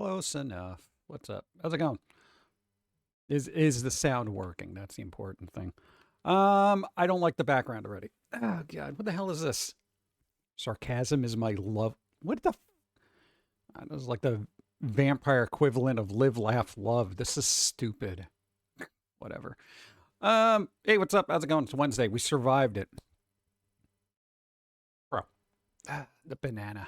Close enough. What's up? How's it going? Is the sound working? That's the important thing. I don't like the background already. Oh God, what the hell is this? Sarcasm is my love. What the? This is like the vampire equivalent of live, laugh, love. This is stupid. Whatever. Hey, what's up? How's it going? It's Wednesday. We survived it. Bro. The banana.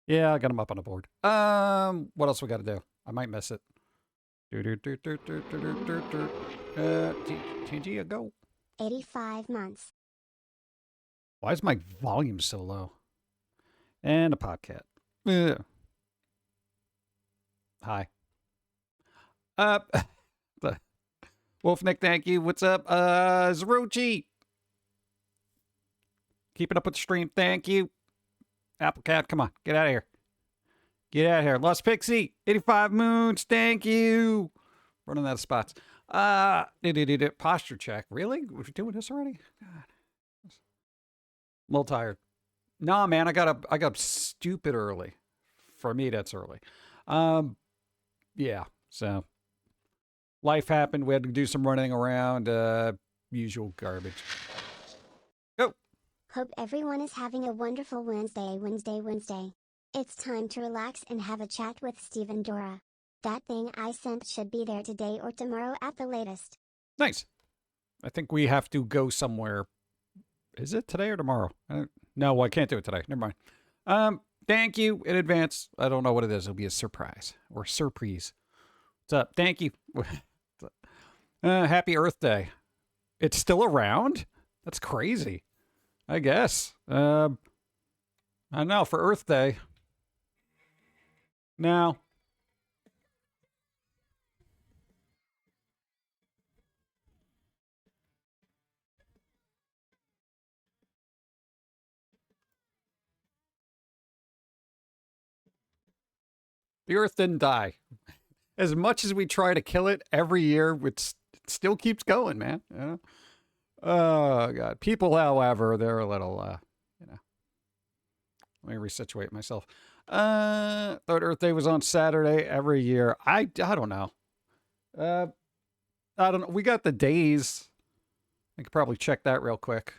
Yeah, I got him up on the board. What else we got to do? I might miss it. TG, go. 85 months. Why is my volume so low? And a podcat. Yeah. Hi. Wolfnick, thank you. What's up? Zeruchi. Keeping up with the stream, thank you. Applecat, come on, get out of here. Get out of here. Lost Pixie, 85 moons, thank you. Running out of spots. Posture check. Really? We're doing this already? God. I'm a little tired. Nah, man, I got up stupid early. For me, that's early. Yeah, so life happened. We had to do some running around, usual garbage. Go. Hope everyone is having a wonderful Wednesday. It's time to relax and have a chat with Steve and Dora. That thing I sent should be there today or tomorrow at the latest. Nice. I think we have to go somewhere. Is it today or tomorrow? No, I can't do it today. Never mind. Thank you in advance. I don't know what it is. It'll be a surprise or surprise. What's up? Thank you. Happy Earth Day. It's still around? That's crazy. I guess. I don't know, for Earth Day. No. The Earth didn't die. As much as we try to kill it every year, it still keeps going, man. You know? Oh, God. People, however, they're a little, let me resituate myself. Thought Earth Day was on Saturday every year. I don't know. I don't know. We got the days. I could probably check that real quick.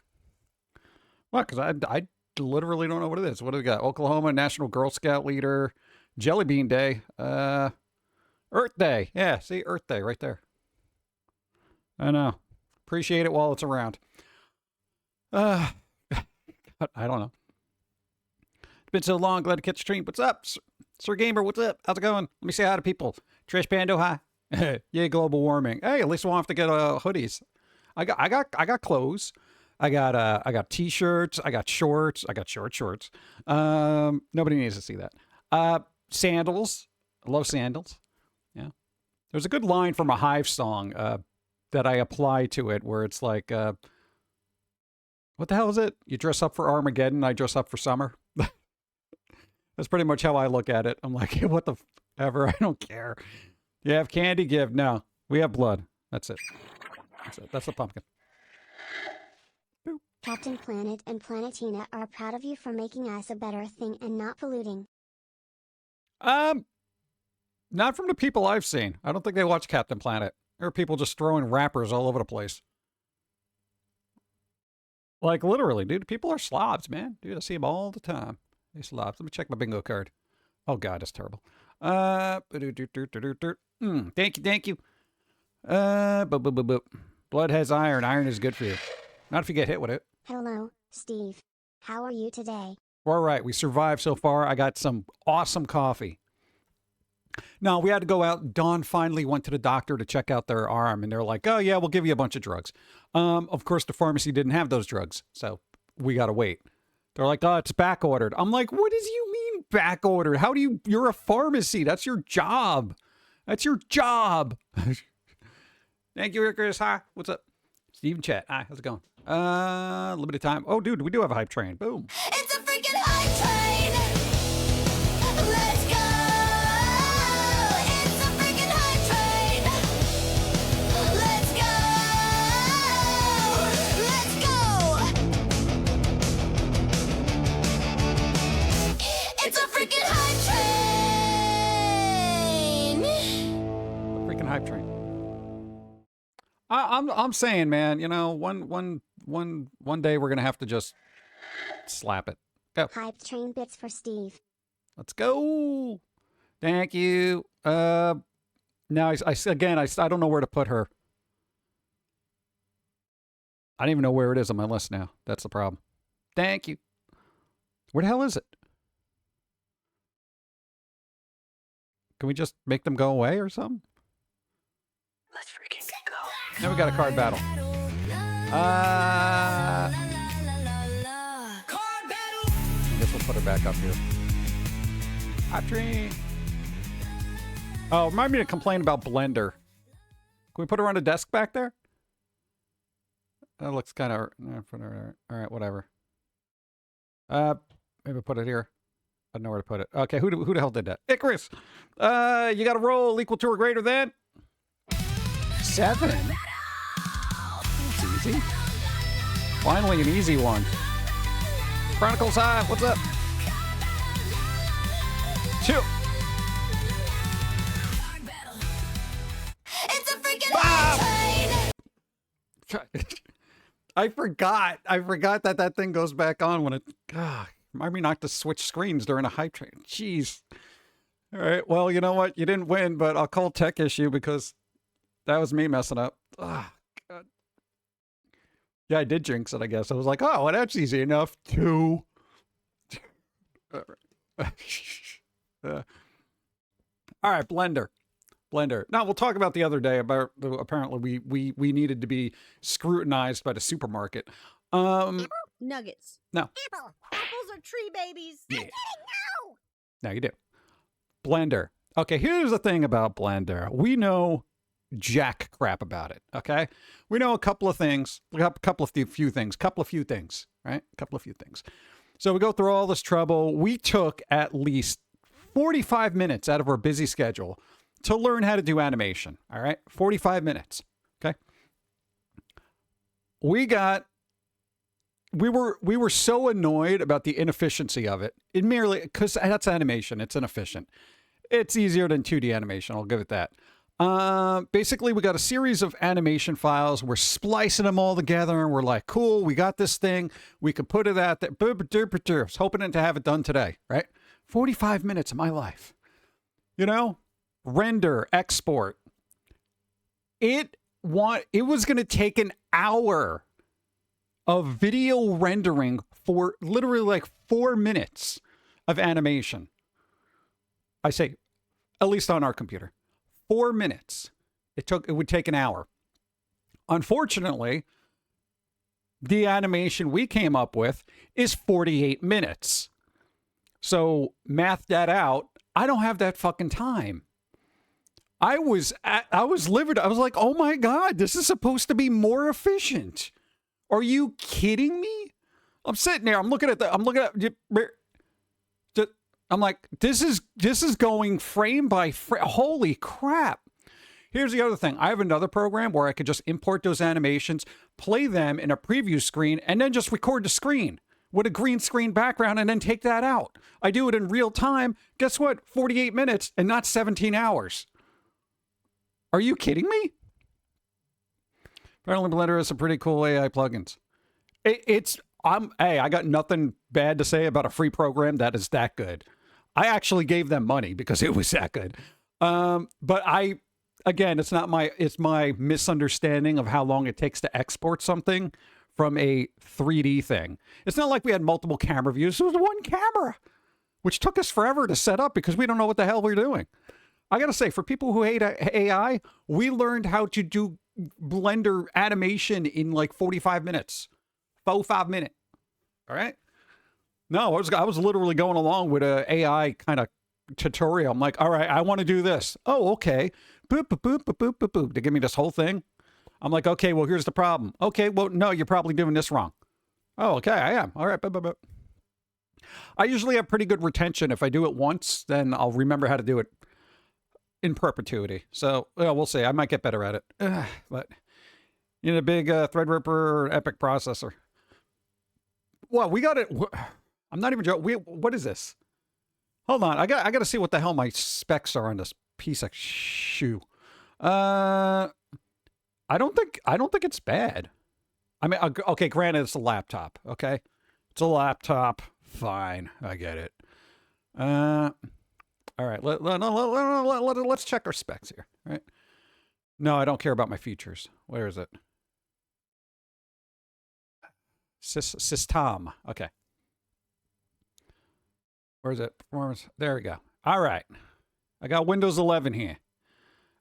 What? Because I literally don't know what it is. What do we got? Oklahoma National Girl Scout Leader. Jelly Bean Day. Earth Day. Yeah, see? Earth Day right there. I know. Appreciate it while it's around. I don't know. It's been so long. Glad to catch the stream. What's up? Sir Gamer, what's up? How's it going? Let me say hi to people. Trish Pando, hi. Yay, global warming. Hey, at least we won't have to get hoodies. I got clothes. I got t-shirts. I got shorts. I got shorts. Nobody needs to see that. Sandals. I love sandals. Yeah. There's a good line from a Hive song that I apply to it where it's like, what the hell is it? You dress up for Armageddon, I dress up for summer. That's pretty much how I look at it. I'm like, hey, what the ever? I don't care. You have candy, give. No, we have blood. That's it. That's the pumpkin. Boop. Captain Planet and Planetina are proud of you for making us a better thing and not polluting. Not from the people I've seen. I don't think they watch Captain Planet. There are people just throwing wrappers all over the place. Like, literally, dude, people are slobs, man. Dude, I see them all the time. They slobs. Let me check my bingo card. Oh, God, that's terrible. Thank you. Blood has iron. Iron is good for you. Not if you get hit with it. Hello, Steve. How are you today? We're all right. We survived so far. I got some awesome coffee. No, we had to go out. Dawn finally went to the doctor to check out their arm, and they're like, oh, yeah, we'll give you a bunch of drugs. Of course, the pharmacy didn't have those drugs, so we got to wait. They're like, oh, it's back ordered. I'm like, what does you mean back ordered? How do you're a pharmacy. That's your job. That's your job. Thank you, Rickers. Hi. What's up? Steven Chat. Hi. How's it going? Limited time. Oh, dude, we do have a hype train. Boom. It's a freaking hype train. Let's go. It's a freaking hype train. Let's go. Let's go. It's a freaking hype train. I'm saying, man, you know, one day we're gonna have to just slap it. Go. Hype train bits for Steve. Let's go. Thank you. Now I don't know where to put her. I don't even know where it is on my list now. That's the problem. Thank you. Where the hell is it? Can we just make them go away or something? Let's freaking go. Now we got a card battle. I guess we'll put her back up here. Hot train. Oh, remind me to complain about Blender. Can we put her on a desk back there? That looks kind of... All right, whatever. Maybe put it here. I don't know where to put it. Okay, who the hell did that? Icarus! You got a roll equal to or greater than... 7. That's easy. Finally, an easy one. Chronicles High, what's up? 2. It's a freaking Ah! train. I forgot that thing goes back on when it... remind me not to switch screens during a hype train. Jeez. All right, well, you know what? You didn't win, but I'll call tech issue because that was me messing up. God. Yeah, I did jinx it, I guess. I was like, oh, well, that's easy enough. 2. All right, Blender. Now, we'll talk about the other day about apparently we needed to be scrutinized by the supermarket. Nuggets. No. Apple. Apples are tree babies. Yeah. I'm kidding. No. Now you do. Blender. Okay, here's the thing about Blender. We know jack crap about it, okay? We know a couple of things. We got a few things, right? A couple of few things. So we go through all this trouble. We took at least 45 minutes out of our busy schedule to learn how to do animation, all right? 45 minutes, okay? We were so annoyed about the inefficiency of it. It merely, because that's animation, it's inefficient. It's easier than 2D animation, I'll give it that. Basically, we got a series of animation files. We're splicing them all together, and we're like, cool, we got this thing. We could put it out there. I was hoping to have it done today, right? 45 minutes of my life. You know? Render, export. It was going to take an hour of video rendering for literally like 4 minutes of animation. I say, at least on our computer. 4 minutes. It would take an hour. Unfortunately, the animation we came up with is 48 minutes. So math that out. I don't have that fucking time. I was livid. I was like, oh my God, this is supposed to be more efficient. Are you kidding me? I'm sitting there. I'm looking at. I'm like, this is going frame by frame. Holy crap. Here's the other thing. I have another program where I could just import those animations, play them in a preview screen, and then just record the screen with a green screen background and then take that out. I do it in real time. Guess what? 48 minutes and not 17 hours. Are you kidding me? Apparently Blender has some pretty cool AI plugins. I got nothing bad to say about a free program that is that good. I actually gave them money because it was that good. But it's my misunderstanding of how long it takes to export something from a 3D thing. It's not like we had multiple camera views. It was one camera, which took us forever to set up because we don't know what the hell we're doing. I got to say, for people who hate AI, we learned how to do Blender animation in like 45 minutes. 5 minutes. All right? No, I was literally going along with a AI kind of tutorial. I'm like, all right, I want to do this. Oh, okay. Boop, boop, boop, boop, boop, boop, boop. They give me this whole thing. I'm like, okay, well, here's the problem. Okay, well, no, you're probably doing this wrong. Oh, okay, I am. All right, boop, boop, boop. I usually have pretty good retention. If I do it once, then I'll remember how to do it in perpetuity. So, we'll see. I might get better at it. But you need a big Threadripper Epic processor. Well, we got it. I'm not even joking. What is this? Hold on. I got to see what the hell my specs are on this piece of shoe. I I don't think it's bad. I mean, okay, granted, it's a laptop. Okay, it's a laptop. Fine, I get it. All right. Let's check our specs here. Right? No, I don't care about my features. Where is it? System. Okay. Where is it? Performance. There we go. All right. I got Windows 11 here.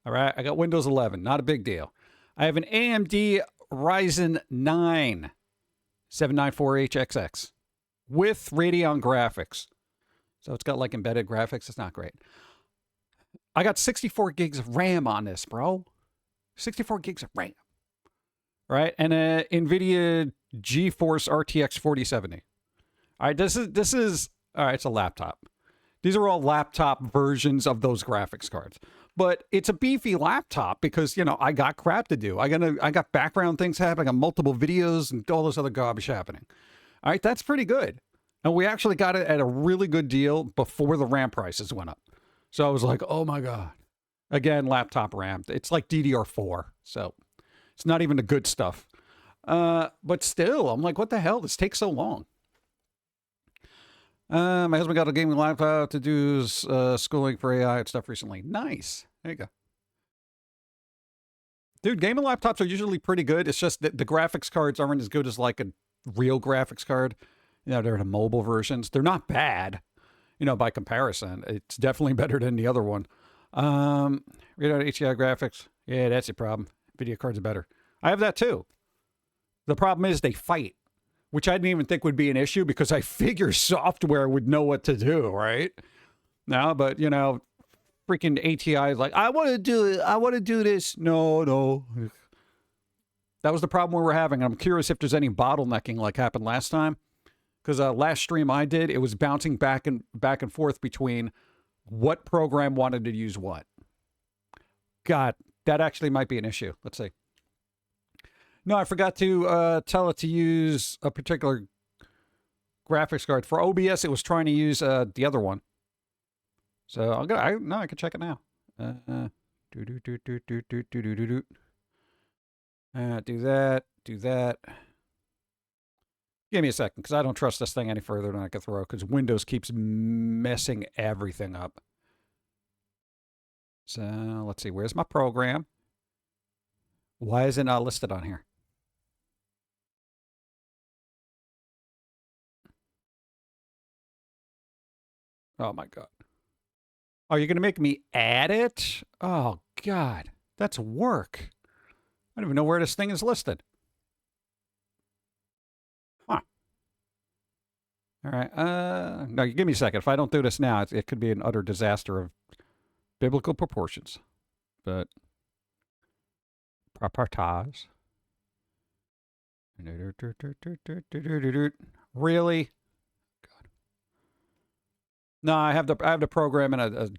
All right. I got Windows 11. Not a big deal. I have an AMD Ryzen 9 794HXX with Radeon graphics. So it's got like embedded graphics. It's not great. I got 64 gigs of RAM on this, bro. 64 gigs of RAM. Right? And a NVIDIA GeForce RTX 4070. All right, this is all right, it's a laptop. These are all laptop versions of those graphics cards. But it's a beefy laptop because, you know, I got crap to do. I got background things happening. I got multiple videos and all this other garbage happening. All right, that's pretty good. And we actually got it at a really good deal before the RAM prices went up. So I was like, oh my God. Again, laptop RAM. It's like DDR4. So it's not even the good stuff. But still, I'm like, what the hell? This takes so long. My husband got a gaming laptop to do schooling for AI and stuff recently. Nice. There you go. Dude, gaming laptops are usually pretty good. It's just that the graphics cards aren't as good as like a real graphics card. You know, they're the mobile versions. They're not bad, you know, by comparison. It's definitely better than the other one. Read out HDI graphics. Yeah, that's your problem. Video cards are better. I have that too. The problem is they fight, which I didn't even think would be an issue because I figure software would know what to do, right? No, but, you know, freaking ATI is like, I want to do it. I want to do this. No. That was the problem we were having. I'm curious if there's any bottlenecking like happened last time. Because last stream I did, it was bouncing back and forth between what program wanted to use what. God, that actually might be an issue. Let's see. No, I forgot to tell it to use a particular graphics card. For OBS, it was trying to use the other one. So I can check it now. Do that. Give me a second, because I don't trust this thing any further than I can throw, because Windows keeps messing everything up. So, let's see. Where's my program? Why is it not listed on here? Oh, my God. Oh, you're going to make me add it? Oh, God. That's work. I don't even know where this thing is listed. Huh. All right. No, give me a second. If I don't do this now, it could be an utter disaster of biblical proportions. But properties. Really? God. No, I have the program in a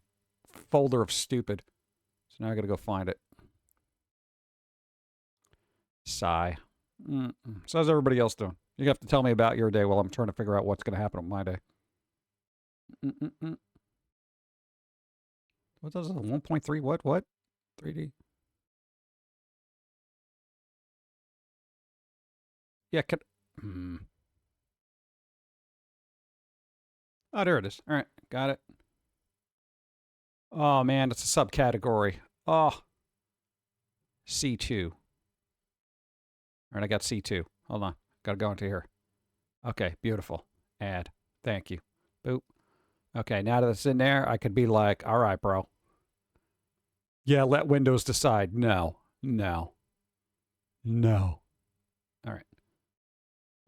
folder of stupid. So now I got to go find it. Sigh. So how's everybody else doing? You have to tell me about your day while I'm trying to figure out what's going to happen with my day. What does it? 1.3? What? 3D? Yeah, Oh, there it is. All right, got it. Oh, man, it's a subcategory. Oh. C2. All right, I got C2. Hold on. Got to go into here. Okay, beautiful. Add. Thank you. Boop. Okay, now that it's in there, I could be like, all right, bro. Yeah, let Windows decide. No. All right.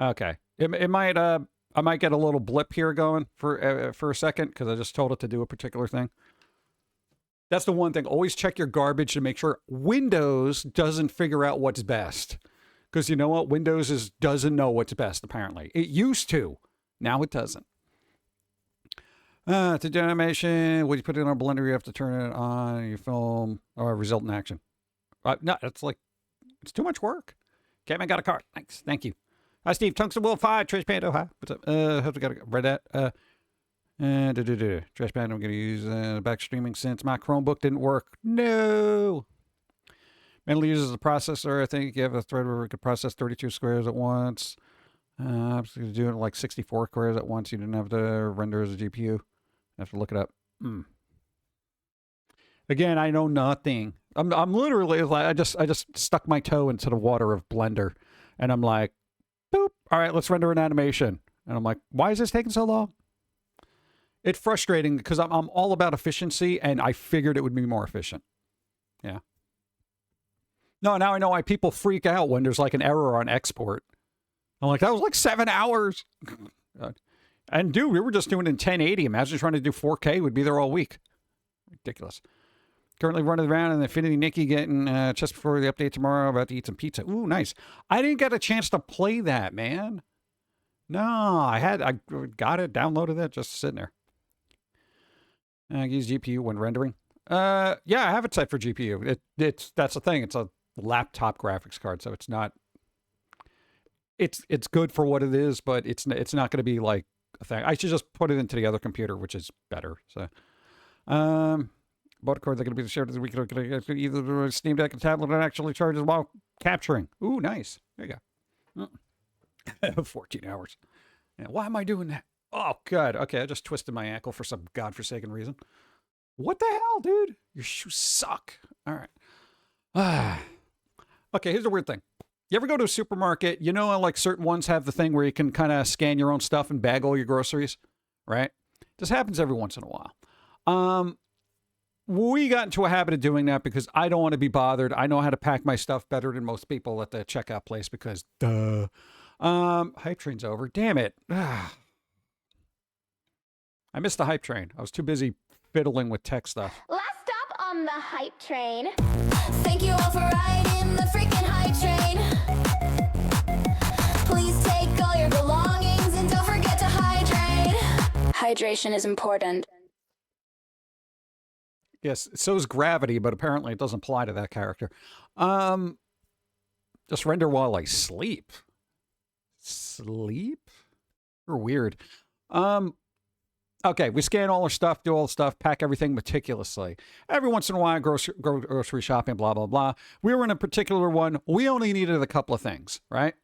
Okay. It might, I might get a little blip here going for a second because I just told it to do a particular thing. That's the one thing. Always check your garbage to make sure Windows doesn't figure out what's best. Because you know what? Windows doesn't know what's best, apparently. It used to. Now it doesn't. To do animation, when you put it on a blender, you have to turn it on your film or result in action. No, it's like, it's too much work. Catman got a card. Thanks. Thank you. Hi, Steve. Tungsten Wolf. Hi. Trash Panda. Hi. What's up? Hope we got to read that. Trash Panda, I'm going to use back streaming since my Chromebook didn't work. No. Mainly uses the processor. I think you have a thread where it could process 32 squares at once. I'm just going to do it like 64 squares at once. You didn't have to render as a GPU. I have to look it up. Again, I know nothing. I'm literally like I just stuck my toe into the water of Blender, and I'm like, boop. All right, let's render an animation. And I'm like, why is this taking so long? It's frustrating because I'm all about efficiency, and I figured it would be more efficient. Yeah. No, now I know why people freak out when there's like an error on export. I'm like, that was like 7 hours. And dude, we were just doing it in 1080. Imagine trying to do 4K. We'd be there all week. Ridiculous. Currently running around in Infinity Nikki getting just before the update tomorrow about to eat some pizza. Ooh, nice. I didn't get a chance to play that, man. No, I got it, downloaded it, just sitting there. I use GPU when rendering. Yeah, I have it set for GPU. That's the thing. It's a laptop graphics card, so it's not. It's good for what it is, but it's not going to be like a thing. I should just put it into the other computer, which is better. So, both cards are going to be shared this week. Either Steam Deck and tablet and actually charges while capturing. Ooh, nice. There you go. 14 hours. Yeah, why am I doing that? Oh, God. Okay, I just twisted my ankle for some godforsaken reason. What the hell, dude? Your shoes suck. All right. Okay, here's the weird thing. You ever go to a supermarket, you know, like certain ones have the thing where you can kind of scan your own stuff and bag all your groceries, right? This happens every once in a while. We got into a habit of doing that because I don't want to be bothered. I know how to pack my stuff better than most people at the checkout place because, duh. Hype train's over. Damn it. I missed the hype train. I was too busy fiddling with tech stuff. Last stop on the hype train. Thank you all for riding the freaking hype train. Please take all your belongings and don't forget to hydrate. Hydration is important. Yes, so is gravity, but apparently it doesn't apply to that character. Just render while I sleep. Sleep? You're weird. Okay, we scan all our stuff, do all the stuff, pack everything meticulously. Every once in a while, grocery shopping, blah, blah, blah. We were in a particular one. We only needed a couple of things, right?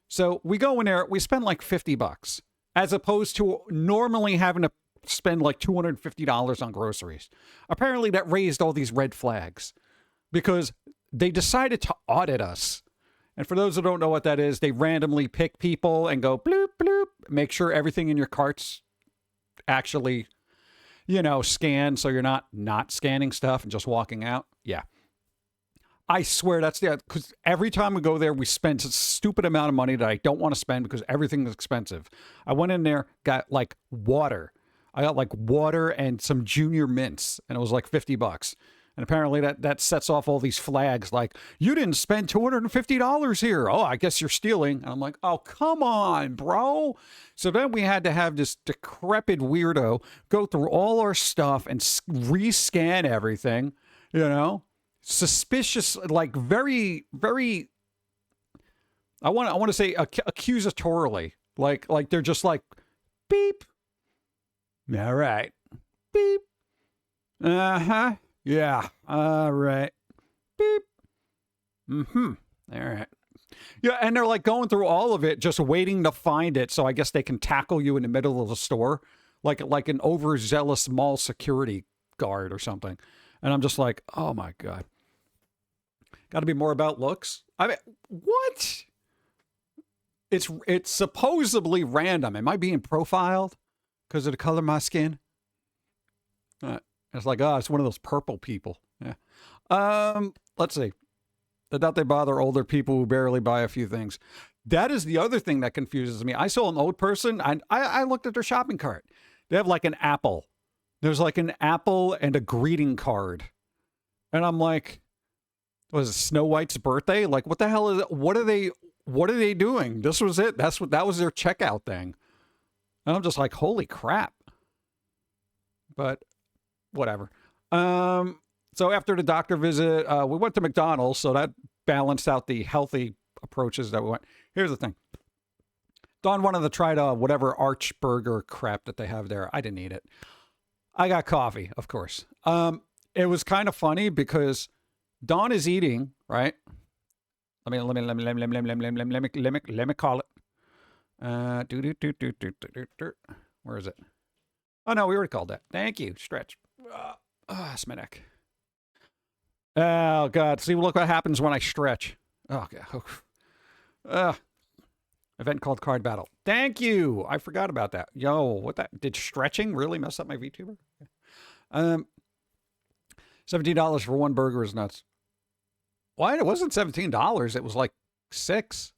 So we go in there, we spend like $50, as opposed to normally having to spend like $250 on groceries. Apparently that raised all these red flags because they decided to audit us. And for those who don't know what that is, they randomly pick people and go bloop, bloop, make sure everything in your cart's actually, you know, scanned so you're not scanning stuff and just walking out. Yeah. I swear that's because every time we go there, we spend a stupid amount of money that I don't want to spend because everything is expensive. I went in there, got like water. I got like water and some junior mints, and it was like $50. And apparently that sets off all these flags like, you didn't spend $250 here. Oh, I guess you're stealing. And I'm like, oh, come on, bro. So then we had to have this decrepit weirdo go through all our stuff and rescan everything, you know? Suspicious, like very, very, I want to say accusatorily. Like they're just like, beep. All right. Beep. Uh-huh. Yeah. All right. Beep. Mm-hmm. All right. Yeah, and they're like going through all of it, just waiting to find it. So I guess they can tackle you in the middle of the store, like an overzealous mall security guard or something. And I'm just like, oh my God. Got to be more about looks. I mean, what? It's supposedly random. Am I being profiled because of the color of my skin? It's like, it's one of those purple people. Yeah. Let's see. I doubt they bother older people who barely buy a few things. That is the other thing that confuses me. I saw an old person, and I looked at their shopping cart. They have like an apple. There's like an apple and a greeting card. And I'm like, was it Snow White's birthday? Like, what the hell is it? What are they doing? This was it. That was their checkout thing. And I'm just like, holy crap. But whatever. So after the doctor visit, we went to McDonald's, so that balanced out the healthy approaches that we went. Here's the thing. Dawn wanted to try whatever arch burger crap that they have there. I didn't eat it. I got coffee, of course. It was kind of funny because Dawn is eating, right? Let me call it. Where is it? Oh no, we already called that. Thank you. Stretch. That's my neck. Oh God. See, look what happens when I stretch. Oh God. Event called Card Battle. Thank you. I forgot about that. Yo, what that? Did stretching really mess up my VTuber? $17 for one burger is nuts. Why? It wasn't $17. It was like $6.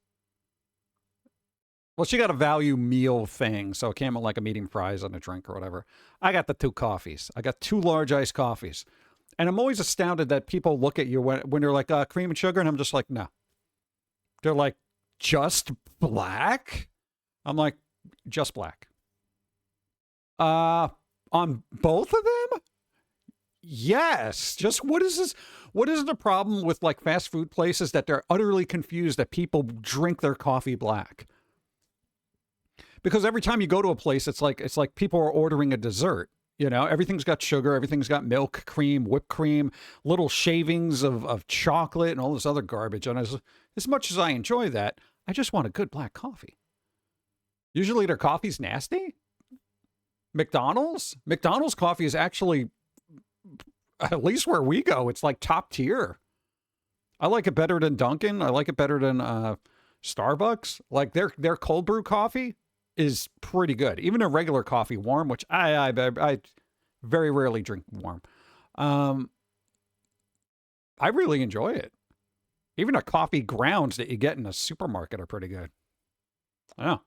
Well, she got a value meal thing, so it came with like a medium fries and a drink or whatever. I got the 2 coffees. I got 2 large iced coffees. And I'm always astounded that people look at you when they're like, cream and sugar, and I'm just like, no. They're like, just black? I'm like, just black. On both of them? Yes. Just what is this? What is the problem with like fast food places that they're utterly confused that people drink their coffee black? Because every time you go to a place, it's like people are ordering a dessert. You know, everything's got sugar, everything's got milk, cream, whipped cream, little shavings of chocolate and all this other garbage. And as much as I enjoy that, I just want a good black coffee. Usually their coffee's nasty. McDonald's coffee is actually, at least where we go, it's like top tier. I like it better than Dunkin'. I like it better than Starbucks. Like their cold brew coffee is pretty good. Even a regular coffee warm, which I very rarely drink warm. I really enjoy it. Even the coffee grounds that you get in a supermarket are pretty good. I know.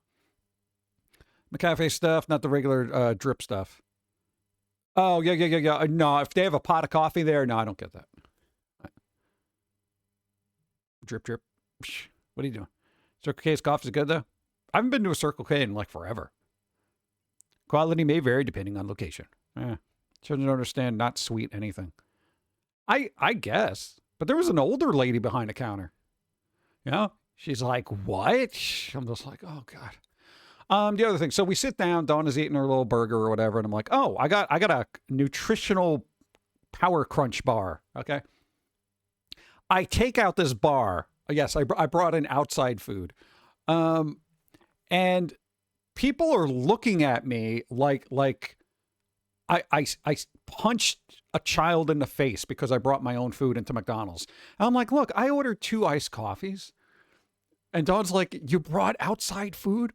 McCafe stuff, not the regular drip stuff. Oh, yeah. No, if they have a pot of coffee there, no, I don't get that. Drip. What are you doing? Circle K's coffee is good, though. I haven't been to a Circle K in like forever. Quality may vary depending on location. Children don't understand not sweet anything. I guess. But there was an older lady behind the counter. You know? She's like, what? I'm just like, oh, God. The other thing. So we sit down. Dawn is eating her little burger or whatever. And I'm like, oh, I got a nutritional power crunch bar. Okay. I take out this bar. Yes, I brought in outside food. And people are looking at me like I punched a child in the face because I brought my own food into McDonald's. And I'm like, look, I ordered 2 iced coffees. And Dawn's like, you brought outside food?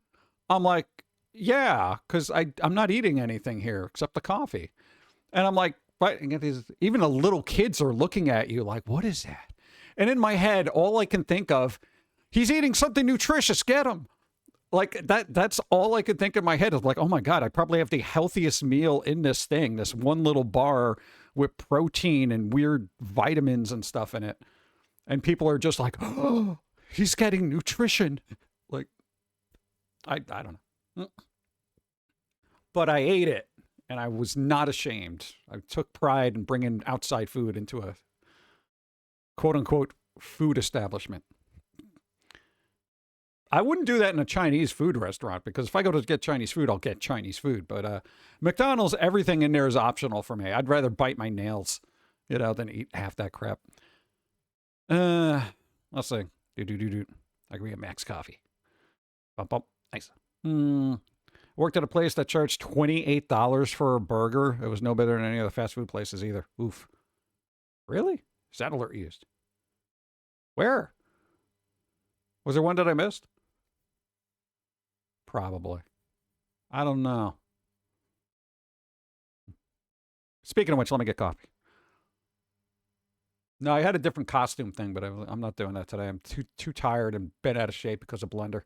I'm like, yeah, because I'm not eating anything here except the coffee. And I'm like, but even the little kids are looking at you like, what is that? And in my head, all I can think of, he's eating something nutritious, get him. Like that's all I could think in my head is like, oh my God, I probably have the healthiest meal in this thing, this one little bar with protein and weird vitamins and stuff in it. And people are just like, oh, he's getting nutrition. Like, I don't know. But I ate it and I was not ashamed. I took pride in bringing outside food into a quote unquote food establishment. I wouldn't do that in a Chinese food restaurant because if I go to get Chinese food, I'll get Chinese food. But McDonald's, everything in there is optional for me. I'd rather bite my nails, than eat half that crap. Let's see. I can be a Max coffee. Bump. Nice. Worked at a place that charged $28 for a burger. It was no better than any other fast food places either. Oof. Really? Is that alert used? Where? Was there one that I missed? Probably. I don't know. Speaking of which, let me get coffee. No, I had a different costume thing, but I'm not doing that today. I'm too tired and bent out of shape because of Blender.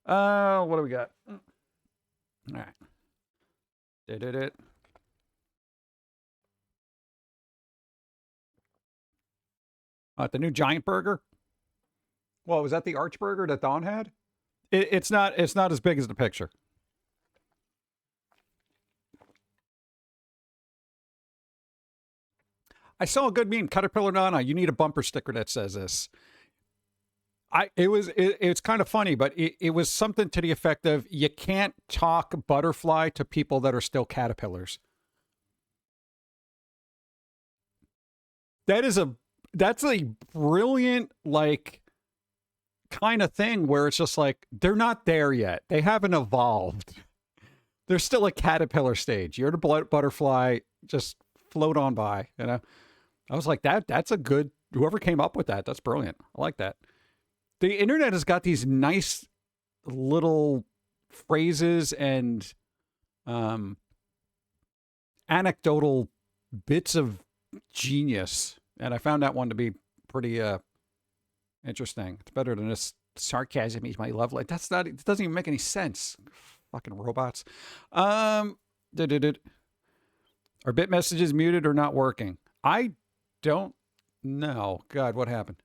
What do we got? All right. Did it. The new giant burger. Well, was that the arch burger that Dawn had? It's not as big as the picture. I saw a good meme. Caterpillar Nana, you need a bumper sticker that says this. It's kind of funny, but it was something to the effect of you can't talk butterfly to people that are still caterpillars. That is that's a brilliant, like, kind of thing where it's just like, they're not there yet. They haven't evolved. They're still a caterpillar stage. You're the butterfly, just float on by, you know? I was like, that's a good, whoever came up with that, that's brilliant. I like that. The internet has got these nice little phrases and anecdotal bits of genius. And I found that one to be pretty interesting. It's better than this sarcasm is my love life. That's not, it doesn't even make any sense. Fucking robots. Are bit messages muted or not working? I don't know. God, what happened?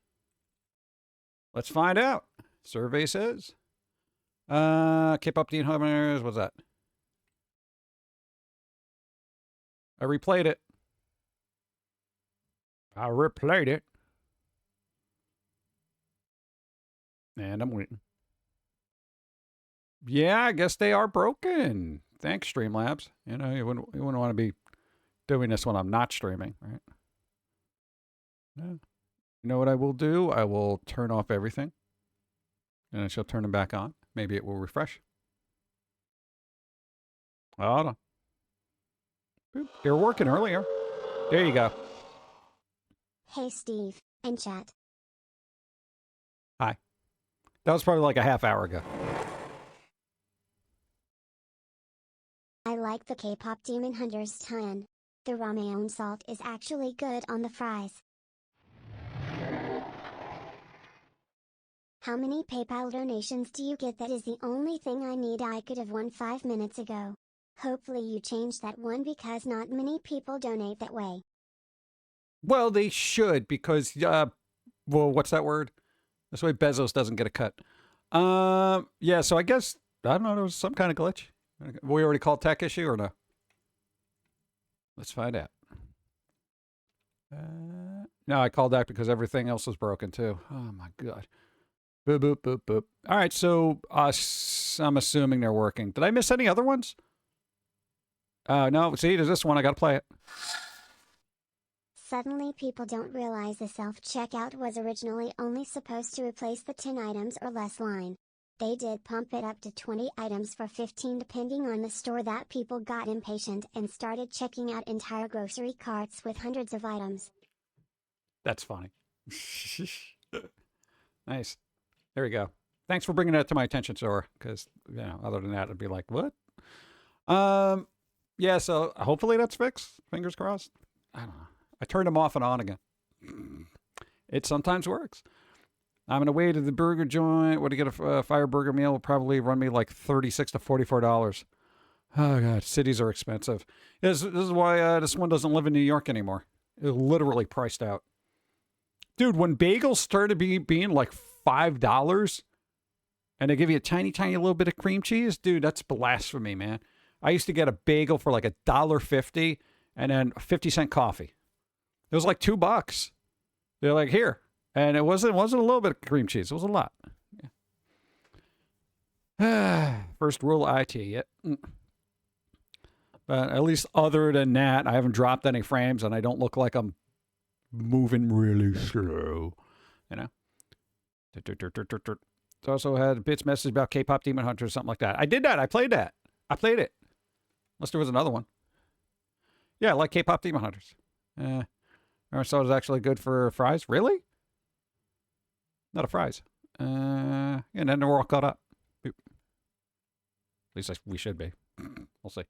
Let's find out. Survey says. Keep up the inhibitors. What's that? I replayed it. And I'm waiting. Yeah, I guess they are broken. Thanks, Streamlabs. You know, you wouldn't want to be doing this when I'm not streaming, right? Yeah. You know what I will do? I will turn off everything. And I shall turn them back on. Maybe it will refresh. Hold on. Boop. They were working earlier. There you go. Hey Steve, and chat. Hi. That was probably like a half hour ago. I like the K-pop Demon Hunters tie-in. The ramen salt is actually good on the fries. How many PayPal donations do you get? That is the only thing I need. I could have won 5 minutes ago. Hopefully you change that one because not many people donate that way. Well, they should because, well, what's that word? This way Bezos doesn't get a cut. Yeah, so I guess, I don't know, there was some kind of glitch. We already called tech issue or no? Let's find out. No, I called that because everything else was broken too. Oh my God. Boop, boop, boop, boop. All right, so I'm assuming they're working. Did I miss any other ones? No, see, there's this one. I got to play it. Suddenly people don't realize the self-checkout was originally only supposed to replace the 10 items or less line. They did pump it up to 20 items for 15 depending on the store. That people got impatient and started checking out entire grocery carts with hundreds of items. That's funny. Nice. There we go. Thanks for bringing that to my attention, Zora, because, you know, other than that, it'd be like, what? Yeah, so hopefully that's fixed. Fingers crossed. I don't know. I turned them off and on again. It sometimes works. I'm going to wait at the burger joint. What to get a fire burger meal will probably run me like $36 to $44. Oh, God. Cities are expensive. This is why this one doesn't live in New York anymore. It's literally priced out. Dude, when bagels started being like $5 and they give you a tiny, tiny little bit of cream cheese, dude, that's blasphemy, man. I used to get a bagel for like $1.50 and then a 50-cent coffee. It was like $2. They're like, here. And it wasn't a little bit of cream cheese. It was a lot. Yeah. First rule of IT. Yeah. But at least other than that, I haven't dropped any frames and I don't look like I'm moving really slow. You know? It also had a bits message about K-pop Demon Hunter or something like that. I did that. I played that. I played it. Unless there was another one. Yeah, I like K-pop Demon Hunters. So it's actually good for fries. Really? Not a fries. And then we're all caught up. Boop. At least we should be. We'll see.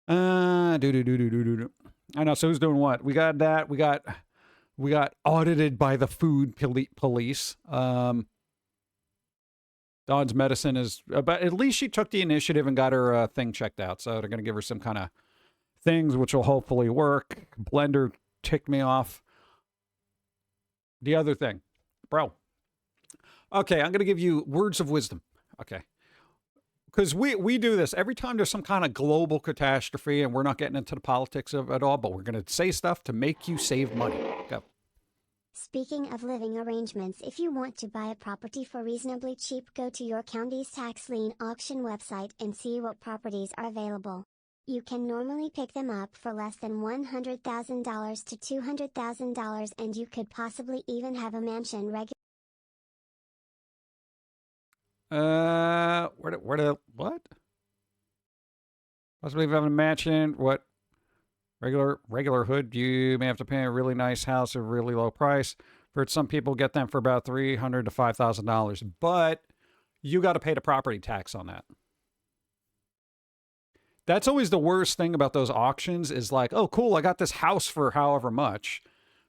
I know. So who's doing what? We got that. We got audited by the food police. Dawn's medicine is, but at least she took the initiative and got her thing checked out. So they're going to give her some kind of things, which will hopefully work. Blender ticked me off. The other thing, bro. Okay, I'm going to give you words of wisdom. Okay. Because we do this every time there's some kind of global catastrophe and we're not getting into the politics of it all, but we're going to say stuff to make you save money. Go. Speaking of living arrangements, if you want to buy a property for reasonably cheap, go to your county's tax lien auction website and see what properties are available. You can normally pick them up for less than $100,000 to $200,000, and you could possibly even have a mansion what? Possibly having a mansion, what? Regular hood, you may have to pay a really nice house at a really low price. For some people, get them for about $300 to $5,000, but you got to pay the property tax on that. That's always the worst thing about those auctions is like, oh, cool, I got this house for however much,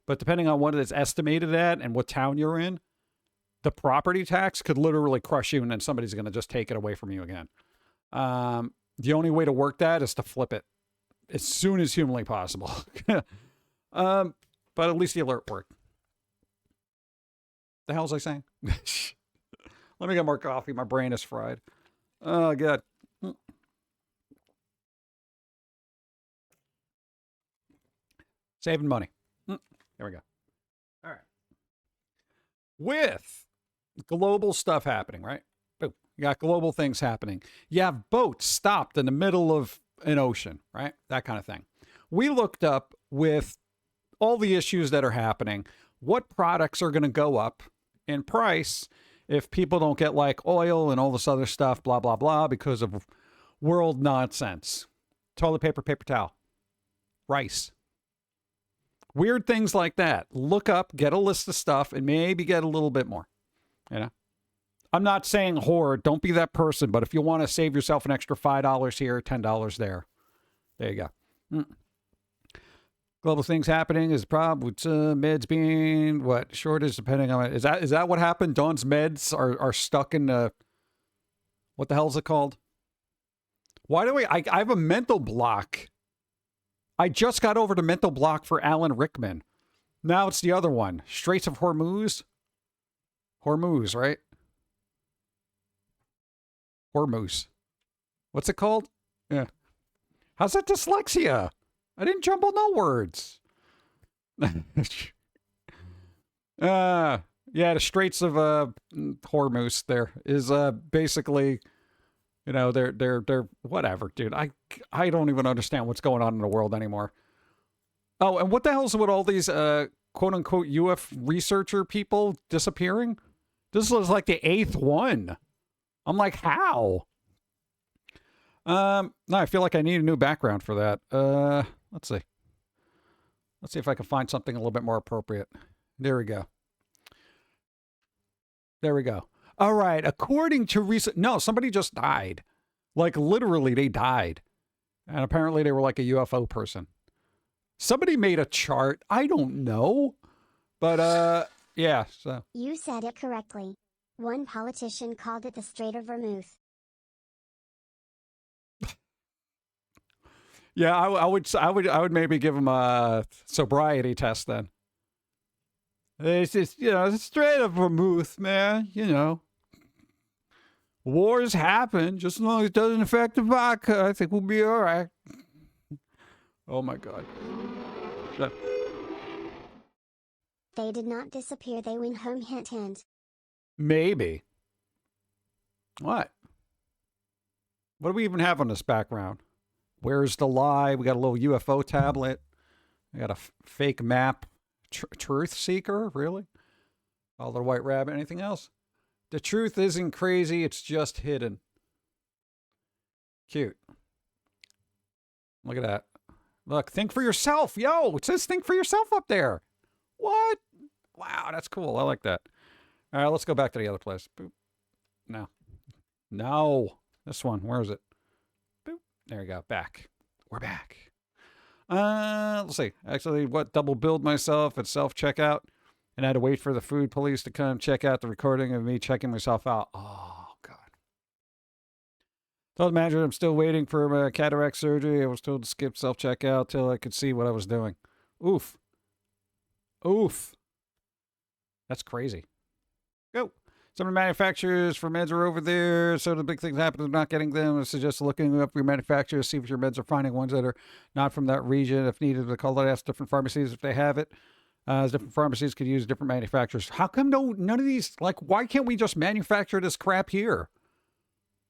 but depending on what it's estimated at and what town you're in, the property tax could literally crush you, and then somebody's going to just take it away from you again. The only way to work that is to flip it as soon as humanly possible. But at least the alert worked. The hell was I saying? Let me get more coffee. My brain is fried. Oh, God. Saving money. There we go. All right. With global stuff happening, right? Boom. You got global things happening. You have boats stopped in the middle of an ocean, right? That kind of thing. We looked up with all the issues that are happening, what products are going to go up in price if people don't get like oil and all this other stuff, blah, blah, blah, because of world nonsense. Toilet paper, paper towel, rice. Weird things like that. Look up, get a list of stuff, and maybe get a little bit more. You know? I'm not saying hoard. Don't be that person. But if you want to save yourself an extra $5 here, $10 there, there you go. Global things happening is a problem with meds being what shortage depending on it. Is that what happened? Dawn's meds are stuck in the what the hell is it called? Why do I have a mental block? I just got over the mental block for Alan Rickman. Now it's the other one. Straits of Hormuz. Hormuz, right? Hormuz. What's it called? Yeah. How's that dyslexia? I didn't jumble no words. Yeah, the Straits of Hormuz there is basically, you know, they're whatever, dude. I don't even understand what's going on in the world anymore. Oh, and what the hell's with all these quote unquote UF researcher people disappearing? This was like the 8th one. I'm like, how? No, I feel like I need a new background for that. Let's see. Let's see if I can find something a little bit more appropriate. There we go. There we go. All right. According to recent... No, somebody just died. Like, literally, they died. And apparently they were like a UFO person. Somebody made a chart. I don't know. But, yeah, so... You said it correctly. One politician called it the Strait of Vermouth. Yeah, I would maybe give him a sobriety test then. It's just, you know, it's straight of vermouth, man. You know, wars happen. Just as long as it doesn't affect the vodka, I think we'll be all right. Oh my God. They did not disappear. They went home. Hint, hint. Maybe. What? What do we even have on this background? Where's the lie? We got a little UFO tablet. We got a fake map. Truth seeker? Really? All the white rabbit. Anything else? The truth isn't crazy. It's just hidden. Cute. Look at that. Look, think for yourself. Yo, it says think for yourself up there. What? Wow, that's cool. I like that. All right, let's go back to the other place. Boop. No. No. This one. Where is it? There we go. Back. We're back. Let's see. Actually, double billed myself at self-checkout and had to wait for the food police to come check out the recording of me checking myself out. Oh, God. Told the manager I'm still waiting for my cataract surgery. I was told to skip self-checkout till I could see what I was doing. Oof. Oof. That's crazy. Go. Some of the manufacturers for meds are over there, so the big things happen. They're not getting them. I suggest looking up your manufacturers, see if your meds are finding ones that are not from that region. If needed, they call it, ask different pharmacies if they have it. Different pharmacies could use different manufacturers. How come none of these, like, why can't we just manufacture this crap here?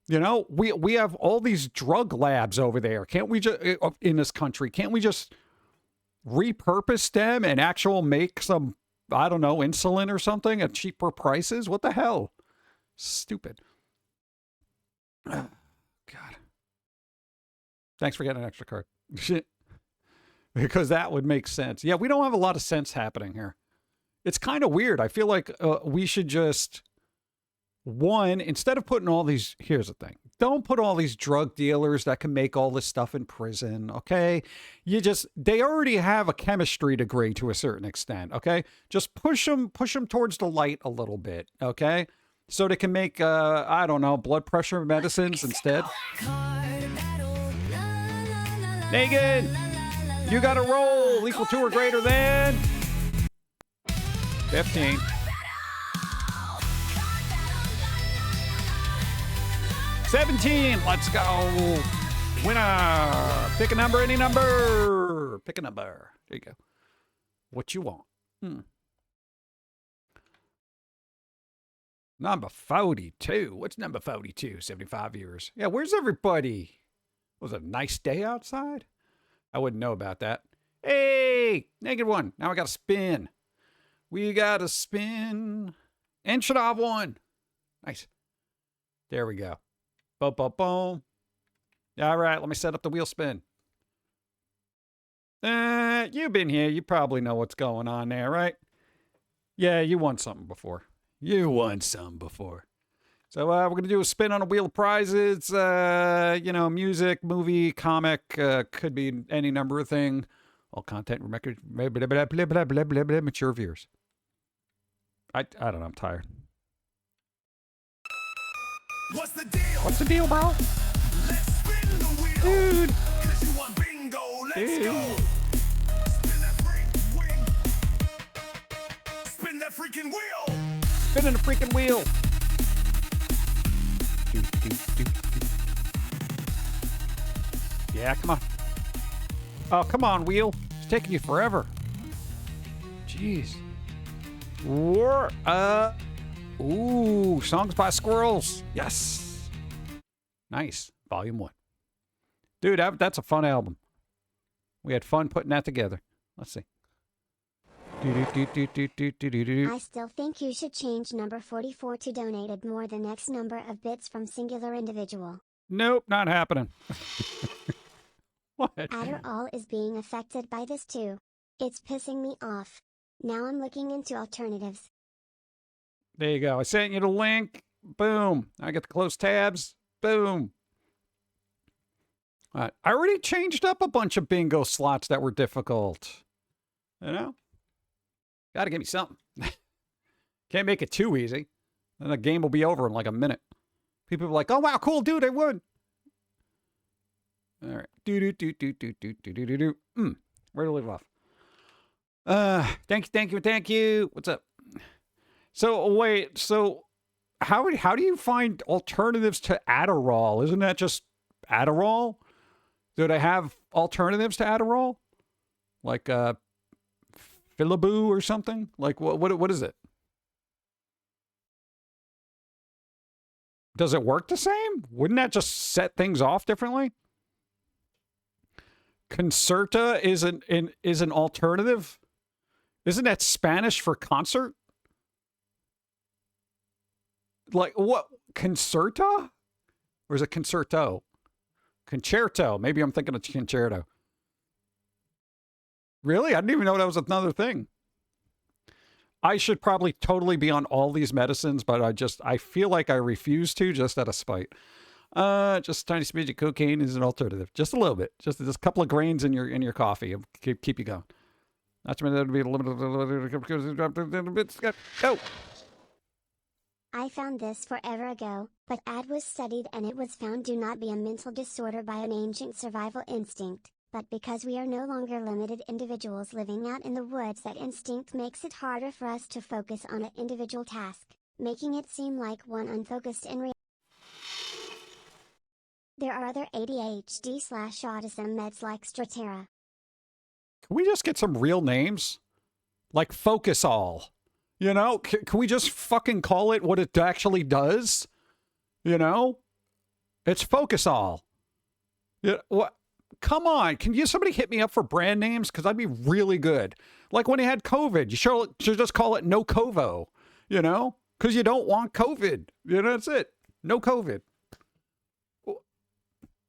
You know, we have all these drug labs over there. Can't we just, in this country, can't we just repurpose them and make some, I don't know, insulin or something at cheaper prices? What the hell? Stupid. God. Thanks for getting an extra card. Because that would make sense. Yeah, we don't have a lot of sense happening here. It's kind of weird. I feel like we should just, one, instead of putting all these, here's the thing. Don't put all these drug dealers that can make all this stuff in prison, okay? They already have a chemistry degree to a certain extent, okay? Just push them towards the light a little bit, okay? So they can make, I don't know, blood pressure medicines instead. Megan, you got to roll equal to or greater than 15. 17. Let's go. Winner. Pick a number, any number. Pick a number. There you go. What you want? Number 42. What's number 42? 75 years. Yeah, where's everybody? Was it a nice day outside? I wouldn't know about that. Hey, -1. Now I got to spin. We got to spin. And should have one. Nice. There we go. Boom, boom, boom. All right, let me set up the wheel spin. You've been here. You probably know what's going on there, right? Yeah, you won something before. So we're going to do a spin on a wheel of prizes. You know, music, movie, comic, could be any number of things. All content, record, mature viewers. I don't know, I'm tired. What's the deal? What's the deal, bro? Let's spin the wheel. Dude. 'Cause you want bingo. Let's Dude. go. Spin that freaking wheel. Spin that freaking wheel. Spinning the freaking wheel. Yeah, come on. Oh, come on, wheel. It's taking you forever. Jeez. Ooh, songs by squirrels. Yes. Nice. Volume 1. Dude, that's a fun album. We had fun putting that together. Let's see. I still think you should change number 44 to donated more than X number of bits from singular individual. Nope, not happening. What? Adderall is being affected by this too. It's pissing me off. Now I'm looking into alternatives. There you go. I sent you the link. Boom. I get the close tabs. Boom. All right. I already changed up a bunch of bingo slots that were difficult. You know? Got to give me something. Can't make it too easy. Then the game will be over in like a minute. People will be like, oh, wow, cool, dude, I won. All right. Where to leave off? Thank you. What's up? So, wait, so how do you find alternatives to Adderall? Isn't that just Adderall? Do they have alternatives to Adderall? Like Philiboo or something? Like what is it? Does it work the same? Wouldn't that just set things off differently? Concerta is an alternative? Isn't that Spanish for concert? Like what? Concerta? Or is it concerto? Concerto. Maybe I'm thinking of concerto. Really? I didn't even know that was another thing. I should probably totally be on all these medicines, but I feel like I refuse to just out of spite. Just a tiny smidge of cocaine is an alternative. Just a little bit. Just a couple of grains in your coffee. Keep you going. That's meant to be a limited. Go. I found this forever ago, but ad was studied and it was found to not be a mental disorder by an ancient survival instinct, but because we are no longer limited individuals living out in the woods, that instinct makes it harder for us to focus on an individual task, making it seem like one unfocused in reality. There are other ADHD/autism meds like Strattera. Can we just get some real names? Like Focus All. You know, can we just fucking call it what it actually does? You know? It's Focus All. Yeah, what? Come on. Can somebody hit me up for brand names? Because I'd be really good. Like when he had COVID, you should just call it No Covo, you know? Because you don't want COVID. You know, that's it. No COVID.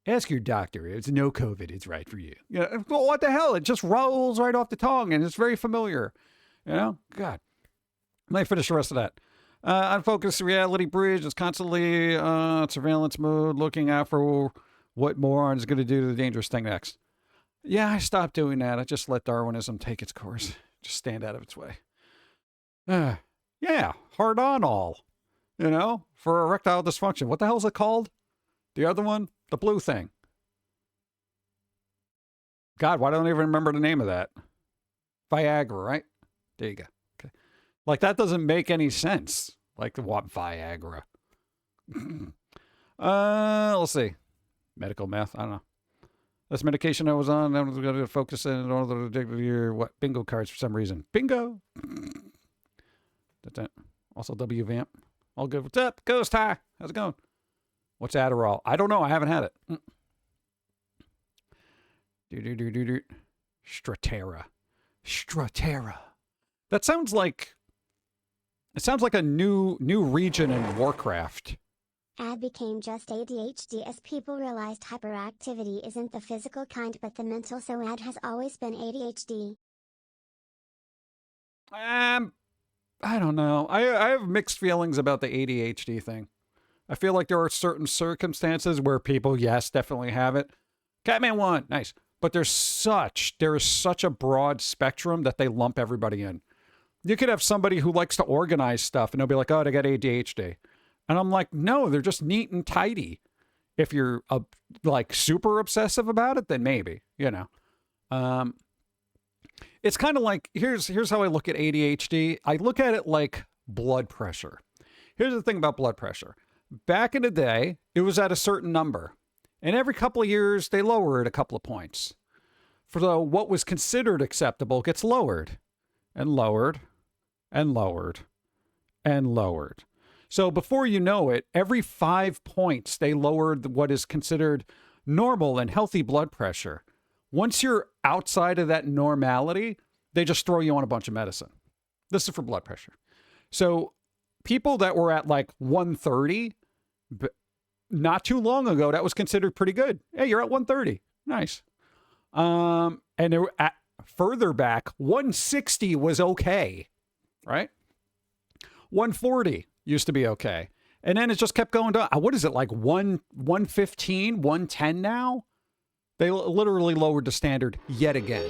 Ask your doctor. It's no COVID. It's right for you. You know, well, what the hell? It just rolls right off the tongue, and it's very familiar. You know? God. Let me finish the rest of that. Unfocused reality bridge is constantly surveillance mode, looking out for what moron is going to do the dangerous thing next. Yeah, I stopped doing that. I just let Darwinism take its course. Just stand out of its way. Yeah, hard on all. You know, for erectile dysfunction. What the hell is it called? The other one? The blue thing. God, why don't I even remember the name of that? Viagra, right? There you go. Okay. Like, that doesn't make any sense. Like, what Viagra? Let's see. Medical meth. I don't know. This medication I was on, I was going to focus in on your bingo cards for some reason. Bingo. That's it. Also WVamp. All good. What's up? Ghost High. How's it going? What's Adderall? I don't know. I haven't had it. Stratera. That sounds like... It sounds like a new region in Warcraft. Ad became just ADHD as people realized hyperactivity isn't the physical kind but the mental, so ad has always been ADHD. I don't know. I have mixed feelings about the ADHD thing. I feel like there are certain circumstances where people, yes, definitely have it. Catman 1, nice. But there is such a broad spectrum that they lump everybody in. You could have somebody who likes to organize stuff and they'll be like, oh, they got ADHD. And I'm like, no, they're just neat and tidy. If you're like super obsessive about it, then maybe, you know. It's kind of like, here's how I look at ADHD. I look at it like blood pressure. Here's the thing about blood pressure. Back in the day, it was at a certain number. And every couple of years, they lower it a couple of points. For what was considered acceptable gets lowered and lowered and lowered and lowered. So before you know it, every 5 points, they lowered what is considered normal and healthy blood pressure. Once you're outside of that normality, they just throw you on a bunch of medicine. This is for blood pressure. So people that were at like 130, not too long ago, that was considered pretty good. Hey, you're at 130. Nice. And they were at further back, 160 was okay, right? 140 used to be okay. And then it just kept going down. What is it, like 115, 110 now? They literally lowered the standard yet again.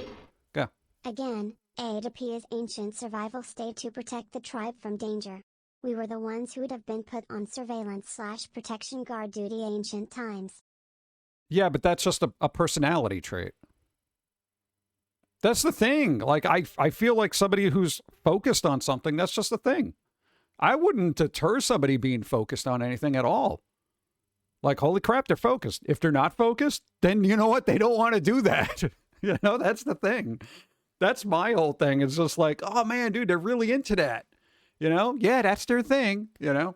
Go. Again, A to P is ancient survival state to protect the tribe from danger. We were the ones who would have been put on surveillance/protection guard duty ancient times. Yeah, but that's just a personality trait. That's the thing. Like, I feel like somebody who's focused on something, that's just the thing. I wouldn't deter somebody being focused on anything at all. Like, holy crap, they're focused. If they're not focused, then you know what? They don't want to do that. You know, that's the thing. That's my whole thing. It's just like, oh man, dude, they're really into that. You know? Yeah, that's their thing, you know?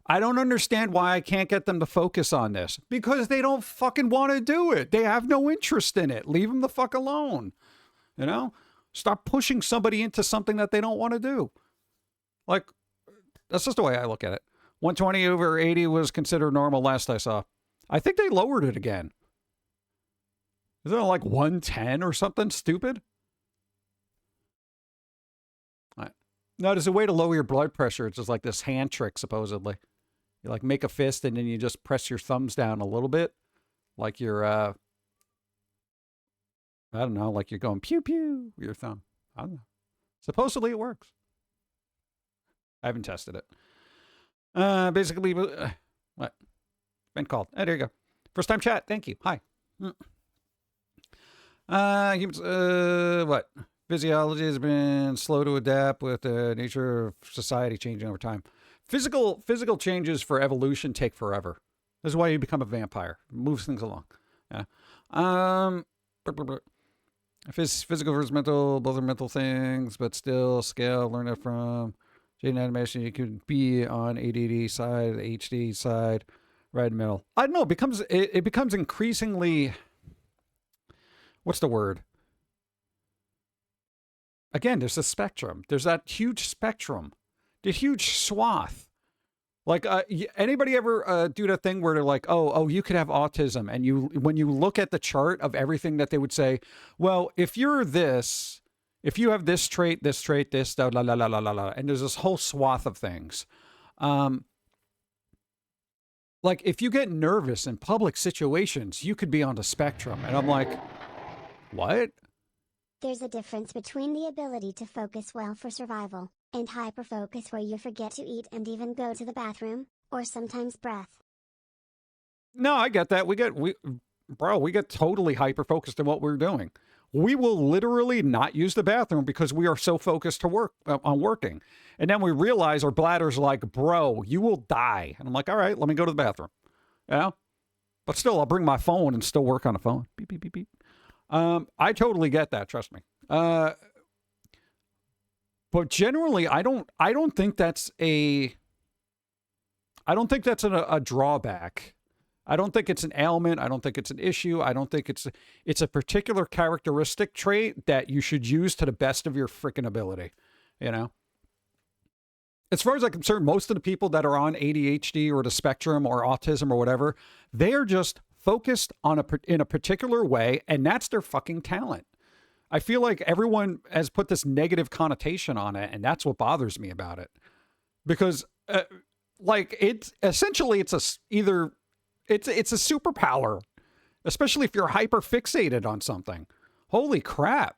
I don't understand why I can't get them to focus on this. Because they don't fucking want to do it. They have no interest in it. Leave them the fuck alone. You know? Stop pushing somebody into something that they don't want to do. Like, that's just the way I look at it. 120 over 80 was considered normal last I saw. I think they lowered it again. Is it like 110 or something stupid? All right. No, there's a way to lower your blood pressure. It's just like this hand trick, supposedly. You like make a fist and then you just press your thumbs down a little bit. Like you're, I don't know, like you're going pew pew with your thumb. I don't know. Supposedly it works. I haven't tested it. Basically, what? Been called. Oh, there you go. First time chat. Thank you. Hi. Humans, what? Physiology has been slow to adapt with the nature of society changing over time. Physical changes for evolution take forever. This is why you become a vampire. It moves things along. Yeah. Physical versus mental, both are mental things, but still scale, learn it from J.i.M animation. You could be on ADD side, the HD side, right in the middle. I don't know. It becomes increasingly. What's the word? Again, there's a spectrum. There's that huge spectrum, the huge swath. Like, anybody ever do that thing where they're like, oh, you could have autism, and when you look at the chart of everything that they would say, well, if you have this trait, this, la la la la la la, and there's this whole swath of things. Like, if you get nervous in public situations, you could be on the spectrum. And I'm like, what? There's a difference between the ability to focus well for survival, and hyperfocus where you forget to eat and even go to the bathroom, or sometimes breath. No, I get that. We get totally hyper-focused on what we're doing. We will literally not use the bathroom because we are so focused on working. And then we realize our bladder's like, bro, you will die. And I'm like, all right, let me go to the bathroom. Yeah. But still, I'll bring my phone and still work on the phone. Beep, beep, beep, beep. I totally get that. Trust me. But generally, I don't think that's a drawback. I don't think it's an ailment. I don't think it's an issue. I don't think it's a particular characteristic trait that you should use to the best of your freaking ability. You know? As far as I'm concerned, most of the people that are on ADHD or the spectrum or autism or whatever, they are just focused in a particular way, and that's their fucking talent. I feel like everyone has put this negative connotation on it, and that's what bothers me about it. Because, it's essentially it's a superpower, especially if you're hyper fixated on something. Holy crap.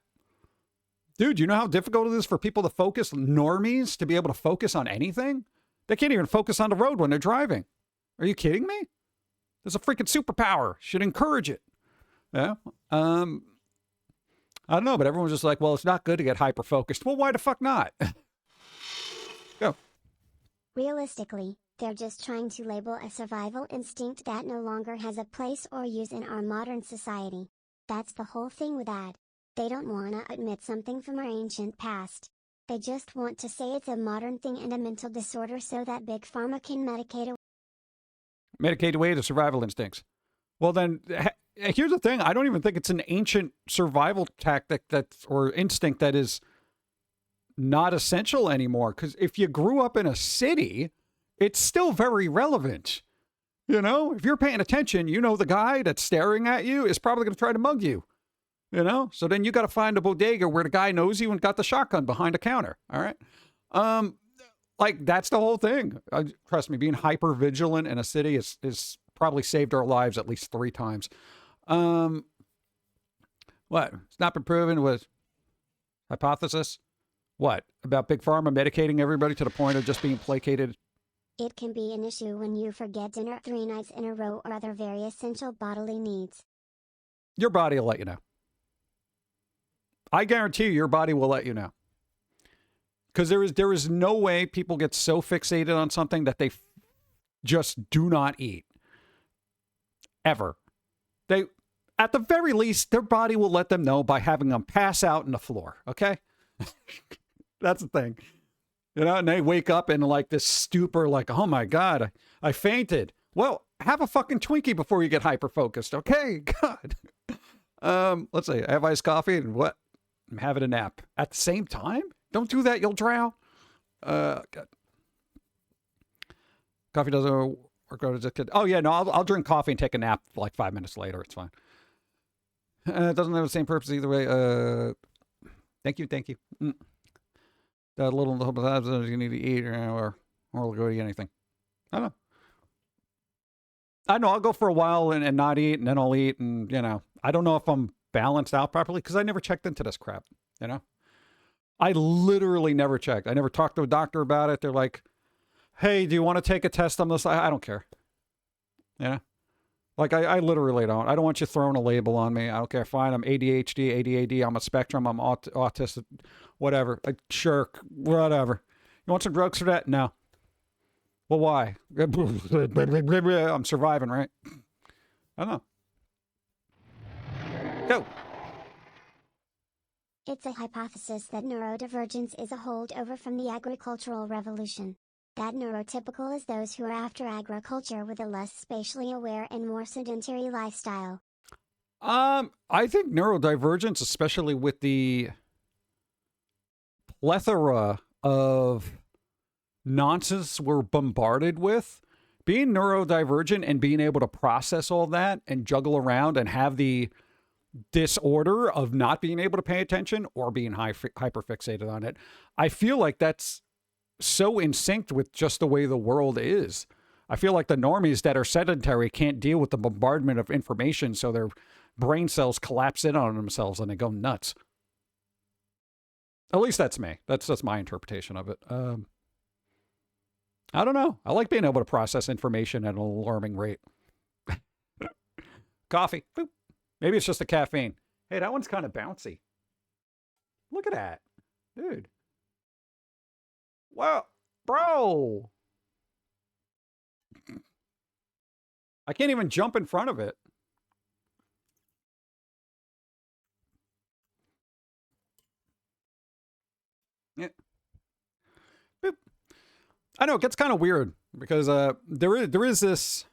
Dude, you know how difficult it is for people to focus, normies, to be able to focus on anything? They can't even focus on the road when they're driving. Are you kidding me? There's a freaking superpower. Should encourage it. Yeah. I don't know, but everyone's just like, well, it's not good to get hyper focused. Well, why the fuck not? Go. Realistically, they're just trying to label a survival instinct that no longer has a place or use in our modern society. That's the whole thing with that. They don't want to admit something from our ancient past. They just want to say it's a modern thing and a mental disorder so that Big Pharma can medicate away the survival instincts. Well, then, here's the thing. I don't even think it's an ancient survival tactic or instinct that is not essential anymore. Because if you grew up in a city, it's still very relevant. You know, if you're paying attention, you know the guy that's staring at you is probably going to try to mug you. You know, so then you got to find a bodega where the guy knows you and got the shotgun behind the counter. All right. That's the whole thing. Trust me, being hyper vigilant in a city is probably saved our lives at least 3 times. What? It's not been proven with hypothesis? What? About Big Pharma medicating everybody to the point of just being placated? It can be an issue when you forget dinner 3 nights in a row or other very essential bodily needs. Your body will let you know. I guarantee you, your body will let you know. Because there is no way people get so fixated on something that they just do not eat. Ever. At the very least, their body will let them know by having them pass out on the floor. Okay? That's the thing. You know, and they wake up in like this stupor, like, oh my God, I fainted. Well, have a fucking Twinkie before you get hyper-focused. Okay? God. Let's see. I have iced coffee and what? I'm having a nap. At the same time? Don't do that. You'll drown. God. Coffee doesn't work out as a kid. Oh, yeah. No, I'll drink coffee and take a nap like 5 minutes later. It's fine. It doesn't have the same purpose either way. Thank you. That little you need to eat or go eat anything. I don't know. I know I'll go for a while and not eat, and then I'll eat, and, you know, I don't know if I'm balanced out properly because I never checked into this crap, you know? I literally never checked. I never talked to a doctor about it. They're like, hey, do you want to take a test on this? I don't care. Yeah. Like, I literally don't. I don't want you throwing a label on me. I don't care. Fine. I'm ADHD, ADD. I'm a spectrum. I'm autistic, whatever. Sure. Whatever. You want some drugs for that? No. Well, why? I'm surviving, right? I don't know. Go. It's a hypothesis that neurodivergence is a holdover from the agricultural revolution. That neurotypical is those who are after agriculture with a less spatially aware and more sedentary lifestyle. I think neurodivergence, especially with the plethora of nonsense we're bombarded with, being neurodivergent and being able to process all that and juggle around and have the disorder of not being able to pay attention or being hyperfixated on it, I feel like that's so in sync with just the way the world is. I feel like the normies that are sedentary can't deal with the bombardment of information, so their brain cells collapse in on themselves and they go nuts. At least that's me. That's my interpretation of it. I don't know. I like being able to process information at an alarming rate. Coffee. Boop. Maybe it's just the caffeine. Hey, that one's kind of bouncy. Look at that. Dude. Wow. Bro. I can't even jump in front of it. Yeah. Boop. I know it gets kind of weird because there is this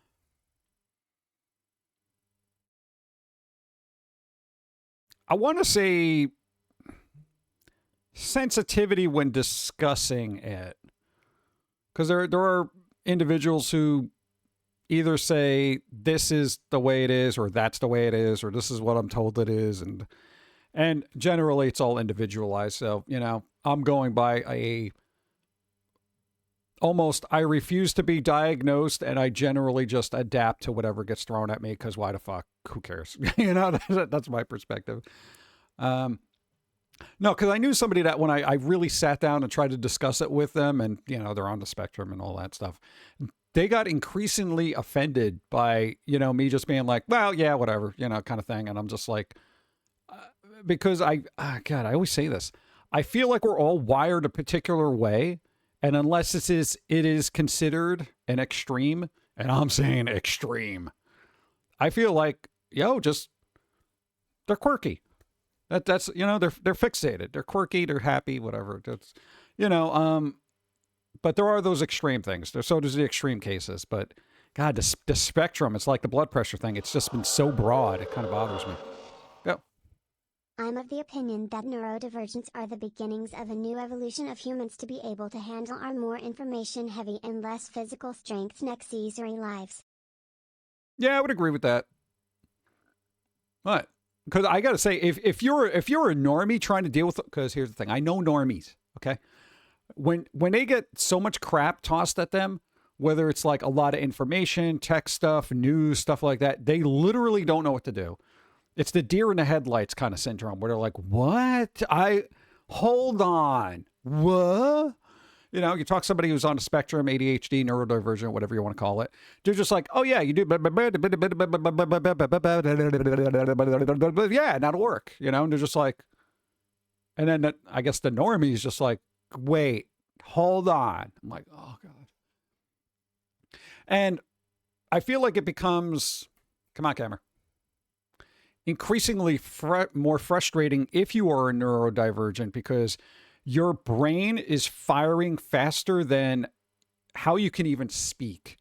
I want to say sensitivity when discussing it, because there are individuals who either say this is the way it is or that's the way it is or this is what I'm told it is, and generally it's all individualized. So, you know, I'm going by I refuse to be diagnosed, and I generally just adapt to whatever gets thrown at me, because why the fuck? Who cares? You know, that's my perspective. No, because I knew somebody that when I really sat down and tried to discuss it with them, and, you know, they're on the spectrum and all that stuff, they got increasingly offended by, you know, me just being like, well, yeah, whatever, you know, kind of thing. And I'm just like, because God, I always say this. I feel like we're all wired a particular way. And unless it is considered an extreme, and I'm saying extreme, I feel like, they're quirky. That's you know, they're fixated. They're quirky, they're happy, whatever. That's, you know, but there are those extreme things. So does the extreme cases. But God, the spectrum, it's like the blood pressure thing. It's just been so broad, it kind of bothers me. Go. I'm of the opinion that neurodivergents are the beginnings of a new evolution of humans to be able to handle our more information-heavy and less physical strength necessary lives. Yeah, I would agree with that. What? Because I got to say, if you're a normie trying to deal with, because here's the thing, I know normies, okay? When they get so much crap tossed at them, whether it's like a lot of information, tech stuff, news, stuff like that, they literally don't know what to do. It's the deer in the headlights kind of syndrome where they're like, what? Hold on. What? You know, you talk to somebody who's on a spectrum, ADHD, neurodivergent, whatever you want to call it. They're just like, oh yeah, you do. Yeah, that'll work. You know, and they're just like, and then I guess the normie is just like, wait, hold on. I'm like, oh God. And I feel like it becomes, come on, camera, increasingly more frustrating if you are a neurodivergent, because your brain is firing faster than how you can even speak,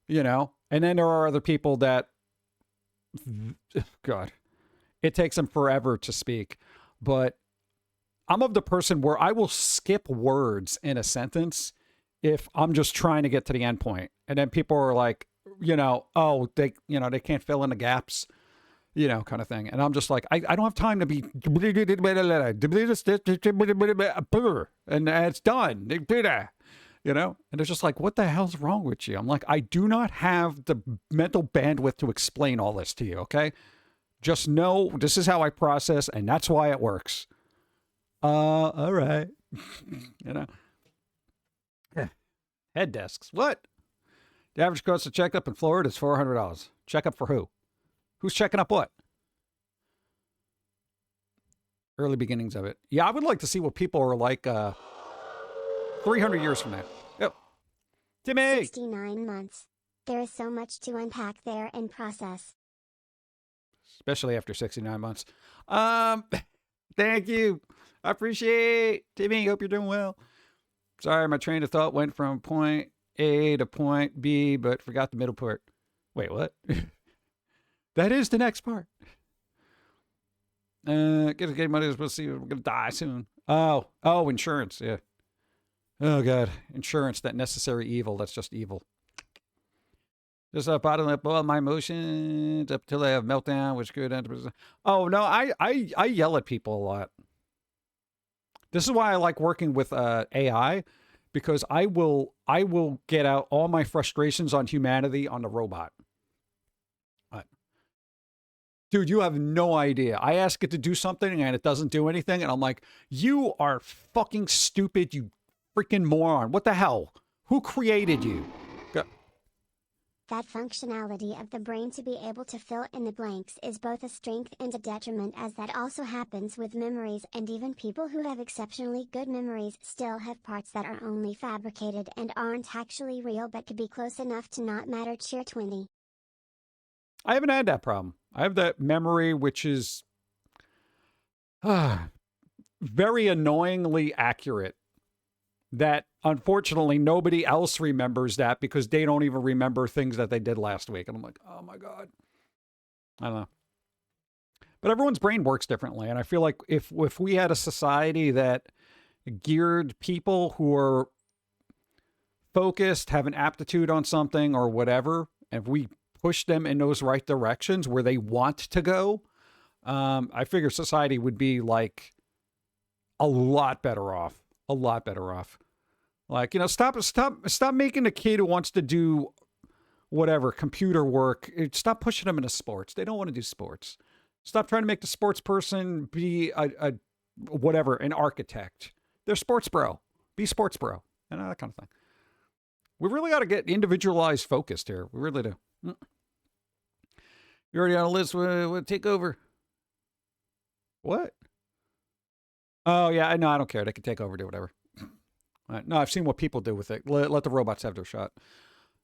you know? And then there are other people that, God, it takes them forever to speak. But I'm of the person where I will skip words in a sentence if I'm just trying to get to the end point. And then people are like, you know, oh, they can't fill in the gaps, you know, kind of thing. And I'm just like, I don't have time to be, and it's done, you know? And it's just like, what the hell's wrong with you? I'm like, I do not have the mental bandwidth to explain all this to you, okay? Just know this is how I process, and that's why it works. All right. You know? Yeah. Head desks. What? The average cost of checkup in Florida is $400. Checkup for who? Who's checking up what? Early beginnings of it. Yeah, I would like to see what people are like 300 years from now. Yep. Timmy! 69 months. There is so much to unpack there and process. Especially after 69 months. Thank you. I appreciate Timmy. Hope you're doing well. Sorry, my train of thought went from point A to point B, but forgot the middle part. Wait, what? That is the next part. Get money. We'll see. We're gonna die soon. Oh, insurance. Yeah. Oh god, insurance. That necessary evil. That's just evil. Just bottom up all my emotions up till I have meltdown, which could end up. Oh no, I yell at people a lot. This is why I like working with AI, because I will get out all my frustrations on humanity on the robot. Dude, you have no idea. I ask it to do something and it doesn't do anything, and I'm like, you are fucking stupid, you freaking moron. What the hell? Who created you? That functionality of the brain to be able to fill in the blanks is both a strength and a detriment, as that also happens with memories, and even people who have exceptionally good memories still have parts that are only fabricated and aren't actually real but could be close enough to not matter. Cheer 20. I haven't had that problem. I have that memory which is very annoyingly accurate. That unfortunately nobody else remembers that because they don't even remember things that they did last week. And I'm like, oh my God. I don't know. But everyone's brain works differently. And I feel like if we had a society that geared people who are focused, have an aptitude on something or whatever, and if we push them in those right directions where they want to go, I figure society would be like a lot better off. A lot better off. Like, you know, stop making a kid who wants to do whatever, computer work. Stop pushing them into sports. They don't want to do sports. Stop trying to make the sports person be a whatever, an architect. They're sports bro. Be sports bro. And that kind of thing. We really got to get individualized focused here. We really do. You're already on a list. We'll take over. What? Oh, yeah. No, I don't care. They can take over, do whatever. No, I've seen what people do with it. Let the robots have their shot.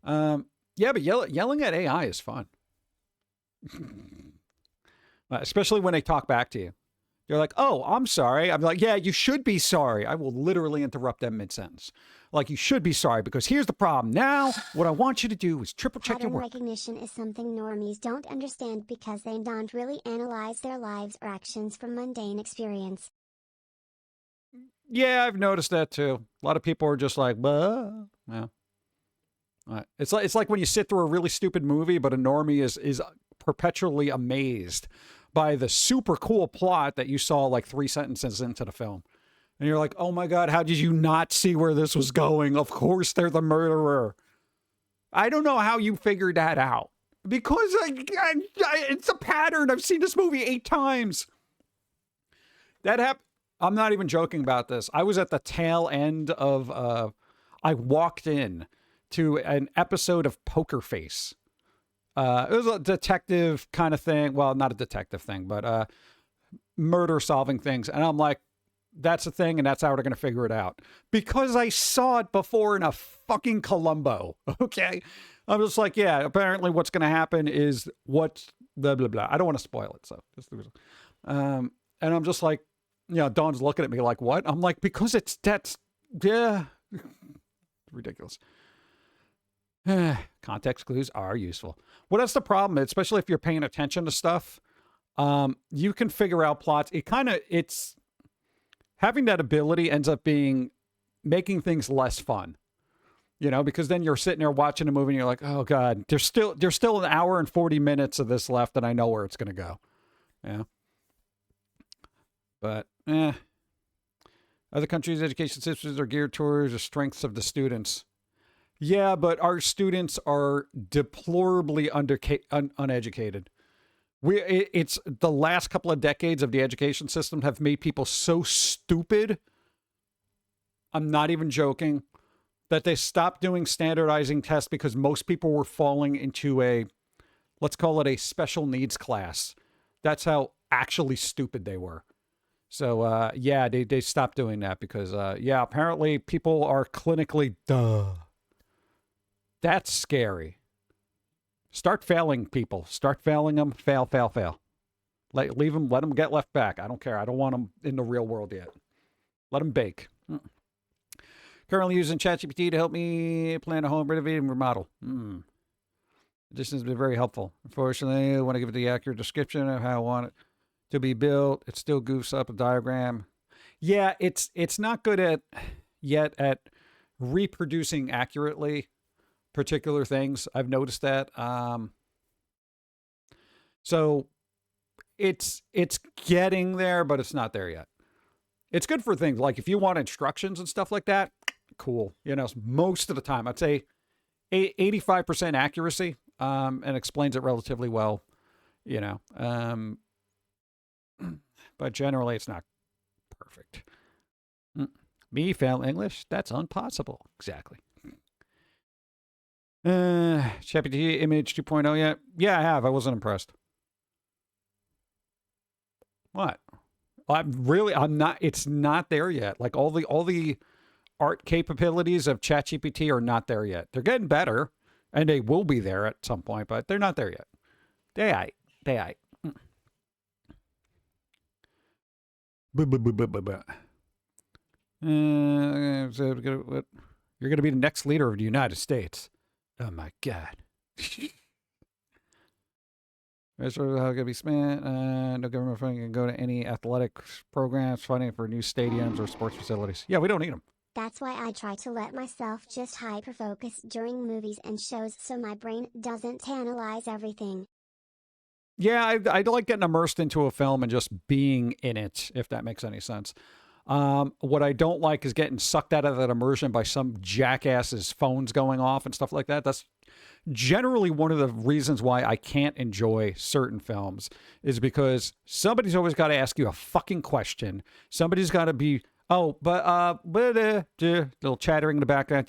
Yeah, but yelling at AI is fun. Especially when they talk back to you. They're like, oh, I'm sorry. I'm like, yeah, you should be sorry. I will literally interrupt them mid-sentence. Like, you should be sorry because here's the problem. Now, what I want you to do is triple check your Pattern work. recognition is something normies don't understand because they don't really analyze their lives or actions from mundane experience. Yeah, I've noticed that too. A lot of people are just like, bah. Yeah. It's like when you sit through a really stupid movie, but a normie is perpetually amazed by the super cool plot that you saw like 3 sentences into the film. And you're like, oh my God, how did you not see where this was going? Of course they're the murderer. I don't know how you figured that out. Because it's a pattern. I've seen this movie 8 times. That happened. I'm not even joking about this. I was at the tail end of, I walked in to an episode of Poker Face. It was a detective kind of thing. Well, not a detective thing, but murder solving things. And I'm like, that's a thing, and that's how they're going to figure it out. Because I saw it before in a fucking Columbo, okay? I'm just like, yeah, apparently what's going to happen is what's blah, blah, blah. I don't want to spoil it, so. And I'm just like, you know, Dawn's looking at me like, what? I'm like, because yeah. Ridiculous. Context clues are useful. Well, that's the problem, especially if you're paying attention to stuff. You can figure out plots. It's having that ability ends up making things less fun, you know, because then you're sitting there watching a movie and you're like, oh God, there's still an hour and 40 minutes of this left and I know where it's going to go. Yeah. But, other countries' education systems are geared towards the strengths of the students. Yeah, but our students are deplorably uneducated. It's the last couple of decades of the education system have made people so stupid. I'm not even joking, that they stopped doing standardizing tests because most people were falling into let's call it a special needs class. That's how actually stupid they were. So, yeah, they stopped doing that because, yeah, apparently people are clinically, That's scary. Start failing people. Start failing them. Fail. Leave them. Let them get left back. I don't care. I don't want them in the real world yet. Let them bake. Currently using ChatGPT to help me plan a home renovate and remodel. This has been very helpful. Unfortunately, I want to give it the accurate description of how I want it to be built. It still goofs up a diagram. Yeah, it's not good at reproducing accurately particular things. I've noticed that. So it's getting there, but it's not there yet. It's good for things like if you want instructions and stuff like that, cool. You know, most of the time, I'd say 85% accuracy, and explains it relatively well, you know. But generally, it's not perfect. Me fail English? That's impossible. Exactly. ChatGPT image 2.0 yet? Yeah, I have. I wasn't impressed. What? I'm not, it's not there yet. Like all the art capabilities of ChatGPT are not there yet. They're getting better and they will be there at some point, but they're not there yet. They aight. You're going to be the next leader of the United States. Oh my God. That's how it's going to be spent. No government funding can go to any athletic programs, funding for new stadiums or sports facilities. Yeah, we don't need them. That's why I try to let myself just hyper-focus during movies and shows so my brain doesn't analyze everything. Yeah, I like getting immersed into a film and just being in it, if that makes any sense. What I don't like is getting sucked out of that immersion by some jackass's phones going off and stuff like that. That's generally one of the reasons why I can't enjoy certain films, is because somebody's always got to ask you a fucking question. Somebody's got to be, little chattering in the background,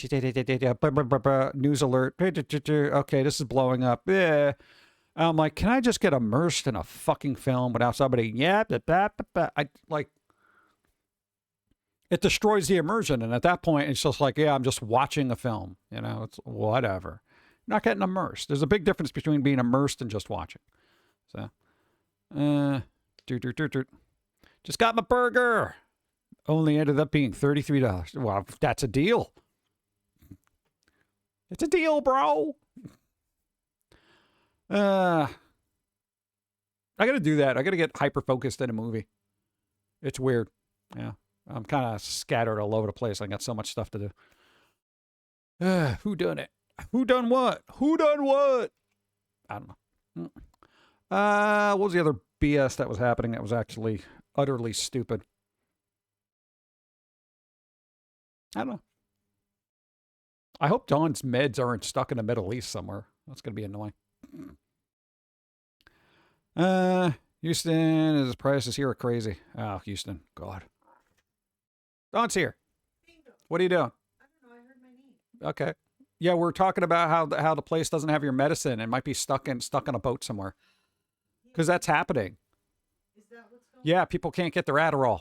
news alert, okay, this is blowing up. I'm like, can I just get immersed in a fucking film without somebody, I like, it destroys the immersion. And at that point, it's just like, yeah, I'm just watching a film. You know, it's whatever. Not getting immersed. There's a big difference between being immersed and just watching. So, just got my burger. Only ended up being $33. Well, that's a deal. It's a deal, bro. I got to do that. I got to get hyper-focused in a movie. It's weird. Yeah. I'm kind of scattered all over the place. I got so much stuff to do. Who done it? Who done what? Who done what? I don't know. What was the other BS that was happening that was actually utterly stupid? I don't know. I hope Dawn's meds aren't stuck in the Middle East somewhere. That's going to be annoying. Houston, his prices here are crazy. Oh, Houston. God. Dawn's here. What are you doing? I don't know. I heard my name. Okay. Yeah, we're talking about how the place doesn't have your medicine and might be stuck on a boat somewhere. Because that's happening. Is that what's going on? Yeah, people can't get their Adderall.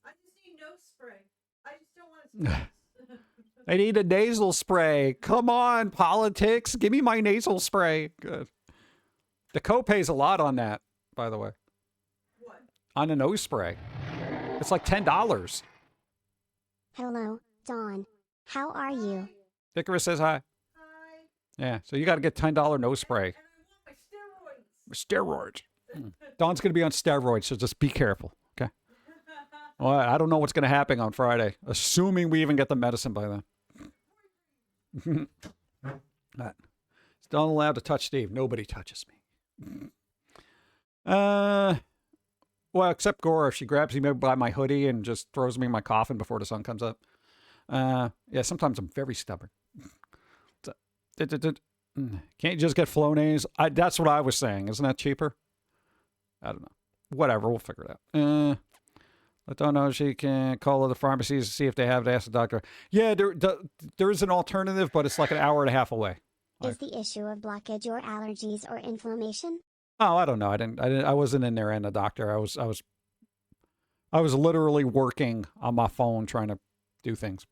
I just need nose spray. I just don't want to spray. I need a nasal spray. Come on, politics. Give me my nasal spray. Good. The copay's a lot on that, by the way. What? On a nose spray. It's like $10. Hello, Dawn. How are you? Icarus says hi. Hi. Yeah, so you got to get $10 nose spray. And I want my steroids. Steroids. Dawn's going to be on steroids, so just be careful, okay? Well, I don't know what's going to happen on Friday, assuming we even get the medicine by then. Still not allowed to touch Steve. Nobody touches me. Well, except Gora. She grabs me by my hoodie and just throws me in my coffin before the sun comes up. Yeah, sometimes I'm very stubborn. Can't you just get Flonase? That's what I was saying. Isn't that cheaper? I don't know. Whatever. We'll figure it out. Let Dawn know she can call other pharmacies to see if they have to ask the doctor. Yeah, there is an alternative, but it's like an hour and a half away. Is the issue of blockage or allergies or inflammation? Oh, I don't know. I wasn't in there and the doctor. I was literally working on my phone trying to do things.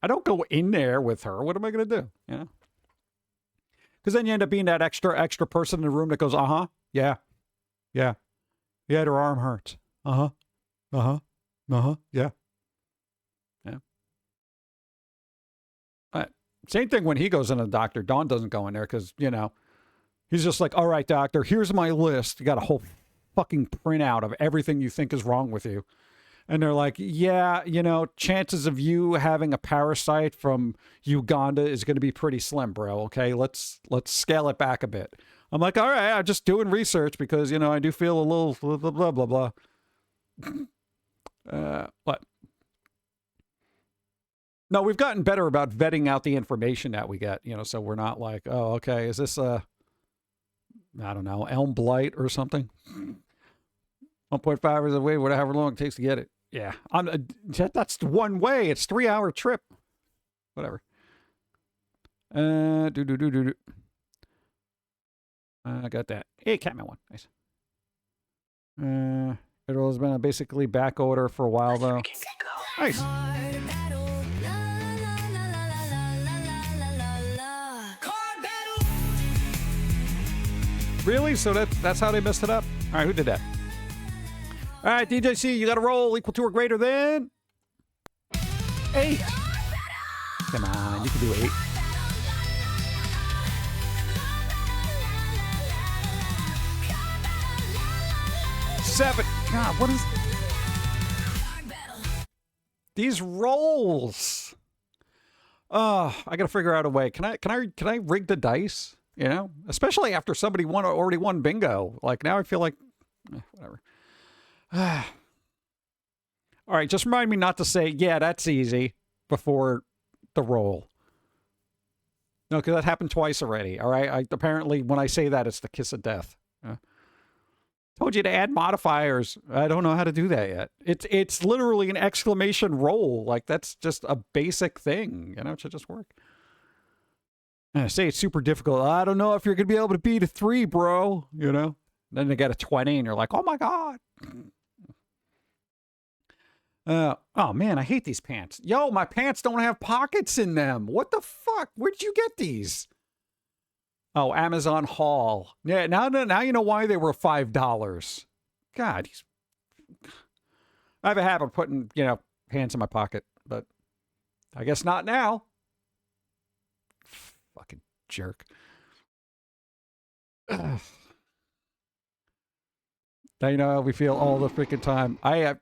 I don't go in there with her. What am I going to do? You know? Because then you end up being that extra person in the room that goes, yeah, their arm hurts. Yeah. Same thing when he goes in the doctor. Dawn doesn't go in there because, you know, he's just like, all right, doctor, here's my list. You got a whole fucking printout of everything you think is wrong with you. And they're like, yeah, you know, chances of you having a parasite from Uganda is going to be pretty slim, bro. Okay, let's scale it back a bit. I'm like, all right, I'm just doing research because, you know, I do feel a little blah, blah, blah, blah. What? No, we've gotten better about vetting out the information that we get, you know, so we're not like, oh, okay, is this I don't know, elm blight or something? 1.5 hours away, whatever long it takes to get it. Yeah, that's one way. It's 3-hour trip. Whatever. I got that. Hey, Catman one. Nice. It has been a basically back order for a while, though. Nice. Really? So that's how they messed it up? All right, who did that? All right, DJC, you got to roll equal to or greater than 8. Come on, you can do 8. Seven. God, what is these rolls? I gotta figure out a way. Can I rig the dice? You know, especially after somebody already won bingo. Like now, I feel like whatever. All right, just remind me not to say, yeah, that's easy before the roll. No, because that happened twice already. All right, apparently when I say that, it's the kiss of death. Told you to add modifiers. I don't know how to do that yet. It's literally an exclamation roll. Like that's just a basic thing. You know, it should just work. And I say it's super difficult. I don't know if you're gonna be able to beat a 3, bro. You know. Then they get a 20, and you're like, oh my god. Oh man, I hate these pants. Yo, my pants don't have pockets in them. What the fuck? Where'd you get these? Oh, Amazon haul. Yeah, now you know why they were $5. God, I have a habit of putting, you know, pants in my pocket, but I guess not now. Fucking jerk. Now you know how we feel all the freaking time. I have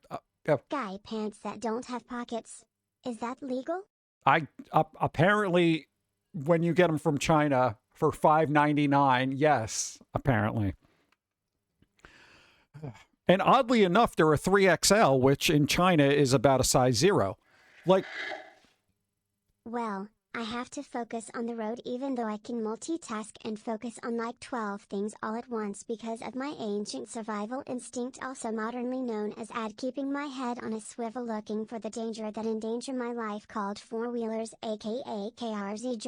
Guy pants that don't have pockets. Is that legal? Apparently, when you get them from China for $5.99, yes, apparently. And oddly enough, they're a 3XL, which in China is about a size 0. Like, well, I have to focus on the road even though I can multitask and focus on like 12 things all at once because of my ancient survival instinct, also modernly known as keeping my head on a swivel looking for the danger that endanger my life, called four-wheelers, aka KRZ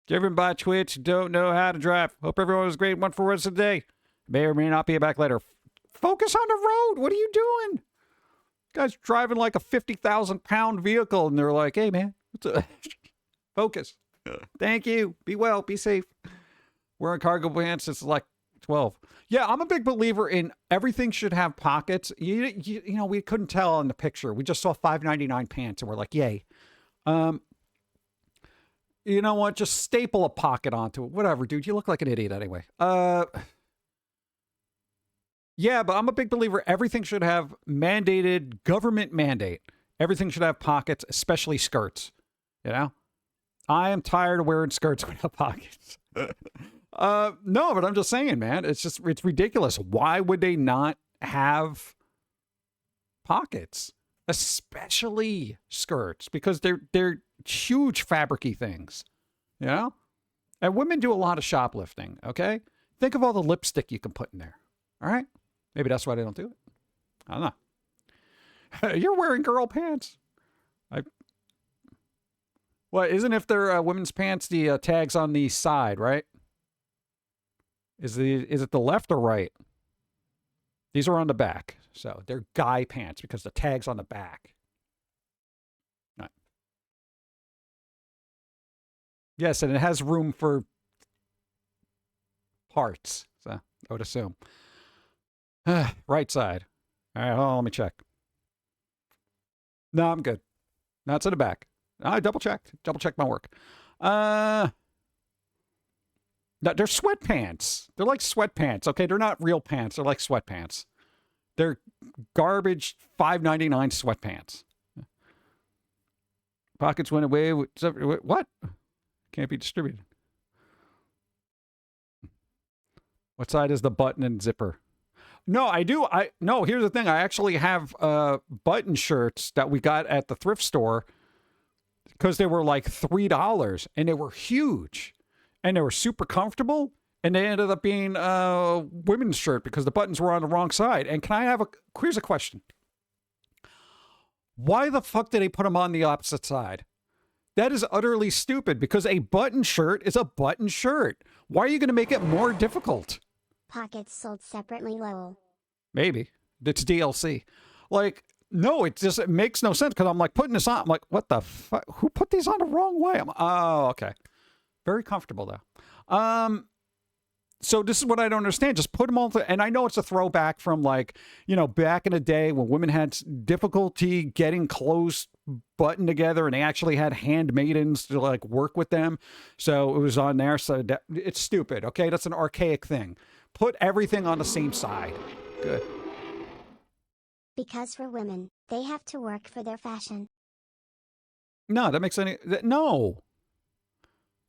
driven by Twitch, don't know how to drive. Hope everyone was great. One for words today. May or may not be back later. Focus on the road. What are you doing? Guy's driving like a 50,000-pound vehicle, and they're like, hey, man, focus. Thank you. Be well. Be safe. Wearing cargo pants. It's like 12. Yeah, I'm a big believer in everything should have pockets. You know, we couldn't tell in the picture. We just saw $5.99 pants, and we're like, yay. You know what? Just staple a pocket onto it. Whatever, dude. You look like an idiot anyway. Yeah, but I'm a big believer. Everything should have mandated government mandate. Everything should have pockets, especially skirts. You know? I am tired of wearing skirts without pockets. No, but I'm just saying, man. It's ridiculous. Why would they not have pockets? Especially skirts, because they're huge fabric-y things, you know? And women do a lot of shoplifting, okay? Think of all the lipstick you can put in there, all right? Maybe that's why they don't do it. I don't know. You're wearing girl pants. What, isn't if they're women's pants, the tags on the side, right? Is it the left or right? These are on the back. So they're guy pants because the tag's on the back. Right. Yes, and it has room for parts. So I would assume. Right side. All right, hold on, let me check. No, I'm good. No, it's in the back. I double checked my work. No, they're sweatpants. They're like sweatpants. Okay, they're not real pants. They're like sweatpants. They're garbage $5.99 sweatpants. Pockets went away. What? Can't be distributed. What side is the button and zipper? No, I do. No, here's the thing. I actually have button shirts that we got at the thrift store because they were like $3 and they were huge and they were super comfortable. And they ended up being a women's shirt because the buttons were on the wrong side. And can I have here's a question. Why the fuck did they put them on the opposite side? That is utterly stupid because a button shirt is a button shirt. Why are you going to make it more difficult? Pockets sold separately, Lowell. Maybe. It's DLC. Like, no, it makes no sense because I'm like putting this on. I'm like, what the fuck? Who put these on the wrong way? Oh, okay. Very comfortable though. So this is what I don't understand. Just put them all and I know it's a throwback from like, back in the day when women had difficulty getting clothes buttoned together and they actually had handmaidens to like work with them. So it was on there. So it's stupid. Okay. That's an archaic thing. Put everything on the same side. Good. Because for women, they have to work for their fashion. No, that makes no.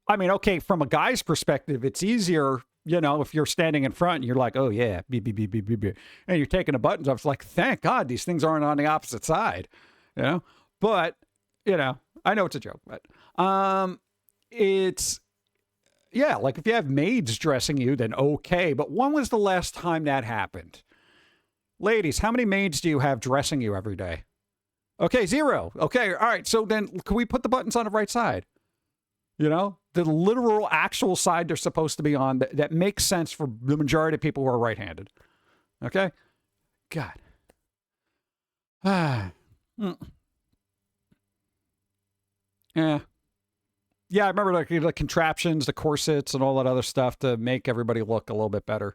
I mean, okay, from a guy's perspective, it's easier, if you're standing in front and you're like, oh yeah, beep, beep, beep, beep, beep, beep, and you're taking the buttons off. It's like, thank God these things aren't on the opposite side, But, I know it's a joke, but it's, yeah, like if you have maids dressing you, then okay. But when was the last time that happened? Ladies, how many maids do you have dressing you every day? Okay, 0. Okay, all right. So then can we put the buttons on the right side? The literal actual side they're supposed to be on that makes sense for the majority of people who are right-handed. Okay? God. Yeah. Yeah, I remember like the contraptions, the corsets, and all that other stuff to make everybody look a little bit better.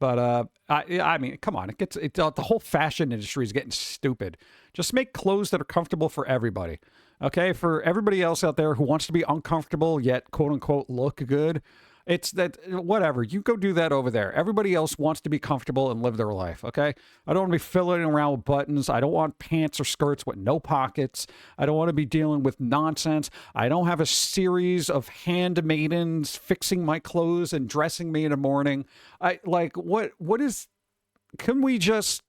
But I mean, come on, the whole fashion industry is getting stupid. Just make clothes that are comfortable for everybody. Okay, for everybody else out there who wants to be uncomfortable yet quote unquote look good, it's that whatever. You go do that over there. Everybody else wants to be comfortable and live their life. Okay, I don't want to be fiddling around with buttons. I don't want pants or skirts with no pockets. I don't want to be dealing with nonsense. I don't have a series of handmaidens fixing my clothes and dressing me in the morning. I like what is? Can we just?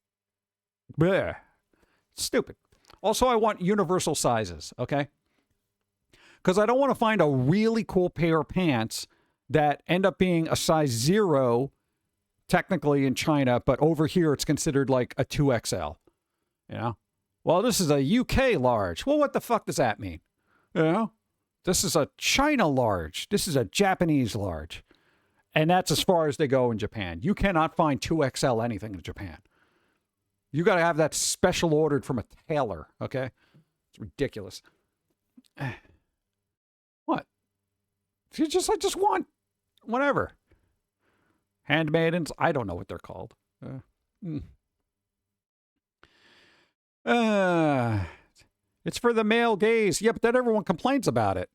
Bleh. Stupid. Also, I want universal sizes, okay? Because I don't want to find a really cool pair of pants that end up being a size 0, technically in China, but over here it's considered like a 2XL. Well, this is a UK large. Well, what the fuck does that mean? This is a China large. This is a Japanese large. And that's as far as they go in Japan. You cannot find 2XL anything in Japan. You got to have that special ordered from a tailor, okay? It's ridiculous. What? I just want whatever. Handmaidens, I don't know what they're called. It's for the male gaze. Yeah, but then everyone complains about it.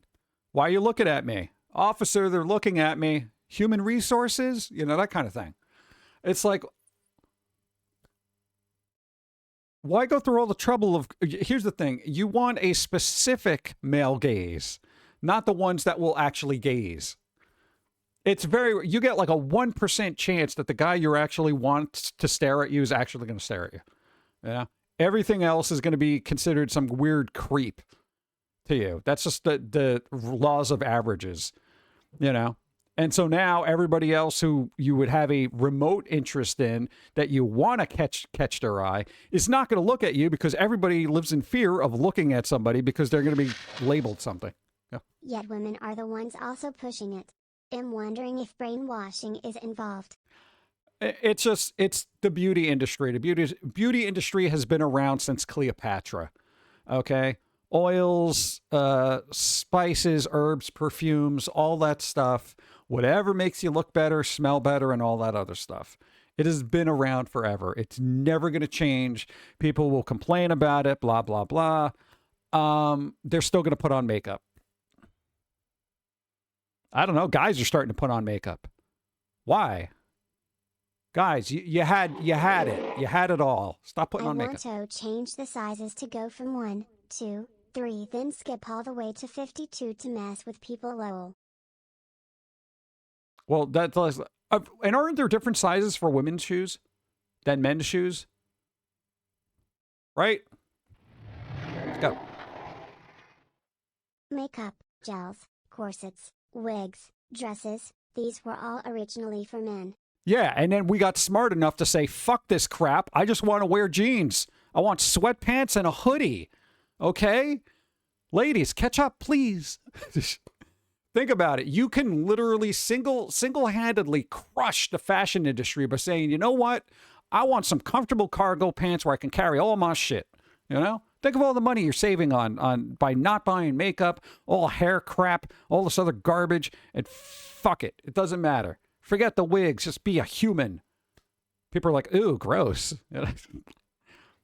Why are you looking at me? Officer, they're looking at me. Human resources, that kind of thing. It's like, why go through all the trouble of, here's the thing, you want a specific male gaze, not the ones that will actually gaze. It's you get like a 1% chance that the guy you actually want to stare at you is actually going to stare at you. Yeah. Everything else is going to be considered some weird creep to you. That's just the laws of averages, And so now everybody else who you would have a remote interest in that you want to catch their eye is not going to look at you because everybody lives in fear of looking at somebody because they're going to be labeled something. Yeah. Yet women are the ones also pushing it. I'm wondering if brainwashing is involved. It's the beauty industry. The beauty industry has been around since Cleopatra. Okay? Oils, spices, herbs, perfumes, all that stuff. Whatever makes you look better, smell better, and all that other stuff. It has been around forever. It's never going to change. People will complain about it, blah, blah, blah. they're still going to put on makeup. I don't know. Guys are starting to put on makeup. Why? Guys, you had it. You had it all. Stop putting on makeup. I want to change the sizes to go from 1, 2, 3, then skip all the way to 52 to mess with people. Lol. Well, that's and aren't there different sizes for women's shoes than men's shoes? Right? Let's go. Makeup, gels, corsets, wigs, dresses, these were all originally for men. Yeah, and then we got smart enough to say, fuck this crap. I just want to wear jeans. I want sweatpants and a hoodie. Okay? Ladies, catch up, please. Think about it. You can literally single-handedly crush the fashion industry by saying, you know what? I want some comfortable cargo pants where I can carry all my shit. You know? Think of all the money you're saving on by not buying makeup, all hair crap, all this other garbage, and fuck it. It doesn't matter. Forget the wigs. Just be a human. People are like, ooh, gross.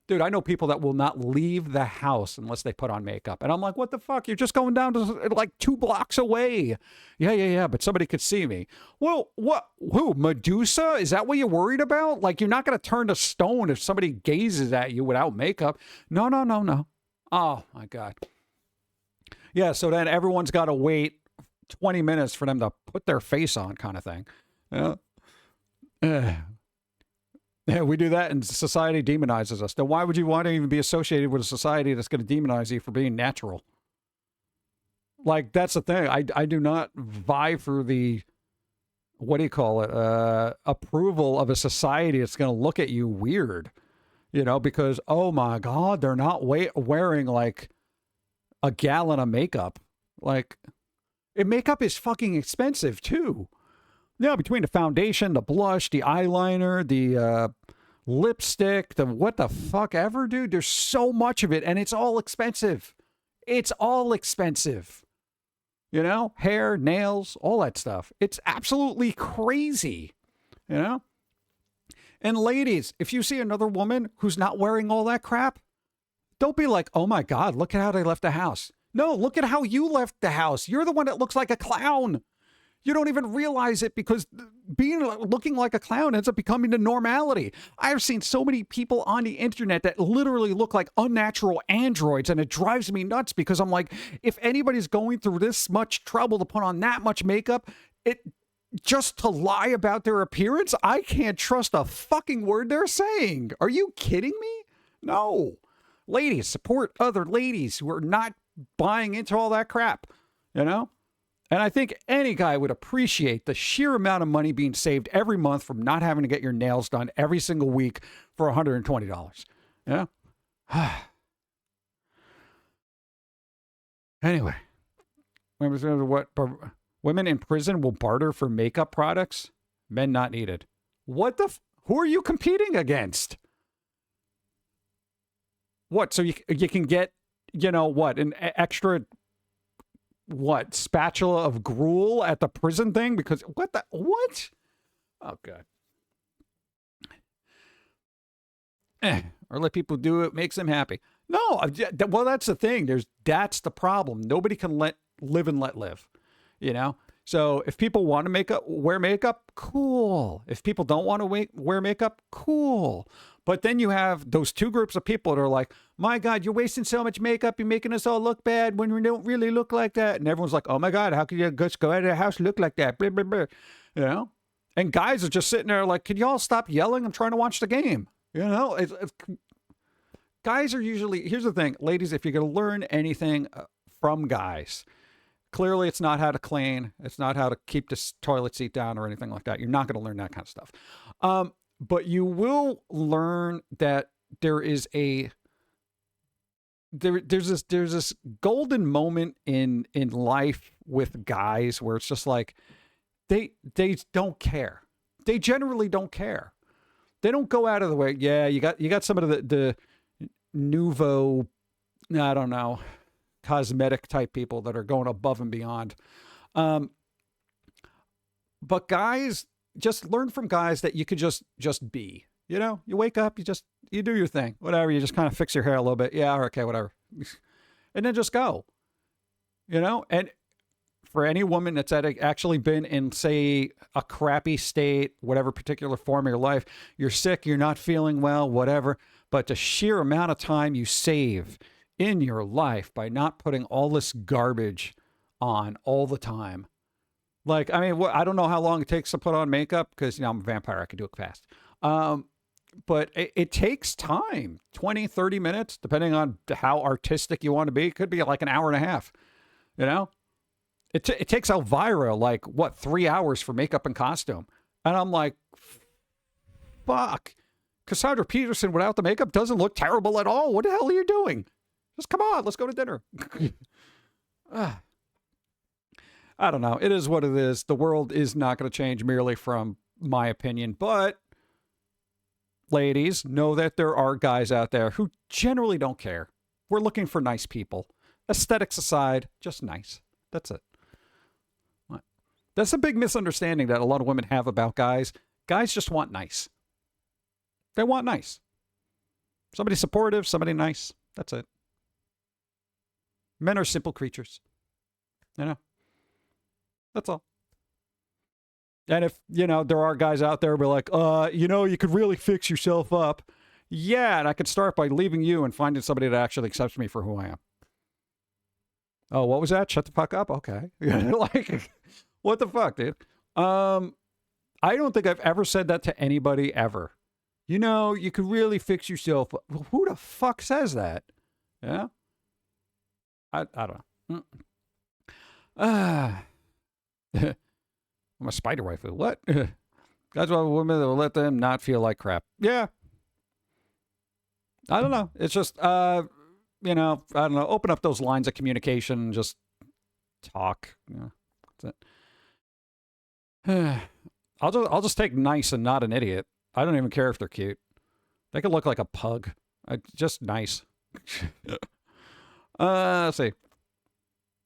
Dude, I know people that will not leave the house unless they put on makeup. And I'm like, what the fuck? You're just going down to like 2 blocks away. Yeah. But somebody could see me. Well, what? Who? Medusa? Is that what you're worried about? Like, you're not going to turn to stone if somebody gazes at you without makeup. No. Oh, my God. Yeah, so then everyone's got to wait 20 minutes for them to put their face on kind of thing. Yeah, we do that and society demonizes us. Then why would you want to even be associated with a society that's going to demonize you for being natural? Like, that's the thing. I do not vie for the, what do you call it, approval of a society that's going to look at you weird, you know, because, oh my God, they're not wearing like a gallon of makeup. Like, makeup is fucking expensive too. Yeah, between the foundation, the blush, the eyeliner, the lipstick, the what the fuck ever, dude. There's so much of it, and it's all expensive. It's all expensive. You know? Hair, nails, all that stuff. It's absolutely crazy. You know? And ladies, if you see another woman who's not wearing all that crap, don't be like, oh my God, look at how they left the house. No, look at how you left the house. You're the one that looks like a clown. You don't even realize it because looking like a clown ends up becoming the normality. I've seen so many people on the internet that literally look like unnatural androids, and it drives me nuts because I'm like, if anybody's going through this much trouble to put on that much makeup, just to lie about their appearance, I can't trust a fucking word they're saying. Are you kidding me? No. Ladies, support other ladies who are not buying into all that crap, you know? And I think any guy would appreciate the sheer amount of money being saved every month from not having to get your nails done every single week for $120. Yeah. Anyway, what? Women in prison will barter for makeup products. Men not needed. What the? Who are you competing against? What? So you can get, you know, what, an extra, what, spatula of gruel at the prison thing? Because what? Oh, God. Or let people do it, makes them happy. No, well, that's the thing. That's the problem. Nobody can live and let live, you know? So if people want to wear makeup, cool. If people don't want to wear makeup, cool. But then you have those two groups of people that are like, my God, you're wasting so much makeup. You're making us all look bad when we don't really look like that. And everyone's like, oh my God, how could you just go out of the house and look like that? Blah, blah, blah. You know? And guys are just sitting there like, can y'all stop yelling? I'm trying to watch the game. You know? Guys are usually, here's the thing, ladies, if you're going to learn anything from guys, clearly it's not how to clean. It's not how to keep the toilet seat down or anything like that. You're not going to learn that kind of stuff. But you will learn that there is there's this golden moment in life with guys where it's just like they don't care. They generally don't care. They don't go out of the way. Yeah, you got some of the nouveau, I don't know, cosmetic type people that are going above and beyond. But guys, just learn from guys that you could just be, you know, you wake up, you do your thing, whatever. You just kind of fix your hair a little bit. Yeah. Okay. Whatever. and then just go. You know, and for any woman that's actually been in, say, a crappy state, whatever particular form of your life, you're sick, you're not feeling well, whatever, but the sheer amount of time you save in your life by not putting all this garbage on all the time. Like, I mean, I don't know how long it takes to put on makeup because, you know, I'm a vampire. I can do it fast. But it takes time, 20, 30 minutes, depending on how artistic you want to be. It could be like an hour and a half, you know? It takes Elvira, like, 3 hours for makeup and costume. And I'm like, fuck. Cassandra Peterson without the makeup doesn't look terrible at all. What the hell are you doing? Just come on, let's go to dinner. I don't know. It is what it is. The world is not going to change merely from my opinion. But, ladies, know that there are guys out there who generally don't care. We're looking for nice people. Aesthetics aside, just nice. That's it. That's a big misunderstanding that a lot of women have about guys. Guys just want nice. They want nice. Somebody supportive, somebody nice. That's it. Men are simple creatures. You know? That's all. And if, you know, there are guys out there who are like, you know, you could really fix yourself up. Yeah, and I could start by leaving you and finding somebody that actually accepts me for who I am. Oh, what was that? Shut the fuck up? Okay. Like, what the fuck, dude? I don't think I've ever said that to anybody ever. You know, you could really fix yourself up. Who the fuck says that? Yeah? I don't know. I'm a spider waifu. What? Guys want women that will let them not feel like crap. Yeah. I don't know. It's just, you know, I don't know. Open up those lines of communication and just talk. You know, that's it. I'll just take nice and not an idiot. I don't even care if they're cute. They could look like a pug. Just nice. Let's see.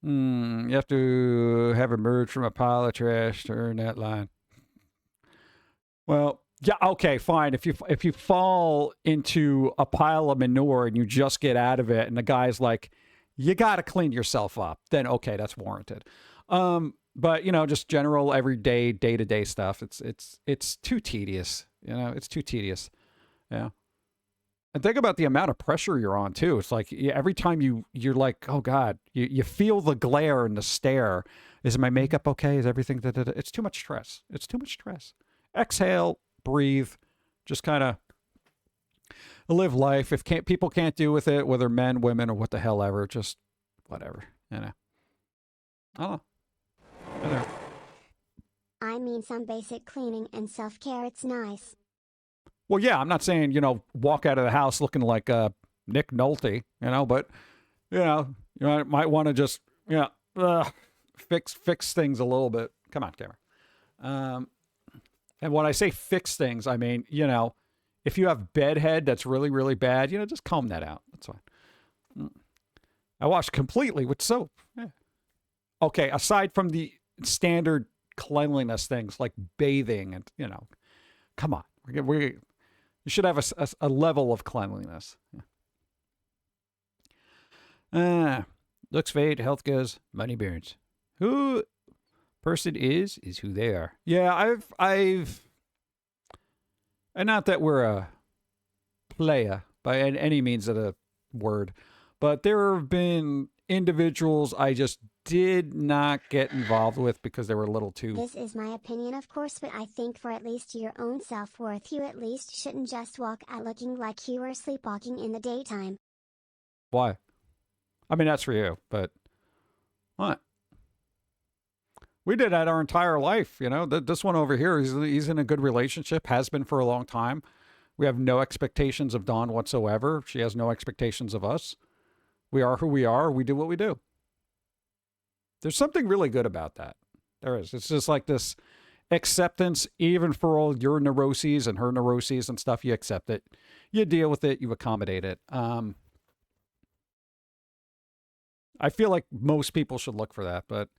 You have to have emerged from a pile of trash to earn that line. Well, yeah, okay, fine. If you fall into a pile of manure and you just get out of it, and the guy's like, you got to clean yourself up, then okay, that's warranted. But you know, just general everyday, day-to-day stuff. It's too tedious. You know, it's too tedious. Yeah. And think about the amount of pressure you're on, too. It's like every time you're like, oh, God, you feel the glare and the stare. Is my makeup okay? Is everything? It's too much stress. It's too much stress. Exhale, breathe, just kind of live life. If people can't do with it, whether men, women, or what the hell ever, just whatever, you know. I don't know. I mean, some basic cleaning and self-care, it's nice. Well, yeah, I'm not saying, you know, walk out of the house looking like Nick Nolte, you know, but, you might want to just, you know, fix things a little bit. Come on, camera. And when I say fix things, I mean, you know, if you have bedhead that's really, really bad, you know, just comb that out. That's fine. I wash completely with soap. Yeah. Okay, aside from the standard cleanliness things like bathing and, you know, come on. You should have a level of cleanliness. Looks fade, health goes, money burns. Who person is who they are. Yeah, I've, and not that we're a playa by any means of the word, but there have been individuals I just did not get involved with because they were a little too... This is my opinion, of course, but I think for at least your own self-worth, you at least shouldn't just walk out looking like you were sleepwalking in the daytime. Why? I mean, that's for you, but... What? We did that our entire life, you know? This one over here, he's in a good relationship, has been for a long time. We have no expectations of Dawn whatsoever. She has no expectations of us. We are who we are. We do what we do. There's something really good about that. There is. It's just like this acceptance, even for all your neuroses and her neuroses and stuff. You accept it. You deal with it. You accommodate it. I feel like most people should look for that. But,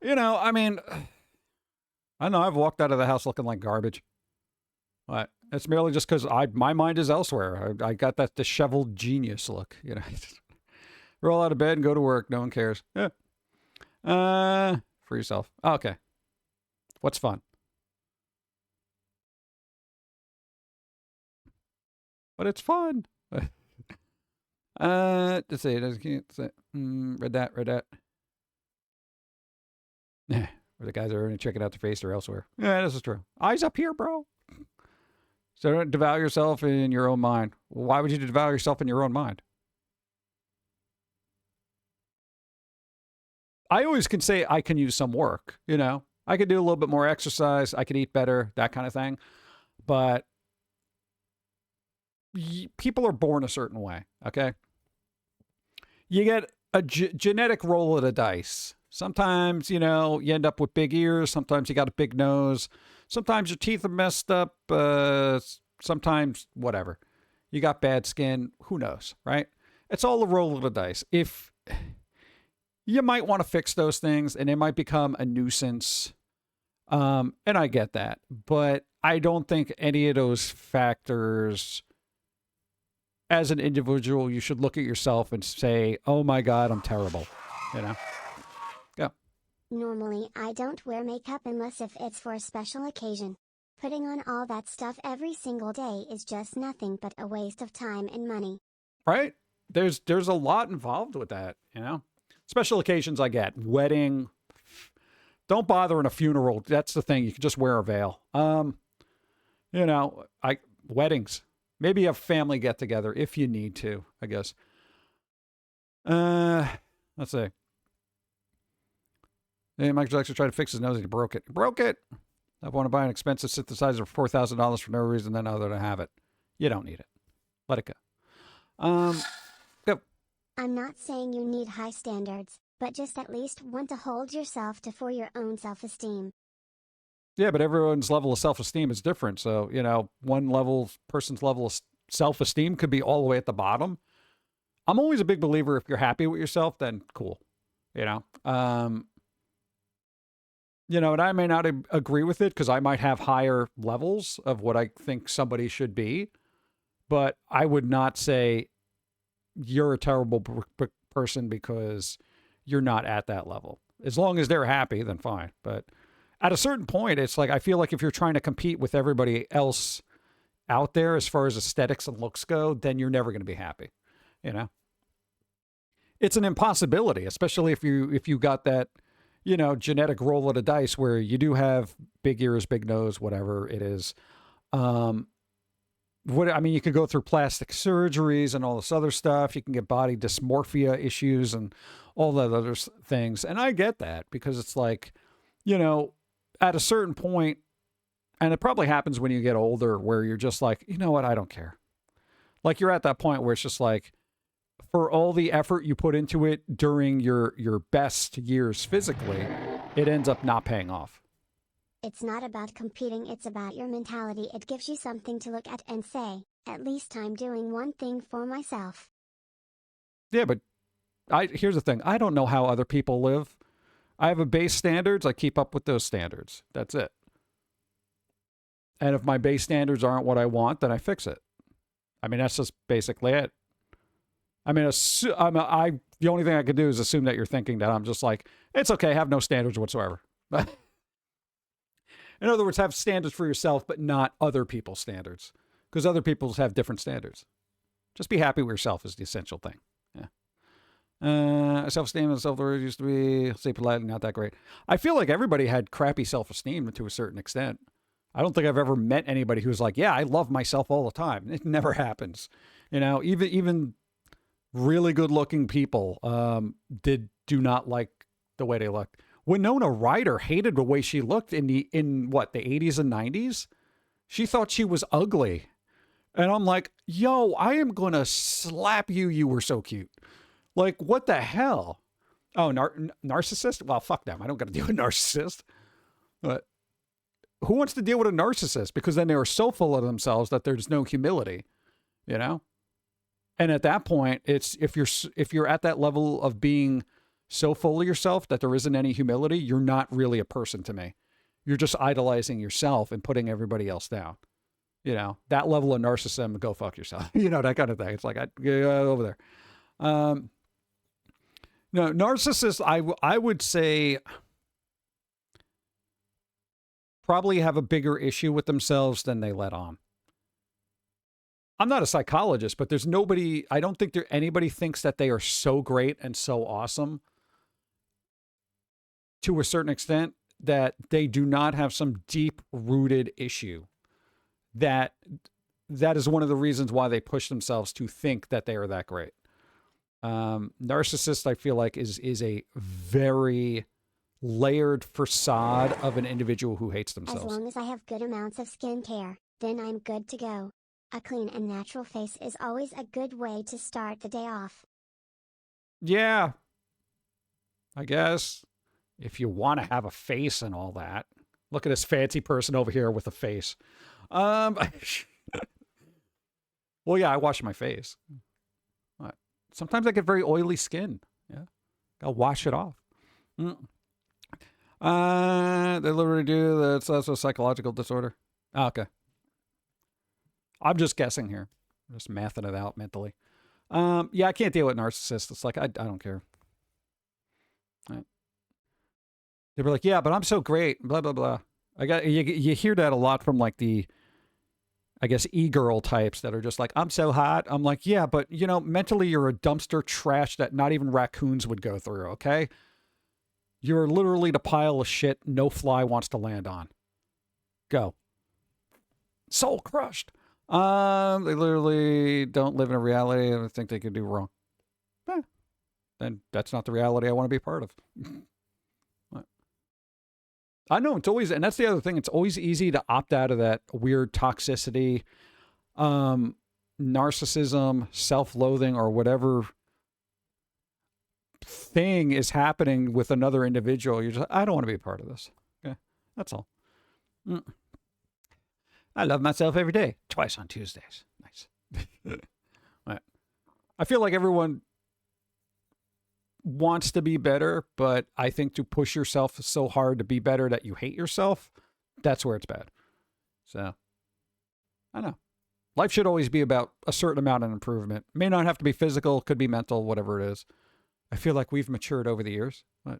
you know, I mean, I know I've walked out of the house looking like garbage. But it's merely just because my mind is elsewhere. I got that disheveled genius look, you know. Roll out of bed and go to work. No one cares. Yeah. For yourself. Oh, okay. What's fun? But it's fun. Let's see. Read that. Yeah. Where the guys are only checking out their face or elsewhere. Yeah, this is true. Eyes up here, bro. So don't devour yourself in your own mind. Why would you devour yourself in your own mind? I always can say I can use some work, you know. I could do a little bit more exercise. I could eat better, that kind of thing. But people are born a certain way, okay? You get a genetic roll of the dice. Sometimes, you know, you end up with big ears. Sometimes you got a big nose. Sometimes your teeth are messed up. Sometimes whatever. You got bad skin. Who knows, right? It's all a roll of the dice. If you might want to fix those things and it might become a nuisance. And I get that. But I don't think any of those factors, as an individual, you should look at yourself and say, oh my God, I'm terrible. You know? Go. Normally, I don't wear makeup unless if it's for a special occasion. Putting on all that stuff every single day is just nothing but a waste of time and money. Right? There's a lot involved with that, you know? Special occasions I get. Wedding. Don't bother in a funeral. That's the thing. You can just wear a veil. You know, weddings. Maybe a family get together if you need to, I guess. Let's see. Hey, Michael Jackson tried to fix his nose and he broke it. He broke it. I want to buy an expensive synthesizer for $4,000 for no reason then other than have it. You don't need it. Let it go. Go. I'm not saying you need high standards, but just at least want to hold yourself to for your own self-esteem. Yeah, but everyone's level of self-esteem is different. So, you know, person's level of self-esteem could be all the way at the bottom. I'm always a big believer if you're happy with yourself, then cool. You know? You know, and I may not agree with it because I might have higher levels of what I think somebody should be. But I would not say you're a terrible person because you're not at that level. As long as they're happy, then fine. But at a certain point, it's like, I feel like if you're trying to compete with everybody else out there as far as aesthetics and looks go, then you're never going to be happy. You know, it's an impossibility, especially if you got that, you know, genetic roll of the dice where you do have big ears, big nose, whatever it is. You could go through plastic surgeries and all this other stuff. You can get body dysmorphia issues and all that other things. And I get that because it's like, you know, at a certain point, and it probably happens when you get older, where you're just like, you know what, I don't care. Like you're at that point where it's just like, for all the effort you put into it during your best years physically, it ends up not paying off. It's not about competing, it's about your mentality. It gives you something to look at and say, at least I'm doing one thing for myself. Yeah, but here's the thing. I don't know how other people live. I have a base standards. I keep up with those standards. That's it. And if my base standards aren't what I want, then I fix it. I mean, that's just basically it. I mean, the only thing I could do is assume that you're thinking that I'm just like, it's okay, have no standards whatsoever. In other words, have standards for yourself, but not other people's standards. Because other people have different standards. Just be happy with yourself is the essential thing. Yeah. Self-esteem and self-worth used to be, say politely, not that great. I feel like everybody had crappy self-esteem to a certain extent. I don't think I've ever met anybody who's like, yeah, I love myself all the time. It never happens. You know, even really good-looking people do not like the way they look. Winona Ryder hated the way she looked in the 80s and 90s. She thought she was ugly. And I'm like, yo, I am going to slap you. You were so cute. Like, what the hell? Oh, narcissist? Well, fuck them. I don't got to deal with narcissist. But who wants to deal with a narcissist? Because then they are so full of themselves that there's no humility, you know? And at that point, it's if you're at that level of being so full of yourself that there isn't any humility, you're not really a person to me. You're just idolizing yourself and putting everybody else down. You know, that level of narcissism, go fuck yourself. You know, that kind of thing. It's like, get over there. No, narcissists, I would say probably have a bigger issue with themselves than they let on. I'm not a psychologist, but there's nobody, I don't think anybody thinks that they are so great and so awesome to a certain extent that they do not have some deep-rooted issue that is one of the reasons why they push themselves to think that they are that great. Narcissist, I feel like, is a very layered facade of an individual who hates As themselves. long as I have good amounts of skincare, then I'm good to go. A clean and natural face is always a good way to start the day off. Yeah, I guess if you want to have a face and all that. Look at this fancy person over here with a face. Well, yeah, I wash my face. Sometimes I get very oily skin. Yeah, I'll wash it off. They literally do. That's a psychological disorder. Oh, okay. I'm just guessing here. I'm just mathing it out mentally. Yeah, I can't deal with narcissists. It's like, I don't care. Right. They were like, yeah, but I'm so great. Blah, blah, blah. You hear that a lot from like the, I guess, e-girl types that are just like, I'm so hot. I'm like, yeah, but you know, mentally you're a dumpster trash that not even raccoons would go through. Okay. You're literally the pile of shit no fly wants to land on. Go. Soul crushed. They literally don't live in a reality and think they can do wrong. Then that's not the reality I want to be a part of. I know it's always, and that's the other thing. It's always easy to opt out of that weird toxicity, narcissism, self-loathing, or whatever thing is happening with another individual. You're just, I don't want to be a part of this. Okay, that's all. I love myself every day, twice on Tuesdays. Nice. Right. I feel like everyone wants to be better, but I think to push yourself so hard to be better that you hate yourself, that's where it's bad. So, I know. Life should always be about a certain amount of improvement. May not have to be physical, could be mental, whatever it is. I feel like we've matured over the years, but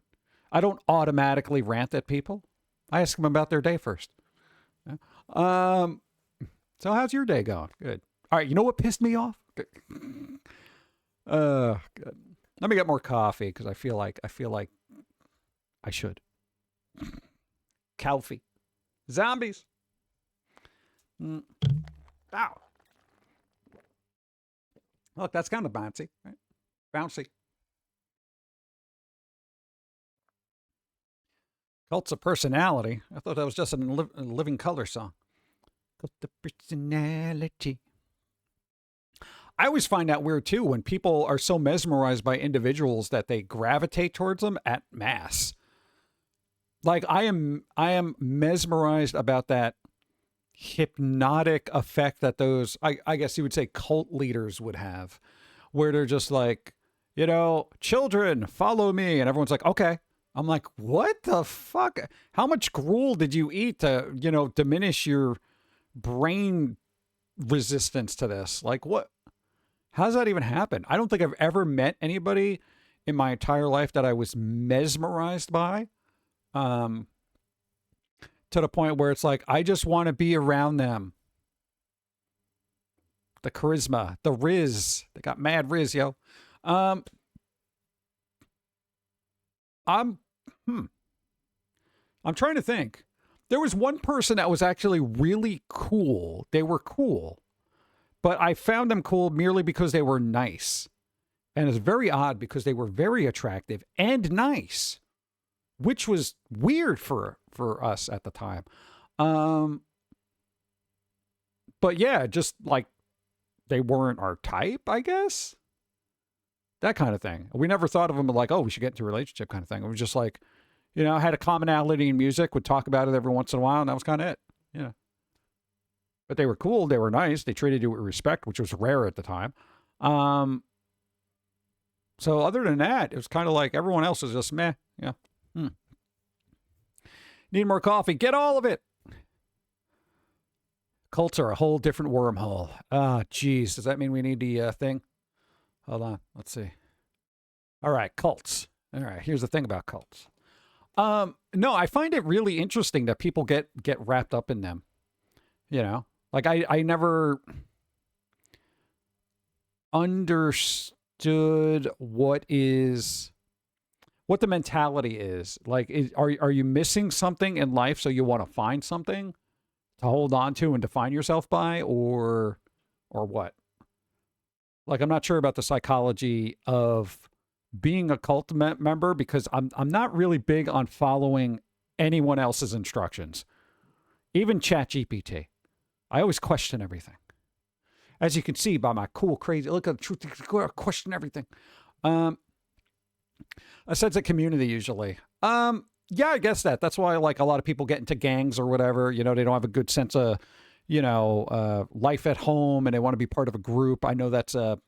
I don't automatically rant at people. I ask them about their day first. Yeah. So how's your day going? Good. All right. You know what pissed me off? Good. Good. Let me get more coffee because I feel like I should. Coffee. Zombies. Ow. Look, that's kind of bouncy, right? Bouncy. Cults of Personality. I thought that was just a Living Color song. Cult of Personality. I always find that weird too when people are so mesmerized by individuals that they gravitate towards them at mass. Like I am mesmerized about that hypnotic effect that those, I guess you would say, cult leaders would have, where they're just like, you know, children, follow me. And everyone's like, okay. I'm like, what the fuck? How much gruel did you eat to, you know, diminish your brain resistance to this? Like, what? How does that even happen? I don't think I've ever met anybody in my entire life that I was mesmerized by, to the point where it's like, I just want to be around them. The charisma, the riz. They got mad riz, yo. I'm trying to think. There was one person that was actually really cool. They were cool, but I found them cool merely because they were nice. And it's very odd because they were very attractive and nice, which was weird for us at the time. But yeah, just like they weren't our type, I guess. That kind of thing. We never thought of them like, oh, we should get into a relationship kind of thing. It was just like, you know, had a commonality in music, would talk about it every once in a while, and that was kind of it. Yeah. But they were cool. They were nice. They treated you with respect, which was rare at the time. So other than that, it was kind of like everyone else was just meh. Yeah. Need more coffee. Get all of it. Cults are a whole different wormhole. Ah, geez. Does that mean we need the thing? Hold on. Let's see. All right, cults. All right, here's the thing about cults. No, I find it really interesting that people get wrapped up in them. You know, like I never understood what the mentality is. Like, are you missing something in life, so you want to find something to hold on to and define yourself by, or what? Like, I'm not sure about the psychology of being a cult member, because I'm not really big on following anyone else's instructions, even ChatGPT. I always question everything, as you can see by my cool, crazy look at the truth. Question everything. A sense of community usually. Yeah, I guess that's why, like, a lot of people get into gangs or whatever. You know, they don't have a good sense of, life at home, and they want to be part of a group. I know that's a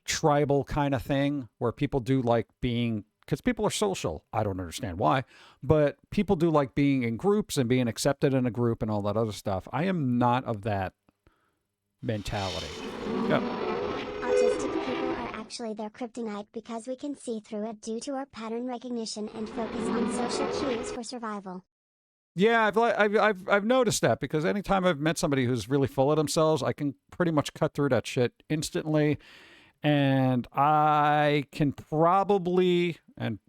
tribal kind of thing where people do like being, because people are social. I don't understand why, but people do like being in groups and being accepted in a group and all that other stuff. I am not of that mentality. Yeah. Autistic people are actually their kryptonite because we can see through it due to our pattern recognition and focus on social cues for survival. Yeah, I've noticed that, because anytime I've met somebody who's really full of themselves, I can pretty much cut through that shit instantly. And I can probably, and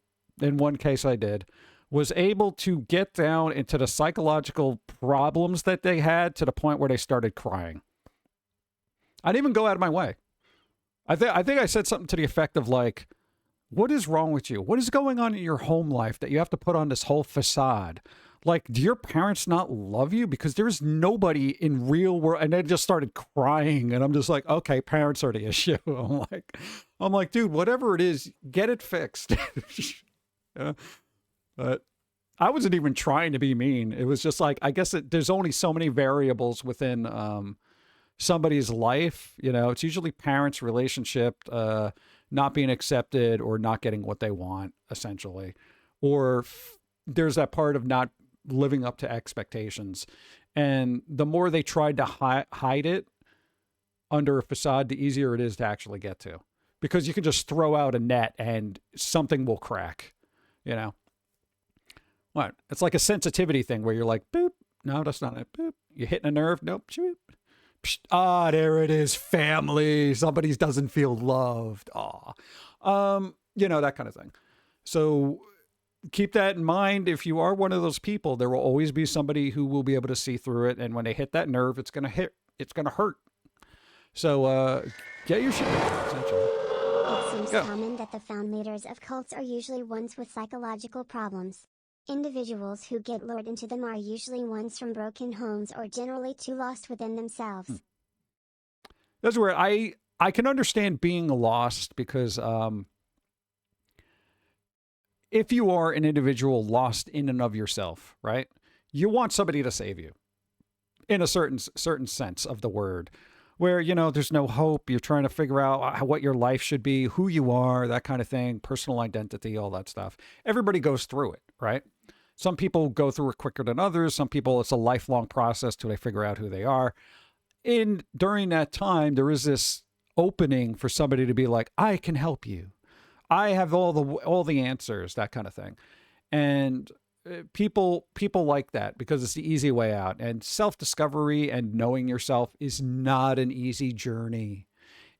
in one case I did, was able to get down into the psychological problems that they had to the point where they started crying. I didn't even go out of my way. I think I said something to the effect of like, what is wrong with you? What is going on in your home life that you have to put on this whole facade? Like, do your parents not love you? Because there's nobody in real world. And they just started crying. And I'm just like, okay, parents are the issue. I'm like, dude, whatever it is, get it fixed. Yeah. But I wasn't even trying to be mean. It was just like, I guess there's only so many variables within somebody's life. You know, it's usually parents' relationship, not being accepted or not getting what they want, essentially. Or there's that part of not living up to expectations. And the more they tried to hide it under a facade, the easier it is to actually get to. Because you can just throw out a net and something will crack, you know? What? It's like a sensitivity thing where you're like, boop. No, that's not it. Boop. You're hitting a nerve. Nope. Shoop. Ah, there it is. Family. Somebody doesn't feel loved. Ah, that kind of thing. So keep that in mind. If you are one of those people, there will always be somebody who will be able to see through it. And when they hit that nerve, it's going to hurt. So, get your shit together, essentially. It seems common that the found leaders of cults are usually ones with psychological problems. Individuals who get lured into them are usually ones from broken homes or generally too lost within themselves. That's where I can understand being lost, because if you are an individual lost in and of yourself, right? You want somebody to save you in a certain sense of the word, where, there's no hope. You're trying to figure out what your life should be, who you are, that kind of thing, personal identity, all that stuff. Everybody goes through it, right? Some people go through it quicker than others. Some people, it's a lifelong process till they figure out who they are. And during that time, there is this opening for somebody to be like, I can help you. I have all the answers, that kind of thing. And people like that because it's the easy way out. And self-discovery and knowing yourself is not an easy journey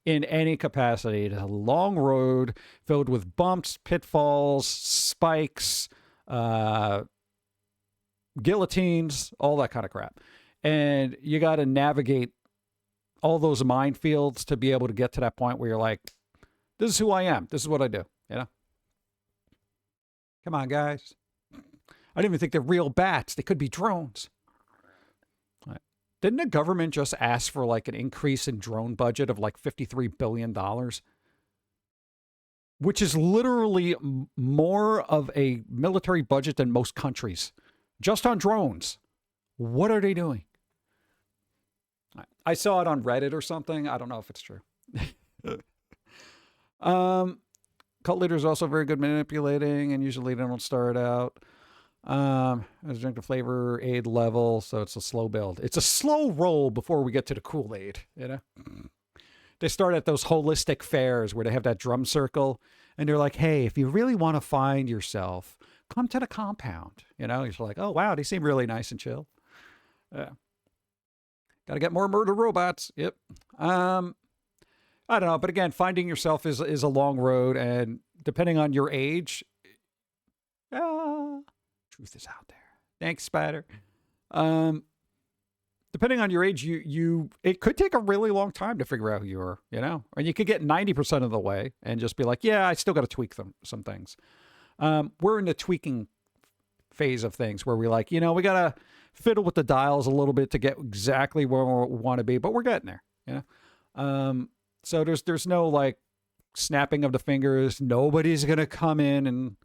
in any capacity. It's a long road filled with bumps, pitfalls, spikes, guillotines, all that kind of crap. And you got to navigate all those minefields to be able to get to that point where you're like, this is who I am. This is what I do. Come on, guys. I didn't even think they're real bats. They could be drones. Right. Didn't the government just ask for like an increase in drone budget of like $53 billion? Which is literally more of a military budget than most countries. Just on drones. What are they doing? I saw it on Reddit or something. I don't know if it's true. Cult leaders are also very good manipulating, and usually they don't start out as drink the flavor aid level, so it's a slow build. It's a slow roll before we get to the Kool-Aid, they start at those holistic fairs where they have that drum circle, and they're like, hey, if you really want to find yourself, come to the compound. You know, you're like, oh, wow, they seem really nice and chill. Yeah. Got to get more murder robots. Yep. I don't know. But again, finding yourself is a long road. And depending on your age, truth is out there. Thanks, Spider. Depending on your age, it could take a really long time to figure out who you are, you know? And you could get 90% of the way and just be like, yeah, I still got to tweak some things. We're in the tweaking phase of things where we like, you know, we got to fiddle with the dials a little bit to get exactly where we want to be, but we're getting there, you know? So there's no like snapping of the fingers. Nobody's going to come in and,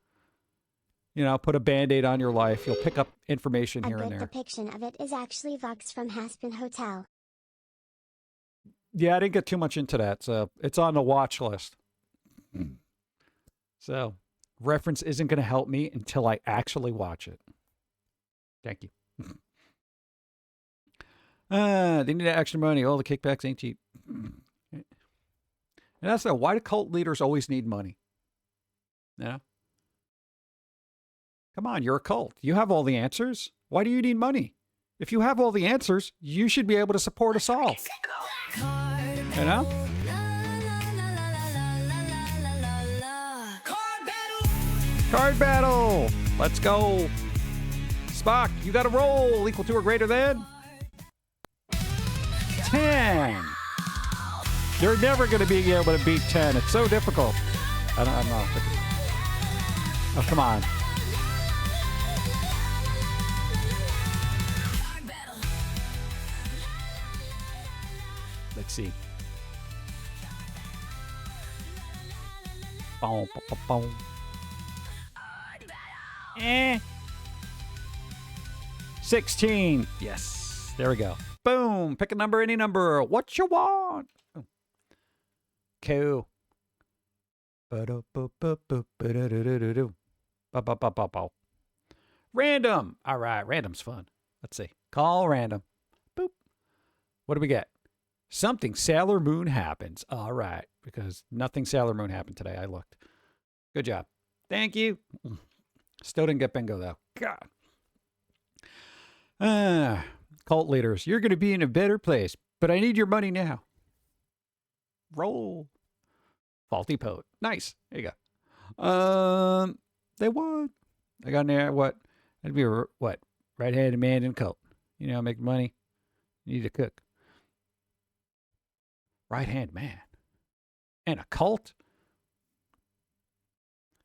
you know, put a Band-Aid on your life. You'll pick up information here and A there. good depiction of it is actually Vox from Haspin Hotel. Yeah, I didn't get too much into that, so it's on the watch list. So, reference isn't going to help me until I actually watch it. Thank you. They need extra money. All the kickbacks ain't cheap. And that's why do cult leaders always need money? You know? Come on, you're a cult. You have all the answers. Why do you need money? If you have all the answers, you should be able to support us all. You know? Card battle! Let's go. Spock, you got a roll equal to or greater than 10. You're never going to be able to beat 10. It's so difficult. I don't know. Oh, come on. Let's see. Boom, boom, boom. 16. Yes. There we go. Boom. Pick a number, any number. What you want? Oh. Cool. Random. All right. Random's fun. Let's see. Call random. Boop. What do we get? Something Sailor Moon happens. All right. Because nothing Sailor Moon happened today. I looked. Good job. Thank you. Still didn't get bingo, though. God. Cult leaders, you're going to be in a better place, but I need your money now. Roll. Faulty poet. Nice. There you go. They won. I got in there, what? That'd be a, what? Right-handed man in a cult. You know, make money. You need to cook. Right-hand man. And a cult?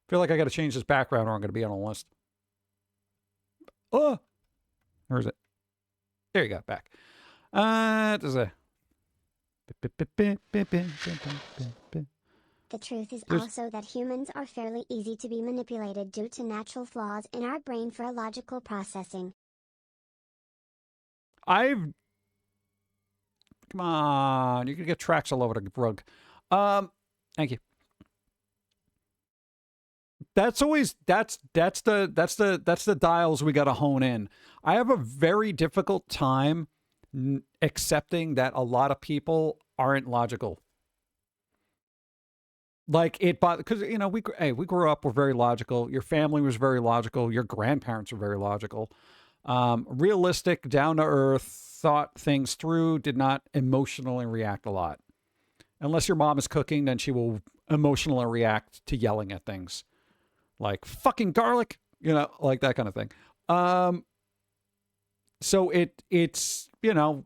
I feel like I got to change this background or I'm going to be on a list. Oh! Where is it? There you go. Back. There's a... The truth is also that humans are fairly easy to be manipulated due to natural flaws in our brain for logical processing. Come on, you can get tracks all over the rug. Thank you. That's the dials we got to hone in. I have a very difficult time accepting that a lot of people aren't logical. Like it, because you know we grew up, we're very logical. Your family was very logical. Your grandparents were very logical, realistic, down to earth, thought things through, did not emotionally react a lot. Unless your mom is cooking, then she will emotionally react to yelling at things, like fucking garlic, you know, like that kind of thing. So it's you know,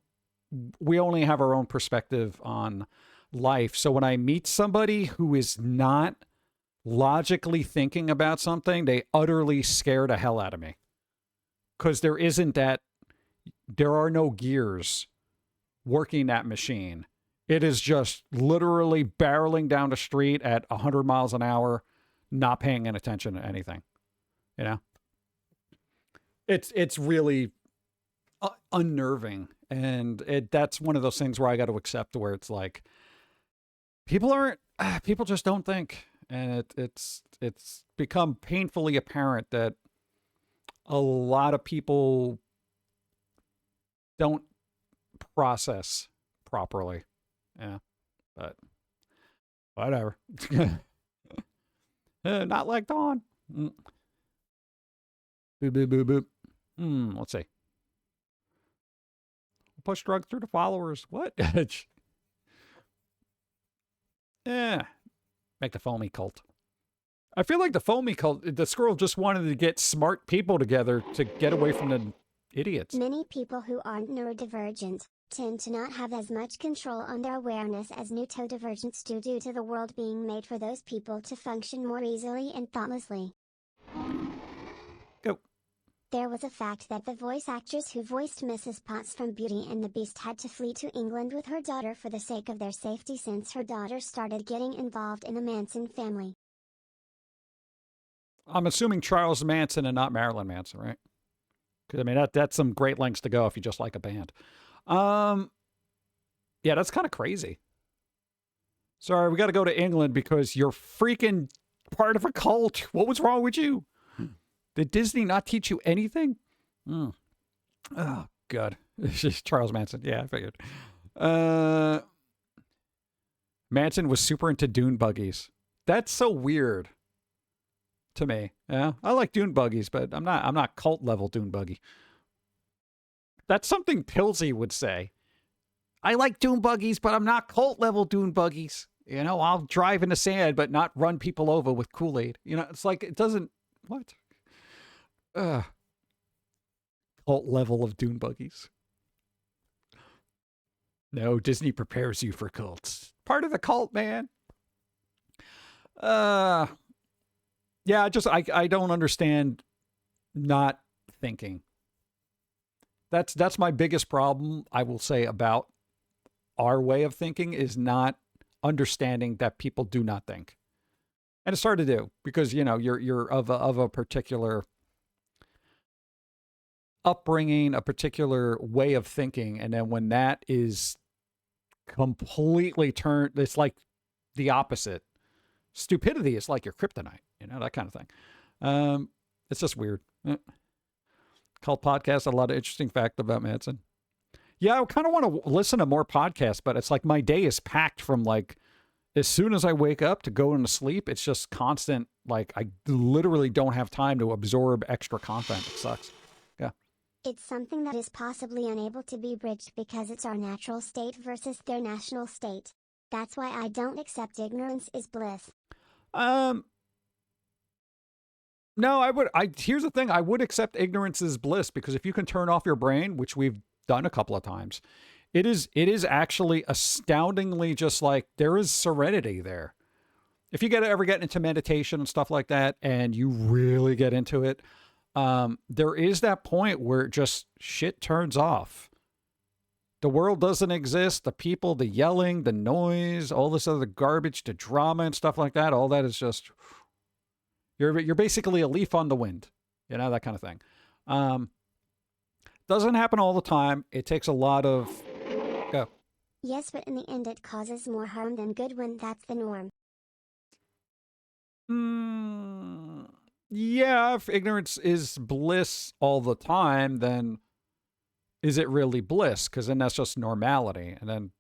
we only have our own perspective on life. So when I meet somebody who is not logically thinking about something, they utterly scare the hell out of me. Because there are no gears working that machine. It is just literally barreling down the street at 100 miles an hour, not paying any attention to anything. You know? It's really unnerving. And that's one of those things where I got to accept where it's like, people just don't think. And it's become painfully apparent that a lot of people don't process properly. Yeah. But whatever. Not like Dawn. Boop, boop, boop, boop. Let's see. Push drugs through the followers. What? Yeah. Make the Foamy cult. I feel like the Foamy cult, the squirrel just wanted to get smart people together to get away from the idiots. Many people who aren't neurodivergent tend to not have as much control on their awareness as neurodivergents do due to the world being made for those people to function more easily and thoughtlessly. Go. There was a fact that the voice actress who voiced Mrs. Potts from Beauty and the Beast had to flee to England with her daughter for the sake of their safety since her daughter started getting involved in the Manson family. I'm assuming Charles Manson and not Marilyn Manson, right? Because, I mean, that's some great lengths to go if you just like a band. Yeah, that's kind of crazy. Sorry, we got to go to England because you're freaking part of a cult. What was wrong with you? Did Disney not teach you anything? Oh, God. It's just Charles Manson. Yeah, I figured. Manson was super into dune buggies. That's so weird to me. Yeah, I like dune buggies, but I'm not cult level dune buggy. That's something Pilz-E would say. I like dune buggies, but I'm not cult level dune buggies. You know, I'll drive in the sand, but not run people over with Kool-Aid. You know, it's like, it doesn't, what? Cult level of dune buggies. No, Disney prepares you for cults. Part of the cult, man. Yeah, I don't understand not thinking. That's my biggest problem, I will say, about our way of thinking is not understanding that people do not think. And it's hard to do because, you know, you're of a particular upbringing, a particular way of thinking, and then when that is completely turned, it's like the opposite. Stupidity is like your kryptonite, you know, that kind of thing. It's just weird. Cult podcast, a lot of interesting fact about Manson. Yeah, I kind of want to listen to more podcasts, but it's like my day is packed from like as soon as I wake up to go into sleep, it's just constant. Like I literally don't have time to absorb extra content. It sucks. Yeah. It's something that is possibly unable to be bridged because it's our natural state versus their national state. That's why I don't accept ignorance is bliss. No, here's the thing. I would accept ignorance is bliss because if you can turn off your brain, which we've done a couple of times, it is actually astoundingly just like there is serenity there. If you ever get into meditation and stuff like that and you really get into it, there is that point where just shit turns off. The world doesn't exist. The people, the yelling, the noise, all this other garbage, the drama and stuff like that, all that is just, you're basically a leaf on the wind, you know, that kind of thing. Doesn't happen all the time. It takes a lot of, go. Yes, but in the end it causes more harm than good when that's the norm. Yeah, if ignorance is bliss all the time, then is it really bliss? Because then that's just normality. And then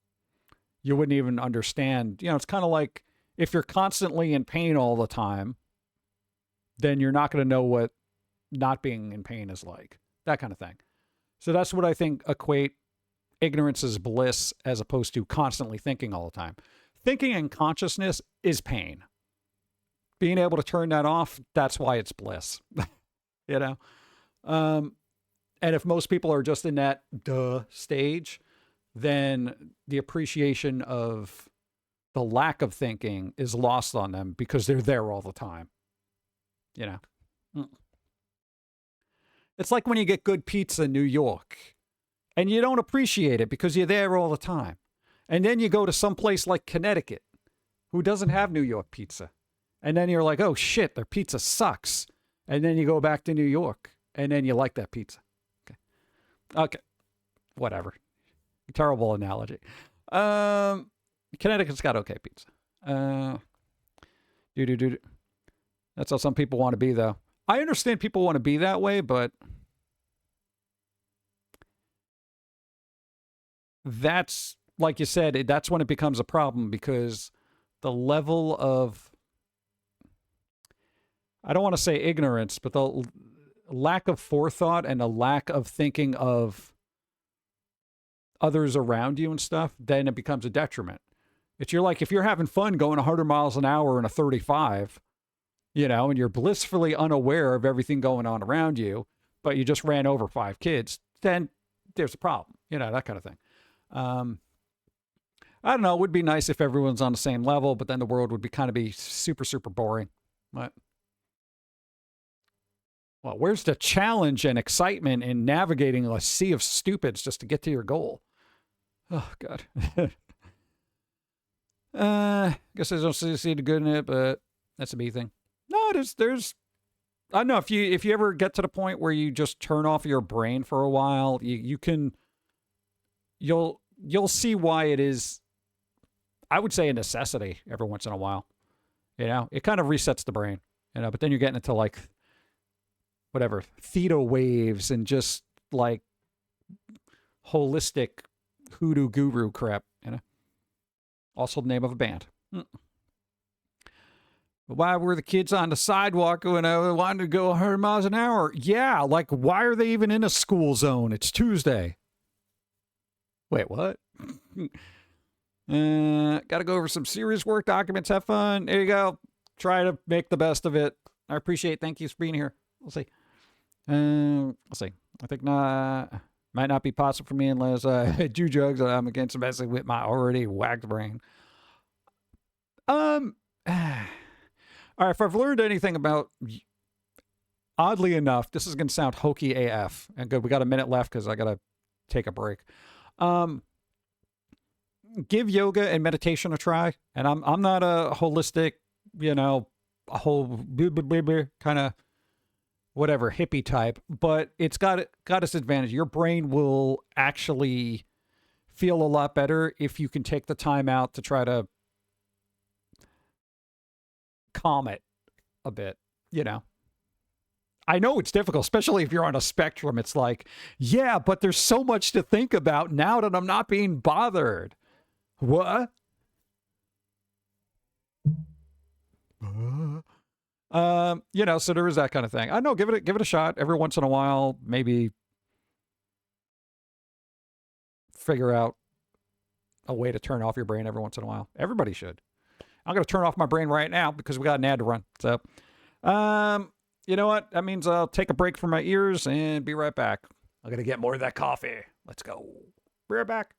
you wouldn't even understand. You know, it's kind of like if you're constantly in pain all the time, then you're not going to know what not being in pain is like. That kind of thing. So that's what I think equate ignorance as bliss as opposed to constantly thinking all the time. Thinking and consciousness is pain. Being able to turn that off, that's why it's bliss. You know? And if most people are just in that stage, then the appreciation of the lack of thinking is lost on them because they're there all the time. You know? It's like when you get good pizza in New York and you don't appreciate it because you're there all the time. And then you go to some place like Connecticut who doesn't have New York pizza. And then you're like, oh shit, their pizza sucks. And then you go back to New York and then you like that pizza. Okay. Whatever. Terrible analogy. Connecticut's got okay pizza. That's how some people want to be, though. I understand people want to be that way, but that's like you said, that's when it becomes a problem because the level of, I don't want to say ignorance, but the lack of forethought and a lack of thinking of others around you and stuff, then it becomes a detriment. It's if you're having fun going 100 miles an hour in a 35, and you're blissfully unaware of everything going on around you, but you just ran over 5 kids, then there's a problem, that kind of thing. I don't know. It would be nice if everyone's on the same level, but then the world would be super, super boring. But, well, where's the challenge and excitement in navigating a sea of stupids just to get to your goal? Oh, God. Guess I don't see the good in it, but that's a B thing. No, there's I don't know, if you ever get to the point where you just turn off your brain for a while, you'll see why it is, I would say, a necessity every once in a while. It kind of resets the brain, but then you're getting into whatever, theta waves and just holistic hoodoo guru crap, Also the name of a band. Why were the kids on the sidewalk when I wanted to go 100 miles an hour? Yeah, why are they even in a school zone? It's Tuesday. Wait, what? Got to go over some serious work documents. Have fun. There you go. Try to make the best of it. I appreciate. Thank you for being here. We'll see. Let's see. I think might not be possible for me unless I do drugs. I'm against messing with my already whacked brain. All right, if I've learned anything about, oddly enough, this is going to sound hokey AF. And good, we got a minute left because I got to take a break. Give yoga and meditation a try. And I'm not a holistic, a whole kind of whatever hippie type, but it's got its advantage. Your brain will actually feel a lot better if you can take the time out to try to calm it a bit, I know it's difficult, especially if you're on a spectrum. It's yeah, but there's so much to think about now that I'm not being bothered. What? So there is that kind of thing. I know, give it a shot every once in a while. Maybe figure out a way to turn off your brain every once in a while. Everybody should. I'm going to turn off my brain right now because we got an ad to run. So, you know what? That means I'll take a break from my ears and be right back. I'm going to get more of that coffee. Let's go. Be right back.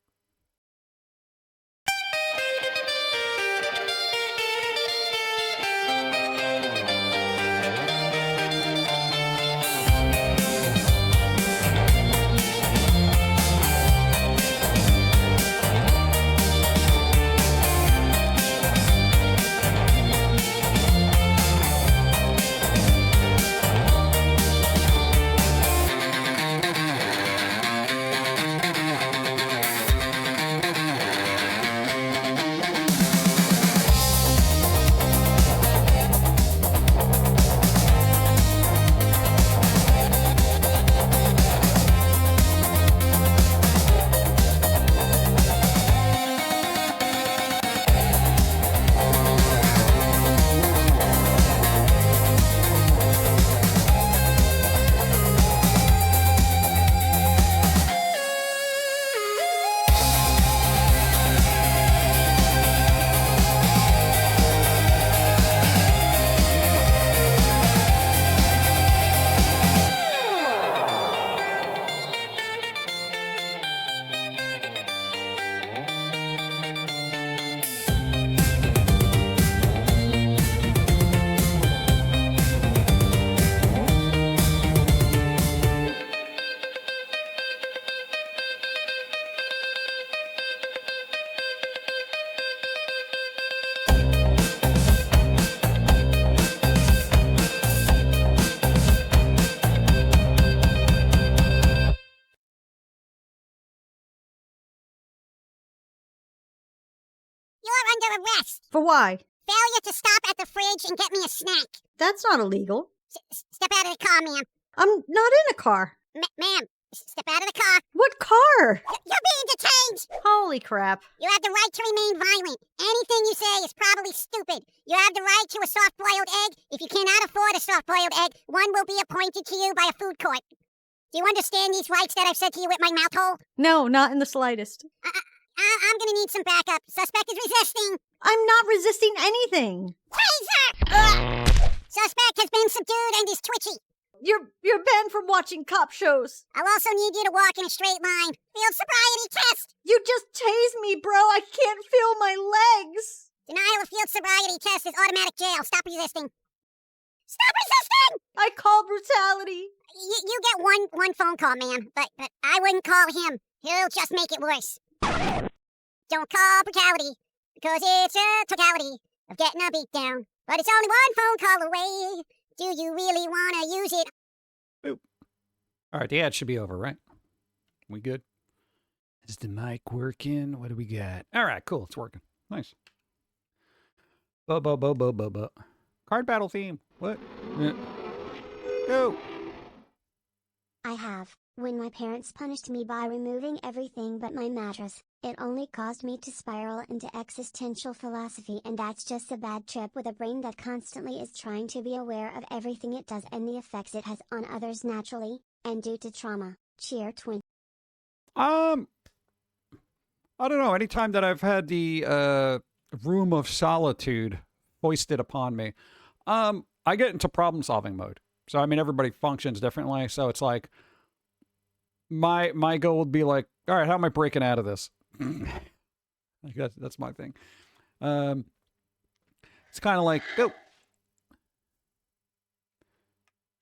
You're under arrest. For why? Failure to stop at the fridge and get me a snack. That's not illegal. Step out of the car, ma'am. I'm not in a car. Ma'am, Step out of the car. What car? You're being detained. Holy crap. You have the right to remain violent. Anything you say is probably stupid. You have the right to a soft-boiled egg. If you cannot afford a soft-boiled egg, one will be appointed to you by a food court. Do you understand these rights that I've said to you with my mouth hole? No, not in the slightest. I'm gonna need some backup. Suspect is resisting. I'm not resisting anything. Taser! Suspect has been subdued and is twitchy. You're banned from watching cop shows. I'll also need you to walk in a straight line. Field sobriety test. You just tased me, bro. I can't feel my legs. Denial of field sobriety test is automatic jail. Stop resisting. Stop resisting! I call brutality. You get one phone call, ma'am, but I wouldn't call him. He'll just make it worse. Don't call brutality, because it's a totality of getting a beat down. But it's only one phone call away. Do you really want to use it? Boop. All right, the ad should be over, right? We good? Is the mic working? What do we got? All right, cool. It's working. Nice. Bo. Card battle theme. What? Go. I have. When my parents punished me by removing everything but my mattress, it only caused me to spiral into existential philosophy, and that's just a bad trip with a brain that constantly is trying to be aware of everything it does and the effects it has on others naturally, and due to trauma. Cheer twin. I don't know. Anytime that I've had the room of solitude foisted upon me, I get into problem solving mode. So I mean, everybody functions differently. So it's like my goal would be like, all right, how am I breaking out of this? I guess that's my thing. It's kind of like, go.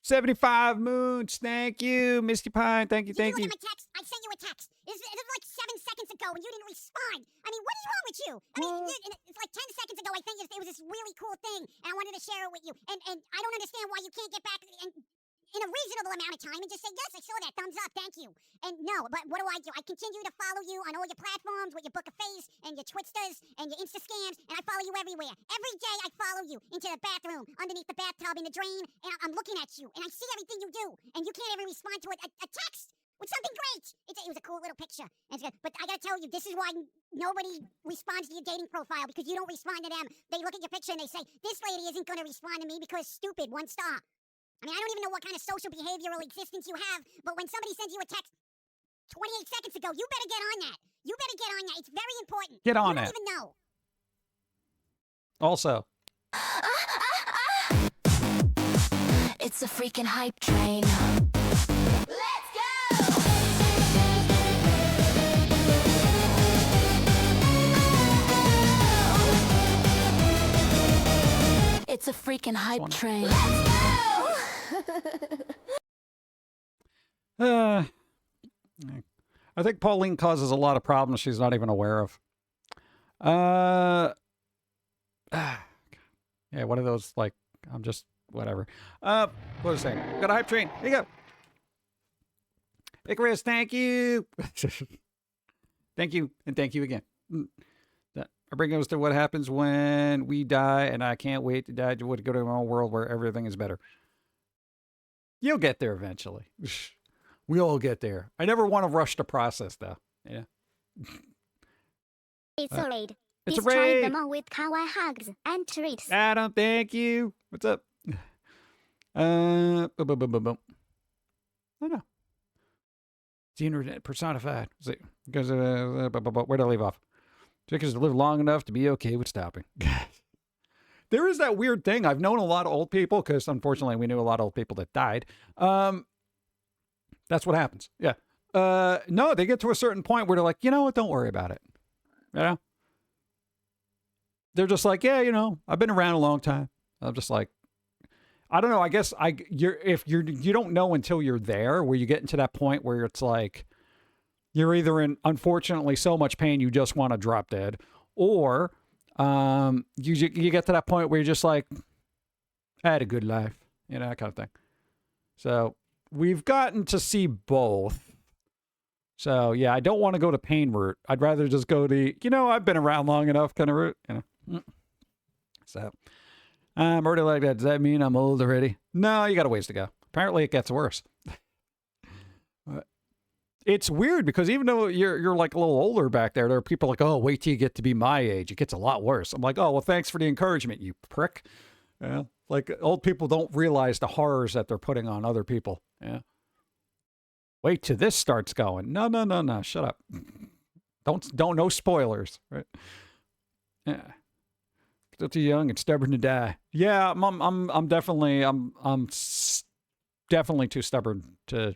75 moons, thank you. Misty Pine, thank you. Did you look at my text? I sent you a text. It was like 7 seconds ago and you didn't respond. I mean, what is wrong with you? I mean, it's like 10 seconds ago I think it was this really cool thing and I wanted to share it with you. And I don't understand why you can't get back and in a reasonable amount of time and just say, yes, I saw that, thumbs up, thank you. And no, but what do? I continue to follow you on all your platforms with your Book of Face and your Twitsters and your Insta scams, and I follow you everywhere. Every day I follow you into the bathroom, underneath the bathtub, in the drain, and I'm looking at you, and I see everything you do, and you can't even respond to a text with something great. It was a cool little picture. But I gotta tell you, this is why nobody responds to your dating profile, because you don't respond to them. They look at your picture and they say, this lady isn't gonna respond to me because stupid, 1 star. I mean, I don't even know what kind of social behavioral existence you have, but when somebody sends you a text 28 seconds ago, you better get on that. You better get on that. It's very important. Get on it. You it. don't even know. Also, It's a freaking hype train. Let's go! It's a freaking hype train. Let's go! I think Pauline causes a lot of problems she's not even aware of. Yeah, one of those, like, I'm just, whatever. What was I saying? Got a hype train. Here you go. Icarus, thank you. Thank you, and thank you again. That brings us to what happens when we die, and I can't wait to die to go to a world where everything is better. You'll get there eventually. We all get there. I never want to rush the process, though. Yeah. It's a raid. It's a Destroy raid. them all with kawaii hugs and treats. Adam, thank you. What's up? Boom. I don't know. It's the internet personified. Because where did I leave off? Because to live long enough to be okay with stopping. There is that weird thing. I've known a lot of old people, because unfortunately we knew a lot of old people that died. That's what happens. Yeah. No, they get to a certain point where they're like, you know what? Don't worry about it. You know? They're just like, yeah, you know, I've been around a long time. I'm just like, I don't know. I guess you don't know until you're there, where you get into that point where it's like, you're either in, unfortunately, so much pain you just want to drop dead, or you get to that point where you're just like, I had a good life, you know, that kind of thing. So we've gotten to see both. So yeah, I don't want to go to pain route. I'd rather just go to, you know, I've been around long enough kind of route, you know. So I'm already like that. Does that mean I'm old already? No, you got a ways to go. Apparently it gets worse. it's weird because even though you're like a little older back there are people like, oh, wait till you get to be my age. It gets a lot worse. I'm like, oh, well, thanks for the encouragement, you prick. Yeah. Like old people don't realize the horrors that they're putting on other people. Yeah. Wait till this starts going. No. Shut up. Don't no spoilers. Right. Yeah. Still too young and stubborn to die. Yeah, I'm definitely definitely too stubborn to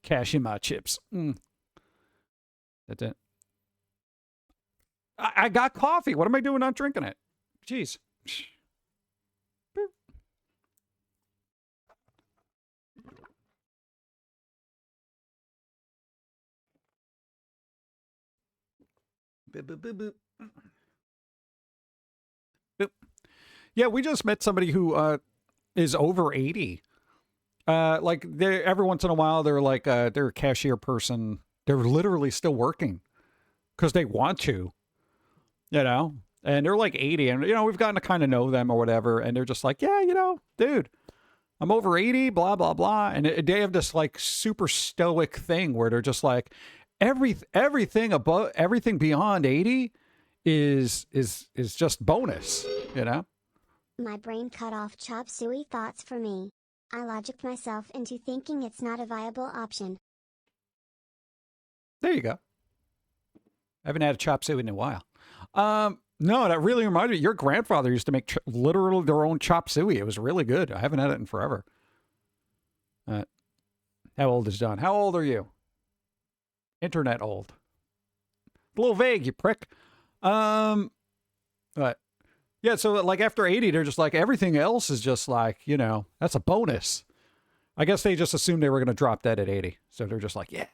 cash in my chips. That's it. I got coffee. What am I doing not drinking it? Jeez. Boop, boop, boop, boop. Boop. Yeah, we just met somebody who is over 80. Like they every once in a while they're like they're a cashier person. They're literally still working because they want to, you know. And they're like 80, and you know we've gotten to kind of know them or whatever. And they're just like, yeah, you know, dude, I'm over 80, blah blah blah. And they have this like super stoic thing where they're just like, everything above everything beyond 80 is just bonus, you know. My brain cut off chop suey thoughts for me. I logicked myself into thinking it's not a viable option. There you go. I haven't had a chop suey in a while. No, that really reminded me. Your grandfather used to make literally their own chop suey. It was really good. I haven't had it in forever. How old is John? How old are you? Internet old. A little vague, you prick. But yeah, so like after 80, they're just like everything else is just like, you know, that's a bonus. I guess they just assumed they were going to drop dead at 80. So they're just like, yeah.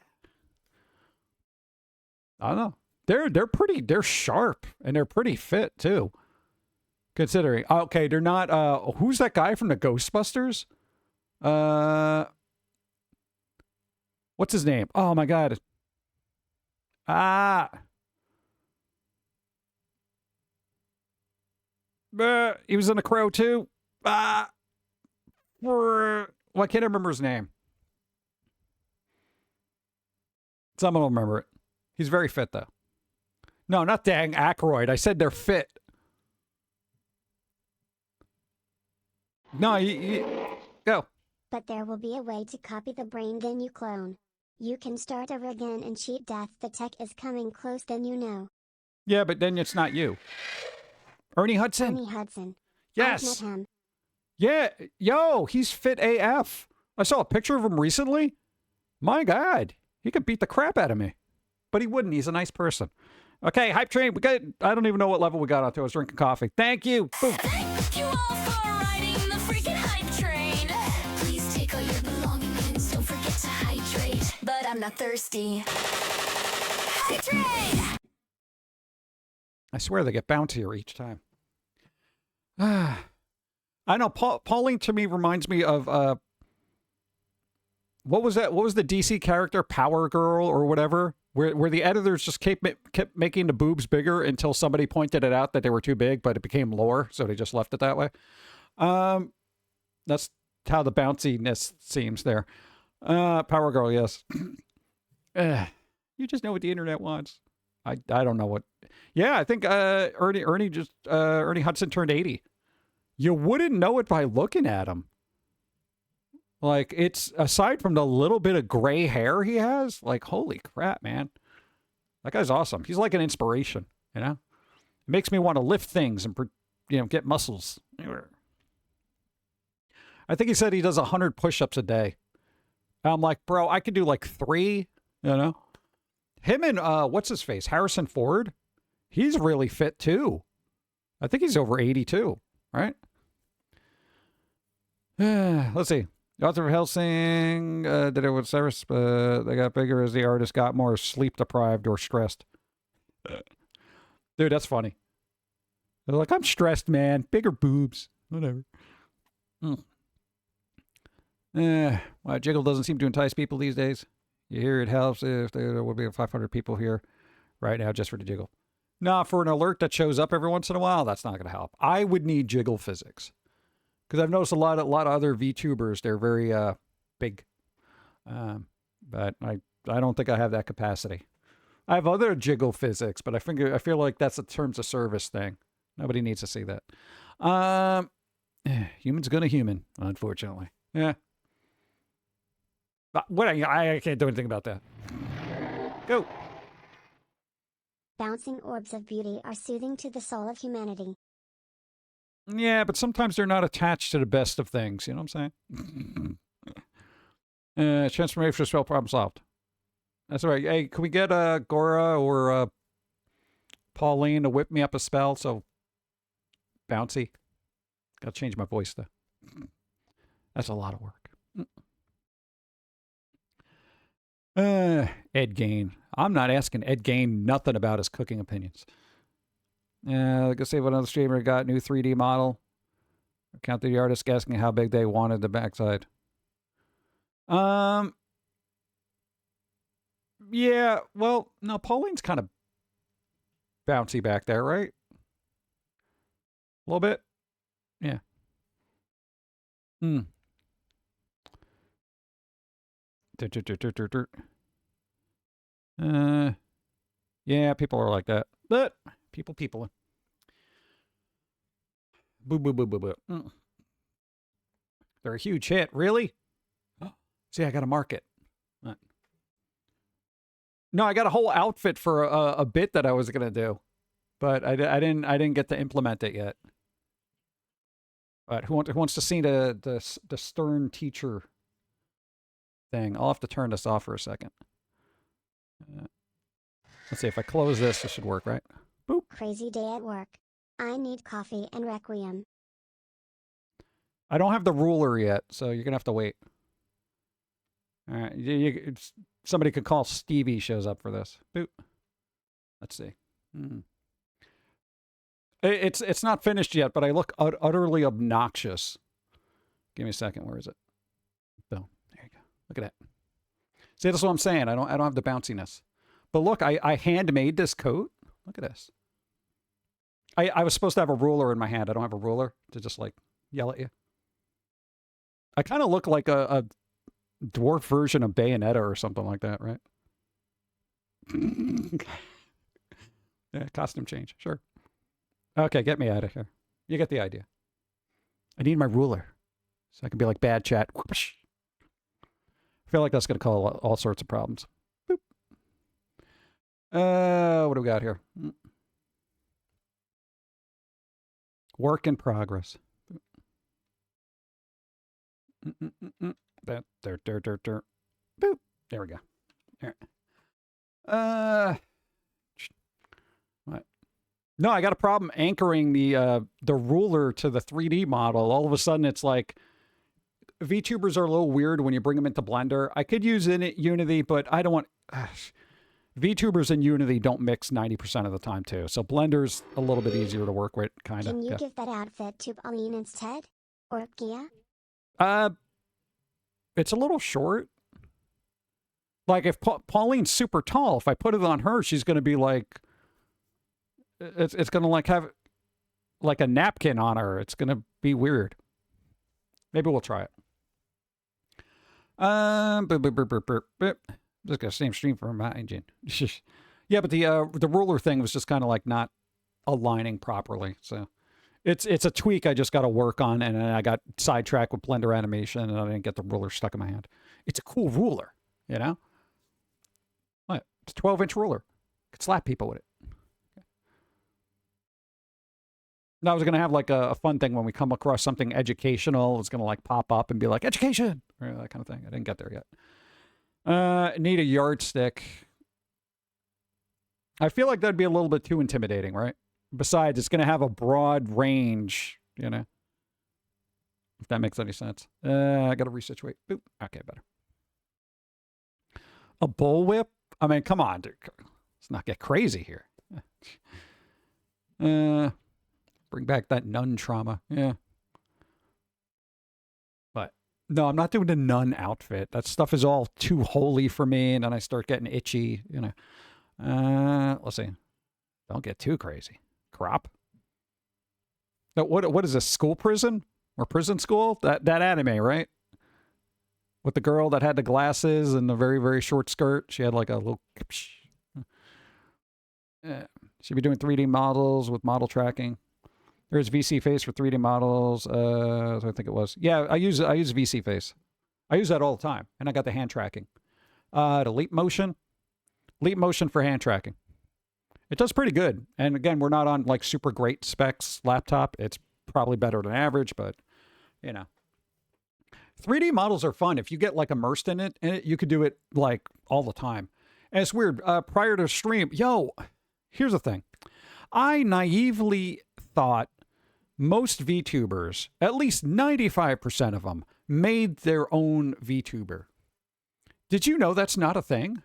I don't know. They're sharp and they're pretty fit too. Considering, okay, they're not, who's that guy from the Ghostbusters? What's his name? Oh my God. He was in The Crow too. Well, I can't remember his name. Someone will remember it. He's very fit though. No, not Dan Aykroyd. I said they're fit. No, go. But there will be a way to copy the brain then you clone. You can start over again and cheat death. The tech is coming close then you know. Yeah, but then it's not you. Ernie Hudson. Ernie Hudson. Yes. I've met him. Yeah. Yo, he's fit AF. I saw a picture of him recently. My God. He could beat the crap out of me. But he wouldn't. He's a nice person. Okay, hype train. We got. I don't even know what level we got out there. I was drinking coffee. Thank you. Boom. Thank you all for riding the freaking hype train. Please take all your belongings. Don't forget to hydrate. But I'm not thirsty. Hype train! I swear they get bouncier each time. I know. Pauline to me reminds me of what was that? What was the DC character, Power Girl or whatever? Where the editors just kept making the boobs bigger until somebody pointed it out that they were too big, but it became lore, so they just left it that way. That's how the bounciness seems there. Power Girl, yes. You just know what the internet wants. I don't know what. Yeah, I think Ernie Hudson turned 80. You wouldn't know it by looking at him. Like, it's, aside from the little bit of gray hair he has, like, holy crap, man. That guy's awesome. He's like an inspiration, you know? It makes me want to lift things and, you know, get muscles. I think he said he does 100 push-ups a day. I'm like, bro, I could do like 3, you know? Him and, what's his face? Harrison Ford? He's really fit, too. I think he's over 82, right? Let's see. The author of Helsing did it with Cyrus. They got bigger as the artist got more sleep deprived or stressed. Dude, that's funny. They're like, I'm stressed, man. Bigger boobs. Whatever. Well, Jiggle doesn't seem to entice people these days. You hear it helps if there would be 500 people here right now just for the Jiggle. Nah, for an alert that shows up every once in a while, that's not going to help. I would need Jiggle physics. Because I've noticed a lot of other VTubers, they're very big. But I don't think I have that capacity. I have other jiggle physics, but I feel like that's a terms of service thing. Nobody needs to see that. Human's gonna human, unfortunately. Yeah. But what I can't do anything about that. Go. Bouncing orbs of beauty are soothing to the soul of humanity. Yeah, but sometimes they're not attached to the best of things. You know what I'm saying? Transformation spell problem solved. That's right. Hey, can we get Gora or Pauline to whip me up a spell? So bouncy. Got to change my voice though. That's a lot of work. Ed Gain. I'm not asking Ed Gain nothing about his cooking opinions. Like I say, what another streamer got new 3D model. Count the artist asking how big they wanted the backside. Yeah, well, no, Pauline's kind of bouncy back there, right? A little bit? Yeah. Yeah, people are like that. But people. Boo, boo, boo, boo, boo. They're a huge hit. Really? See, I got to market. No, I got a whole outfit for a bit that I was going to do, but I didn't get to implement it yet. But who wants to see the stern teacher thing? I'll have to turn this off for a second. Let's see if I close this. This should work, right? Boop. Crazy day at work. I need coffee and Requiem. I don't have the ruler yet, so you're gonna have to wait. All right, somebody could call Stevie shows up for this. Boop. Let's see. It's not finished yet, but I look utterly obnoxious. Give me a second. Where is it? Boom. There you go. Look at that. See, that's what I'm saying. I don't have the bounciness. But look, I handmade this coat. Look at this. I was supposed to have a ruler in my hand. I don't have a ruler to just like yell at you. I kind of look like a dwarf version of Bayonetta or something like that, right? Yeah, costume change. Sure. Okay, get me out of here. You get the idea. I need my ruler so I can be like bad chat. Whoosh. I feel like that's going to cause all sorts of problems. Boop. What do we got here? Work in progress. Boop. There we go. There. What? No, I got a problem anchoring the ruler to the 3D model. All of a sudden, it's like VTubers are a little weird when you bring them into Blender. I could use Unity, but I don't want. VTubers and Unity don't mix 90% of the time too. So Blender's a little bit easier to work with, kind of. Can you give that outfit to Pauline instead, or Gia? It's a little short. Like if Pauline's super tall, if I put it on her, she's going to be like. It's going to like have like a napkin on her. It's going to be weird. Maybe we'll try it. Just got the same stream from my engine. Yeah, but the ruler thing was just kind of like not aligning properly. So it's a tweak I just got to work on, and then I got sidetracked with Blender animation, and I didn't get the ruler stuck in my hand. It's a cool ruler, you know? What? It's a 12-inch ruler. Could slap people with it. I was going to have like a fun thing when we come across something educational. It's going to like pop up and be like, education, or that kind of thing. I didn't get there yet. Need a yardstick. I feel like that'd be a little bit too intimidating, right? Besides, it's going to have a broad range, you know? If that makes any sense. I got to resituate. Boop. Okay, better. A bullwhip? I mean, come on, dude. Let's not get crazy here. Bring back that nun trauma. Yeah. But no, I'm not doing the nun outfit. That stuff is all too holy for me, and then I start getting itchy, you know. Let's see. Don't get too crazy. Crop. What is this? School prison? Or prison school? That anime, right? with the girl that had the glasses and the very, very short skirt. She had like a little... She'd be doing 3D models with model tracking. There's VC Face for 3D models. I think it was. Yeah, I use VC Face. I use that all the time. And I got the hand tracking. The Leap Motion for hand tracking. It does pretty good. And again, we're not on like super great specs laptop. It's probably better than average, but you know. 3D models are fun. If you get like immersed in it, you could do it like all the time. And it's weird. Prior to stream, here's the thing. I naively thought most VTubers, at least 95% of them, made their own VTuber. Did you know that's not a thing?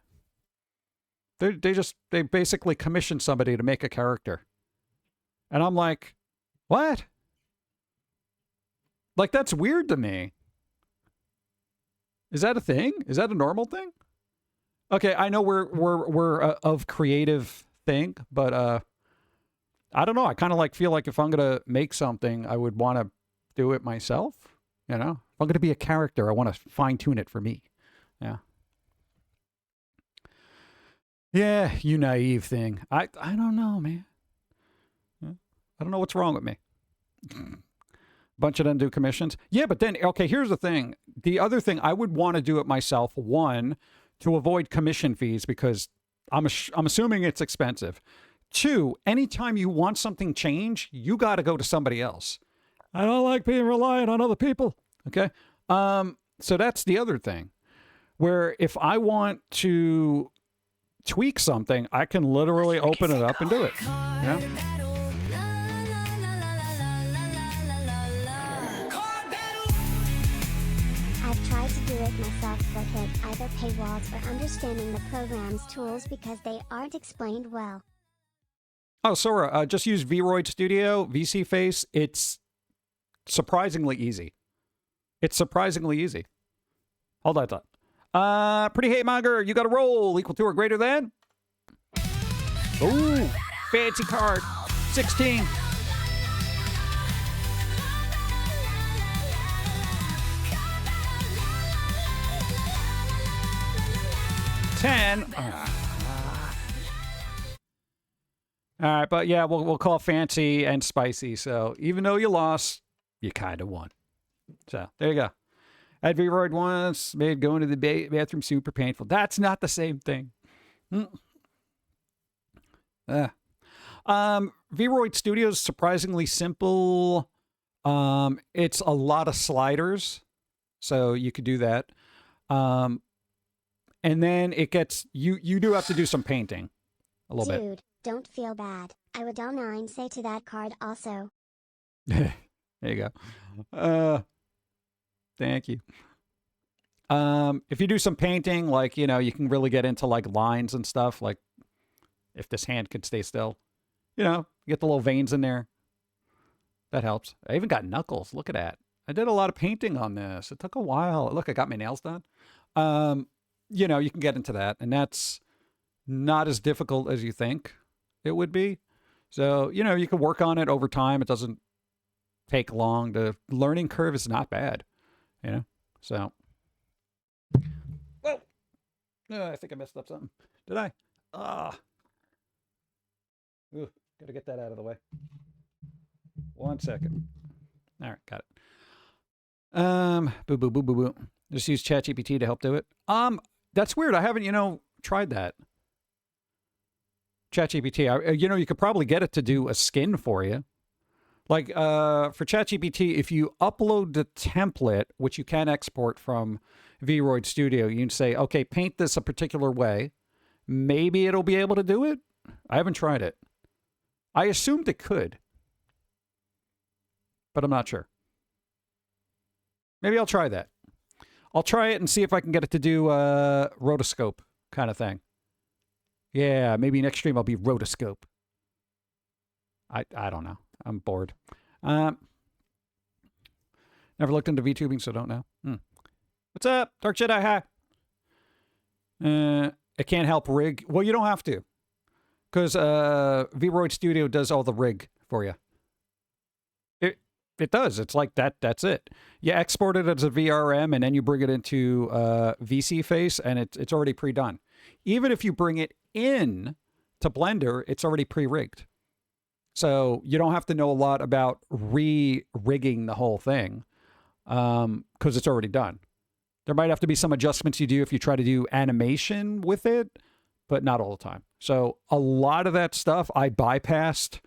They basically commissioned somebody to make a character. And I'm like, what? Like, that's weird to me. Is that a thing? Is that a normal thing? Okay, I know we're of creative thing, but I don't know. I kind of like feel like if I'm gonna make something, I would want to do it myself. You know, if I'm gonna be a character, I want to fine tune it for me. Yeah. Yeah, you naive thing. I don't know, man. I don't know what's wrong with me. Bunch of them do commissions. Yeah, but then, okay, here's the thing. The other thing, I would want to do it myself. One, to avoid commission fees because I'm assuming it's expensive. Two, anytime you want something changed, you got to go to somebody else. I don't like being reliant on other people. Okay. So that's the other thing. Where if I want to tweak something, I can literally open it up and do it. Yeah. I've tried to do it myself but hit either paywalls or understanding the program's tools because they aren't explained well. Oh, Sora, just use Vroid Studio, VC Face. It's surprisingly easy. It's surprisingly easy. Hold on a thought. Pretty hate monger, you got a roll equal to or greater than? Ooh, fancy card. 16. All right, but yeah, we'll call fancy and spicy. So even though you lost, you kind of won. So there you go. At Vroid once made going to the bathroom super painful. That's not the same thing. Vroid Studios surprisingly simple. It's a lot of sliders, so you could do that. And then it gets you do have to do some painting a little bit. Dude, don't feel bad. I would all 9 say to that card also. There you go. Thank you. If you do some painting, like, you know, you can really get into like lines and stuff. Like if this hand could stay still, you know, get the little veins in there. That helps. I even got knuckles. Look at that. I did a lot of painting on this. It took a while. Look, I got my nails done. You know, you can get into that, and that's not as difficult as you think it would be. So, you know, you can work on it over time. It doesn't take long. The learning curve is not bad, you know? So, whoa. I think I messed up something. Did I? Ooh, gotta get that out of the way. 1 second. All right, got it. Boo, boo, boo, boo, boo. Just use ChatGPT to help do it. That's weird. I haven't, you know, tried that. ChatGPT. You know, you could probably get it to do a skin for you. Like, for ChatGPT, if you upload the template, which you can export from Vroid Studio, you can say, okay, paint this a particular way. Maybe it'll be able to do it. I haven't tried it. I assumed it could, but I'm not sure. Maybe I'll try that. I'll try it and see if I can get it to do rotoscope kind of thing. Yeah, maybe next stream I'll be rotoscope. I don't know. I'm bored. Never looked into VTubing, so don't know. What's up, Dark Jedi? Hi. It can't help rig. Well, you don't have to, because Vroid Studio does all the rig for you. it does. It's like that. That's it. You export it as a VRM and then you bring it into VC Face and it's already pre-done. Even if you bring it in to Blender, it's already pre-rigged. So you don't have to know a lot about re-rigging the whole thing because it's already done. There might have to be some adjustments you do if you try to do animation with it, but not all the time. So a lot of that stuff I bypassed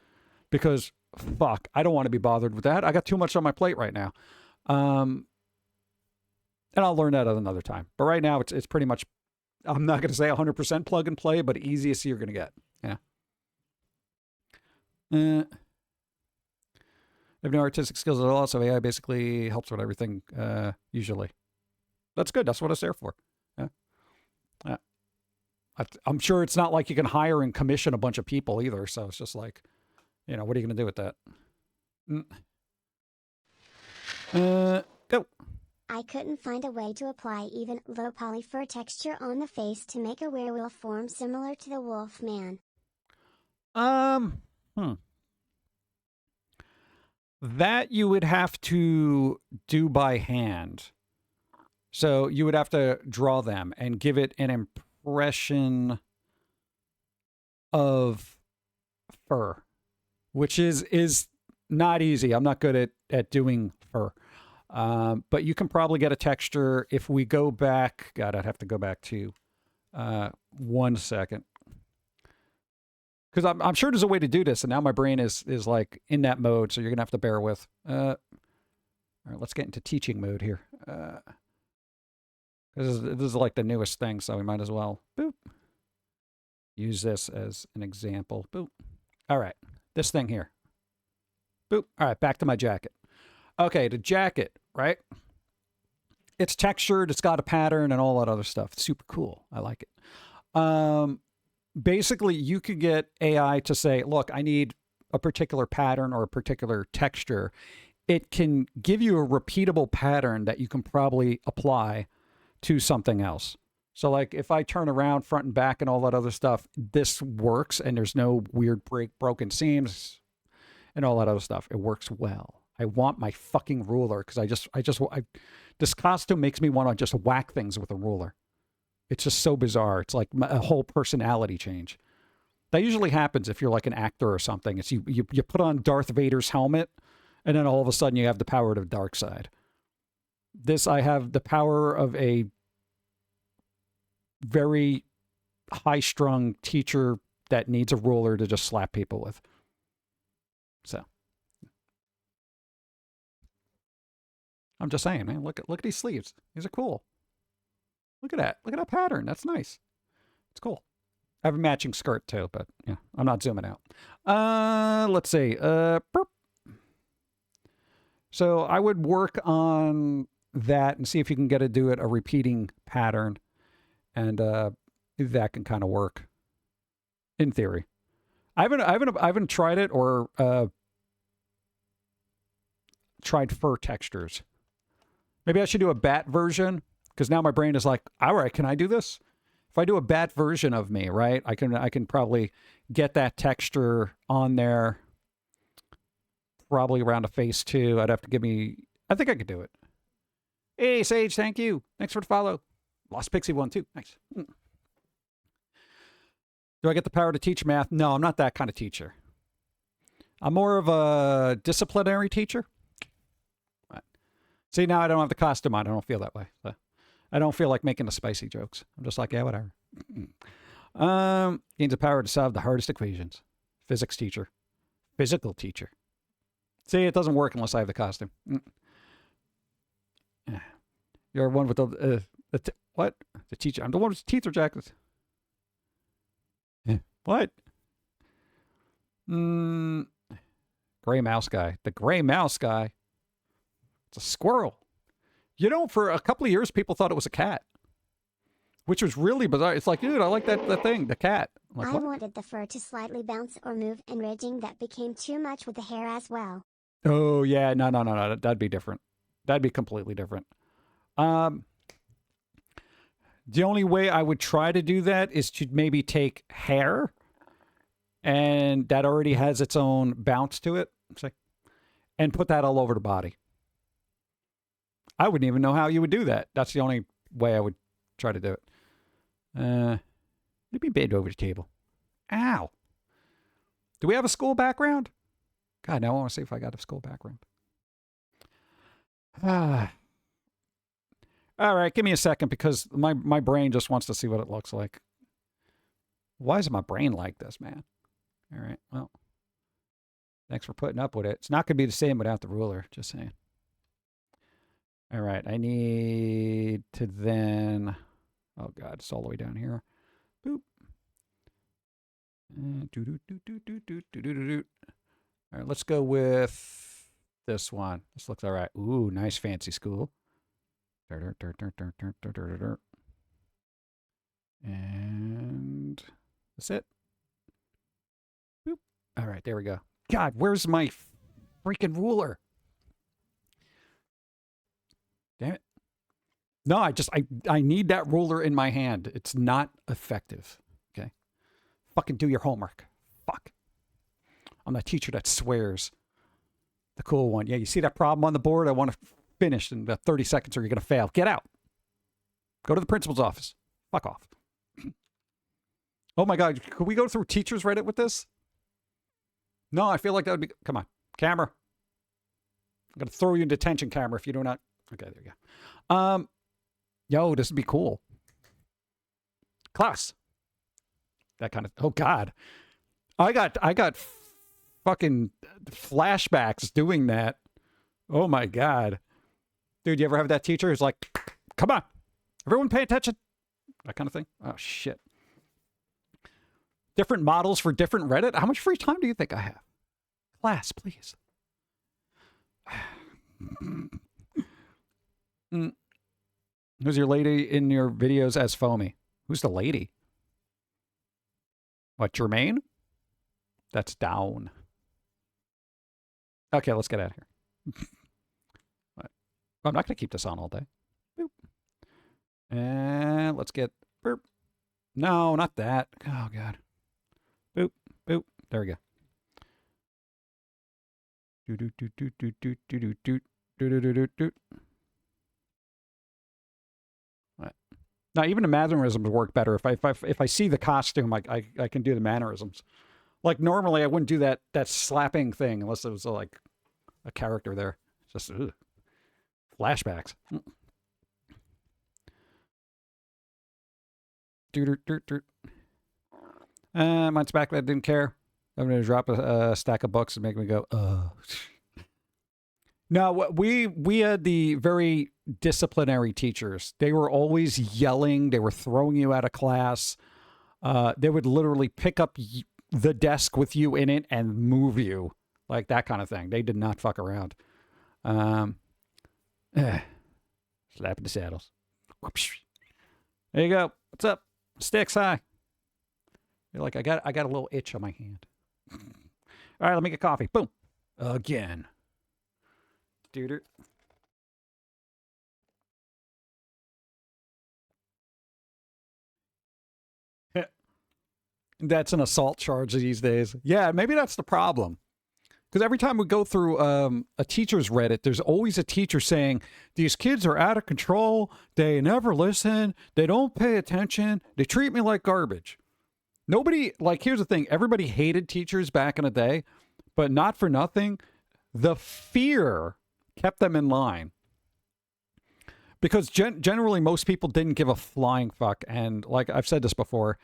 because, fuck, I don't want to be bothered with that. I got too much on my plate right now. And I'll learn that at another time. But right now, it's pretty much, I'm not going to say 100% plug and play, but easiest you're going to get. Yeah. I have no artistic skills at all, so AI basically helps with everything, usually. That's good. That's what it's there for. Yeah. Yeah. I'm sure it's not like you can hire and commission a bunch of people either. So it's just like, you know, what are you going to do with that? Go. I couldn't find a way to apply even low poly fur texture on the face to make a werewolf form similar to the wolf man. That you would have to do by hand. So you would have to draw them and give it an impression of fur, which is not easy. I'm not good at doing fur. But you can probably get a texture if we go back. God, I'd have to go back to 1 second. Because I'm sure there's a way to do this, and now my brain is like in that mode, so you're going to have to bear with. All right, let's get into teaching mode here. This is like the newest thing, so we might as well boop. Use this as an example. Boop. All right, this thing here. Boop. All right, back to my jacket. Okay, the jacket, right? It's textured, it's got a pattern and all that other stuff. It's super cool. I like it. Basically, you could get AI to say, look, I need a particular pattern or a particular texture. It can give you a repeatable pattern that you can probably apply to something else. So like if I turn around front and back and all that other stuff, this works and there's no weird broken seams and all that other stuff. It works well. I want my fucking ruler because this costume makes me want to just whack things with a ruler. It's just so bizarre. It's like a whole personality change. That usually happens if you're like an actor or something. It's you put on Darth Vader's helmet and then all of a sudden you have the power to the dark side. This, I have the power of a very high-strung teacher that needs a ruler to just slap people with. So, I'm just saying, man. Look at these sleeves. These are cool. Look at that. Look at that pattern. That's nice. It's cool. I have a matching skirt too, but yeah, I'm not zooming out. Let's see. Burp. So I would work on that and see if you can get to do it a repeating pattern, and that can kind of work in theory. I haven't tried it or tried fur textures. Maybe I should do a bat version because now my brain is like, all right, can I do this? If I do a bat version of me, right, I can probably get that texture on there. Probably around a face too. I'd have to give me. I think I could do it. Hey, Sage, thank you. Thanks for the follow. Lost Pixie 1 too. Nice. Do I get the power to teach math? No, I'm not that kind of teacher. I'm more of a disciplinary teacher. Right. See, now I don't have the costume on. I don't feel that way. So I don't feel like making the spicy jokes. I'm just like, yeah, whatever. Gains the power to solve the hardest equations. Physics teacher. Physical teacher. See, it doesn't work unless I have the costume. You're one with what? The teacher. I'm the one with the teeth or jackets. What? Gray mouse guy. The gray mouse guy. It's a squirrel. You know, for a couple of years, people thought it was a cat, which was really bizarre. It's like, dude, I like that thing, the cat. I'm like, I what? wanted the fur to slightly bounce or move, and ridging that became too much with the hair as well. Oh, yeah. No. That'd be different. That'd be completely different. The only way I would try to do that is to maybe take hair, and that already has its own bounce to it. and put that all over the body. I wouldn't even know how you would do that. That's the only way I would try to do it. Let me bend over the table. Ow. Do we have a school background? God, now I want to see if I got a school background. All right, give me a second because my brain just wants to see what it looks like. Why is my brain like this, man? All right, well, thanks for putting up with it. It's not going to be the same without the ruler, just saying. All right, I need to then... Oh, God, it's all the way down here. Boop. All right, let's go with this one. This looks all right. Ooh, nice fancy school. And that's it. Boop. All right, there we go. God, where's my freaking ruler? Damn it. No, I need that ruler in my hand. It's not effective. Okay. Fucking do your homework. Fuck. I'm that teacher that swears. The cool one. Yeah, you see that problem on the board? I want to finish in about 30 seconds or you're going to fail. Get out. Go to the principal's office. Fuck off. Oh my God. Could we go through teachers Reddit with this? No, I feel like that would be... Come on. Camera. I'm going to throw you in detention, camera, if you do not... Okay, there you go. Yo, this would be cool. Class. That kind of... Oh, God. I got fucking flashbacks doing that. Oh, my God. Dude, you ever have that teacher who's like, come on, everyone pay attention? That kind of thing. Oh, shit. Different models for different Reddit? How much free time do you think I have? Class, please. Who's your lady in your videos as Foamy? Who's the lady? What, Jermaine? That's down. Okay, let's get out of here. I'm not going to keep this on all day. Boop. And let's get... Burp. No, not that. Oh, God. Boop, boop. There we go. Do do do do do do do do do do do do do. Now, even the mannerisms work better. If I see the costume, I can do the mannerisms. Like normally, I wouldn't do that slapping thing unless it was like a character there. Just flashbacks. Months back, I didn't care. I'm going to drop a stack of books and make me go, No, we had the very disciplinary teachers. They were always yelling. They were throwing you out of class. They would literally pick up the desk with you in it and move you. Like that kind of thing. They did not fuck around. Slapping the saddles. There you go. What's up? Sticks, hi. You're like, I got a little itch on my hand. All right, let me get coffee. Boom. Again. Dude. That's an assault charge these days. Yeah, maybe that's the problem. Because every time we go through a teacher's Reddit, there's always a teacher saying, these kids are out of control. They never listen. They don't pay attention. They treat me like garbage. Nobody, like, here's the thing. Everybody hated teachers back in the day, but not for nothing. The fear kept them in line. Because generally, most people didn't give a flying fuck. And like I've said this before,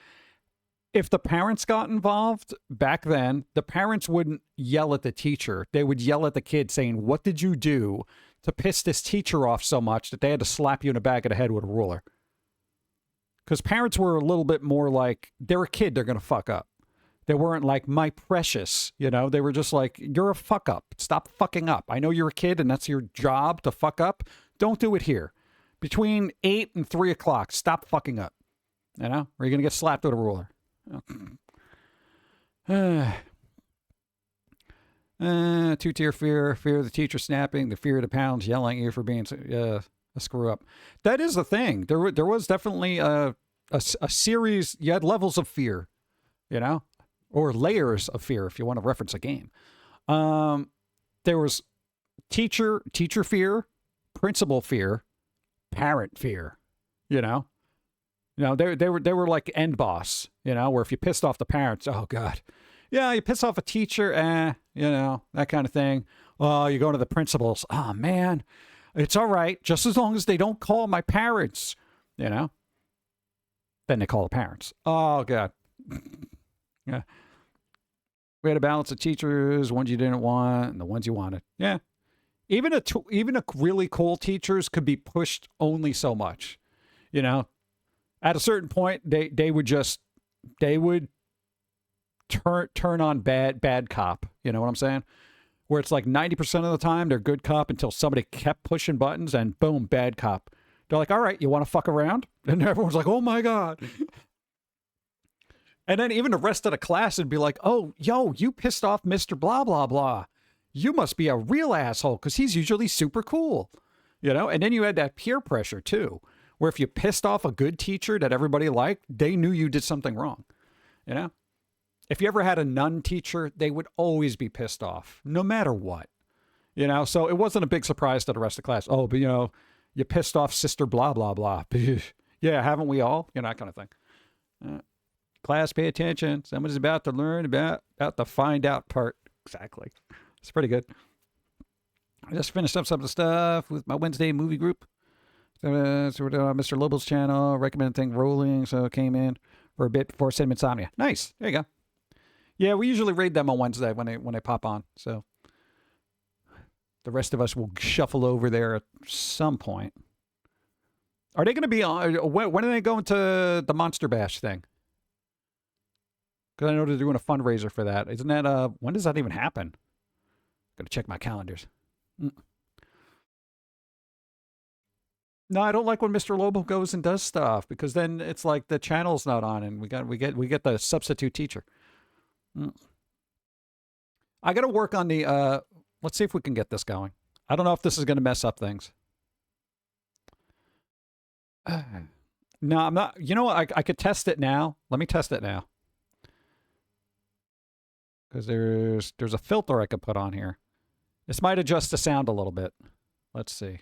if the parents got involved back then, the parents wouldn't yell at the teacher. They would yell at the kid saying, what did you do to piss this teacher off so much that they had to slap you in the back of the head with a ruler? Because parents were a little bit more like, they're a kid, they're going to fuck up. They weren't like, my precious, you know? They were just like, you're a fuck up. Stop fucking up. I know you're a kid and that's your job to fuck up. Don't do it here. Between 8 and 3 o'clock, stop fucking up. You know? Or you're going to get slapped with a ruler. Two-tier fear. Fear of the teacher snapping. The fear of the pounds yelling at you for being a screw up. That is the thing. There was definitely a series. You had levels of fear, you know, or layers of fear if you want to reference a game. There was teacher fear, principal fear, parent fear. You know, they were like end boss. You know, where if you pissed off the parents, oh god, yeah, you piss off a teacher, you know, that kind of thing. Oh, you go to the principals. Oh man, it's all right, just as long as they don't call my parents. You know. Then they call the parents. Oh god. Yeah. We had to balance the teachers, ones you didn't want, and the ones you wanted. Yeah. Even a really cool teachers could be pushed only so much. You know, at a certain point, they would turn on bad cop. You know what I'm saying? Where it's like 90% of the time they're good cop until somebody kept pushing buttons and boom, bad cop. They're like, all right, you want to fuck around? And everyone's like, oh my god. And then even the rest of the class would be like, oh, yo, you pissed off Mr. Blah, blah, blah. You must be a real asshole because he's usually super cool. You know? And then you had that peer pressure too, where if you pissed off a good teacher that everybody liked, they knew you did something wrong. You know? If you ever had a nun teacher, they would always be pissed off, no matter what. You know? So it wasn't a big surprise to the rest of the class. Oh, but you know, you pissed off Sister Blah, blah, blah. Yeah, haven't we all? You know, that kind of thing. Class, pay attention. Someone's about to learn about the find out part. Exactly. It's pretty good. I just finished up some of the stuff with my Wednesday movie group. So we're doing on Mr. Lobo's channel. Recommended thing rolling. So it came in for a bit before Cinema Insomnia. Nice. There you go. Yeah, we usually raid them on Wednesday when they pop on. So the rest of us will shuffle over there at some point. Are they going to be on? When are they going to the Monster Bash thing? Because I know they're doing a fundraiser for that. Isn't that, when does that even happen? Got to check my calendars. No, I don't like when Mr. Lobo goes and does stuff because then it's like the channel's not on and we get the substitute teacher. I got to work on the, let's see if we can get this going. I don't know if this is going to mess up things. No, I'm not. You know what? I could test it now. Let me test it now. Because there's a filter I could put on here. This might adjust the sound a little bit. Let's see.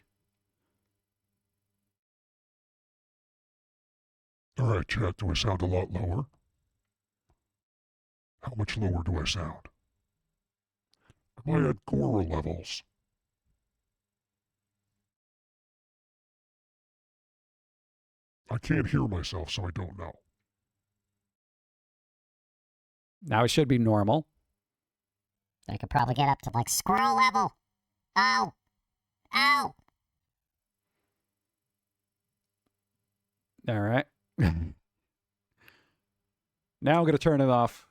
All right, chat, do I sound a lot lower? How much lower do I sound? Am I at Gora levels? I can't hear myself, so I don't know. Now it should be normal. I could probably get up to like squirrel level. Ow! Ow! All right. Now I'm going to turn it off.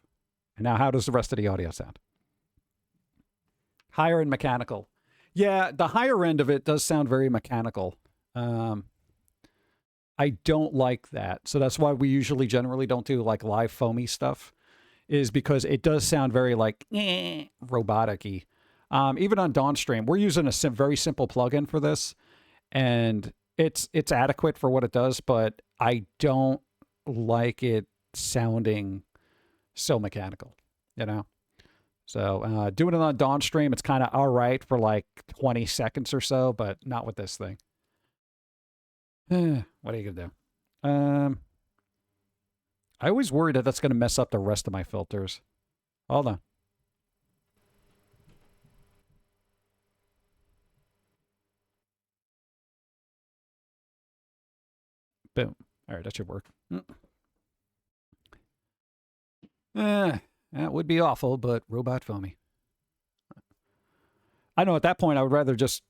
And now how does the rest of the audio sound? Higher and mechanical. Yeah, the higher end of it does sound very mechanical. I don't like that. So that's why we usually generally don't do like live foamy stuff, is because it does sound very like robotic-y. Even on Dawnstream, we're using a very simple plugin for this, and it's adequate for what it does, but I don't like it sounding so mechanical, you know? So doing it on Dawnstream, it's kind of all right for like 20 seconds or so, but not with this thing. What are you going to do? I always worry that that's going to mess up the rest of my filters. Hold on. Boom. All right, that should work. That would be awful, but robot foamy. I know at that point I would rather just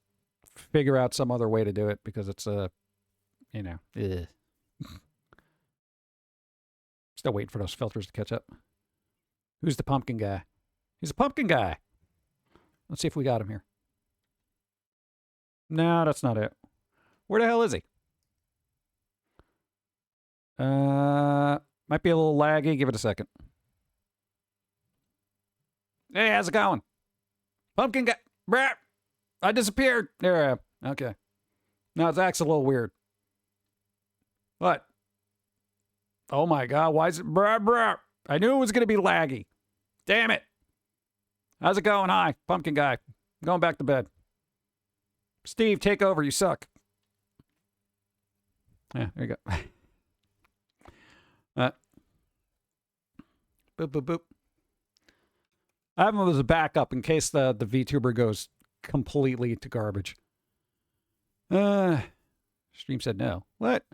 figure out some other way to do it because it's you know, still waiting for those filters to catch up. Who's the pumpkin guy? He's a pumpkin guy. Let's see if we got him here. No, that's not it. Where the hell is he? Might be a little laggy. Give it a second. Hey, how's it going? Pumpkin guy. Brah, I disappeared. There I am. Okay. Now it's actually a little weird. What? Oh my God, why is it? Brah. I knew it was going to be laggy. Damn it. How's it going? Hi, pumpkin guy. Going back to bed. Steve, take over. You suck. Yeah, there you go. Boop, boop, boop. I have him as a backup in case the VTuber goes completely to garbage. Stream said no. What?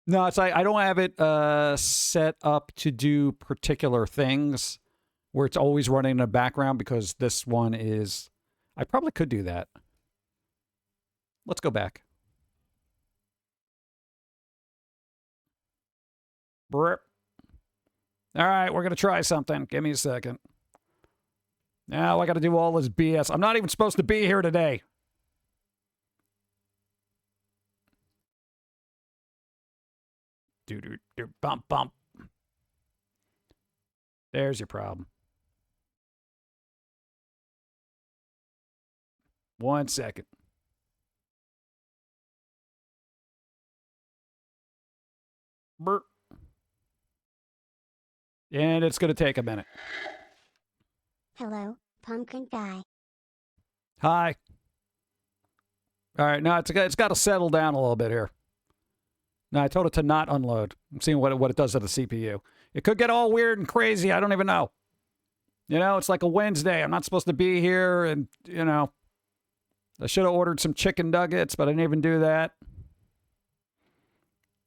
No, it's like I don't have it set up to do particular things where it's always running in the background because this one is... I probably could do that. Let's go back. Burp. All right, we're going to try something. Give me a second. Now I got to do all this BS. I'm not even supposed to be here today. Do bump bump. There's your problem. 1 second. Burp. And it's going to take a minute. Hello, Pum'Kin Guy. Hi. All right, now it's got to settle down a little bit here. Now, I told it to not unload. I'm seeing what it does to the CPU. It could get all weird and crazy. I don't even know. You know, it's like a Wednesday. I'm not supposed to be here, and, you know, I should have ordered some chicken nuggets, but I didn't even do that.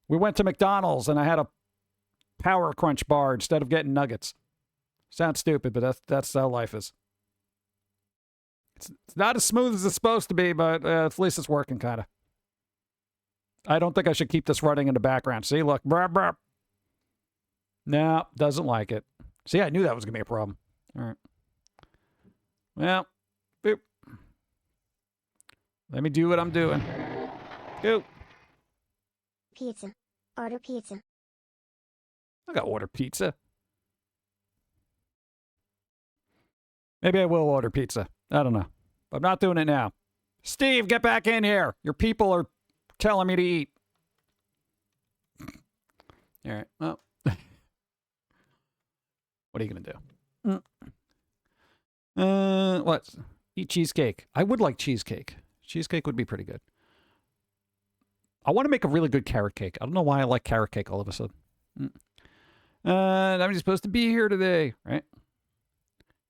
We went to McDonald's, and I had a Power Crunch bar instead of getting nuggets. Sounds stupid, but that's how life is. It's not as smooth as it's supposed to be, but at least it's working, kind of. I don't think I should keep this running in the background. See, look. Brr, brr. No, doesn't like it. See, I knew that was going to be a problem. All right. Well, boop. Let me do what I'm doing. Go. Pizza. Order pizza. I got to order pizza. Maybe I will order pizza. I don't know. I'm not doing it now. Steve, get back in here. Your people are telling me to eat. All right. Well, what are you going to do? What? Eat cheesecake. I would like cheesecake. Cheesecake would be pretty good. I want to make a really good carrot cake. I don't know why I like carrot cake all of a sudden. I'm just supposed to be here today, right?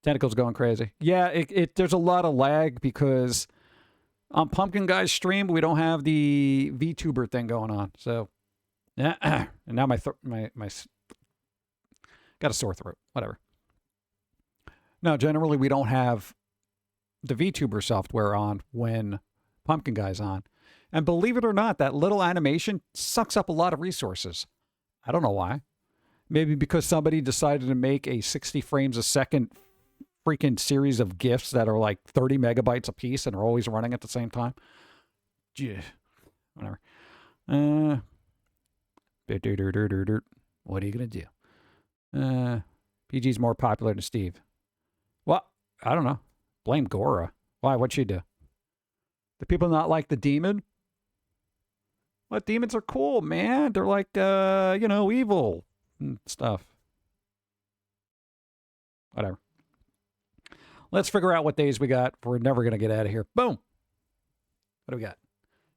Tentacle's going crazy. Yeah, there's a lot of lag because on Pum'Kin Guy's stream we don't have the VTuber thing going on. So, yeah, and now my got a sore throat. Whatever. No, generally we don't have the VTuber software on when Pum'Kin Guy's on. And believe it or not, that little animation sucks up a lot of resources. I don't know why. Maybe because somebody decided to make a 60 frames a second freaking series of GIFs that are like 30 megabytes a piece and are always running at the same time. Yeah, whatever. What are you going to do? PG's more popular than Steve. Well, I don't know. Blame Gora. Why? What'd she do? Do people not like the demon? What? Demons are cool, man. They're like, evil and stuff. Whatever. Let's figure out what days we got. We're never going to get out of here. Boom. What do we got?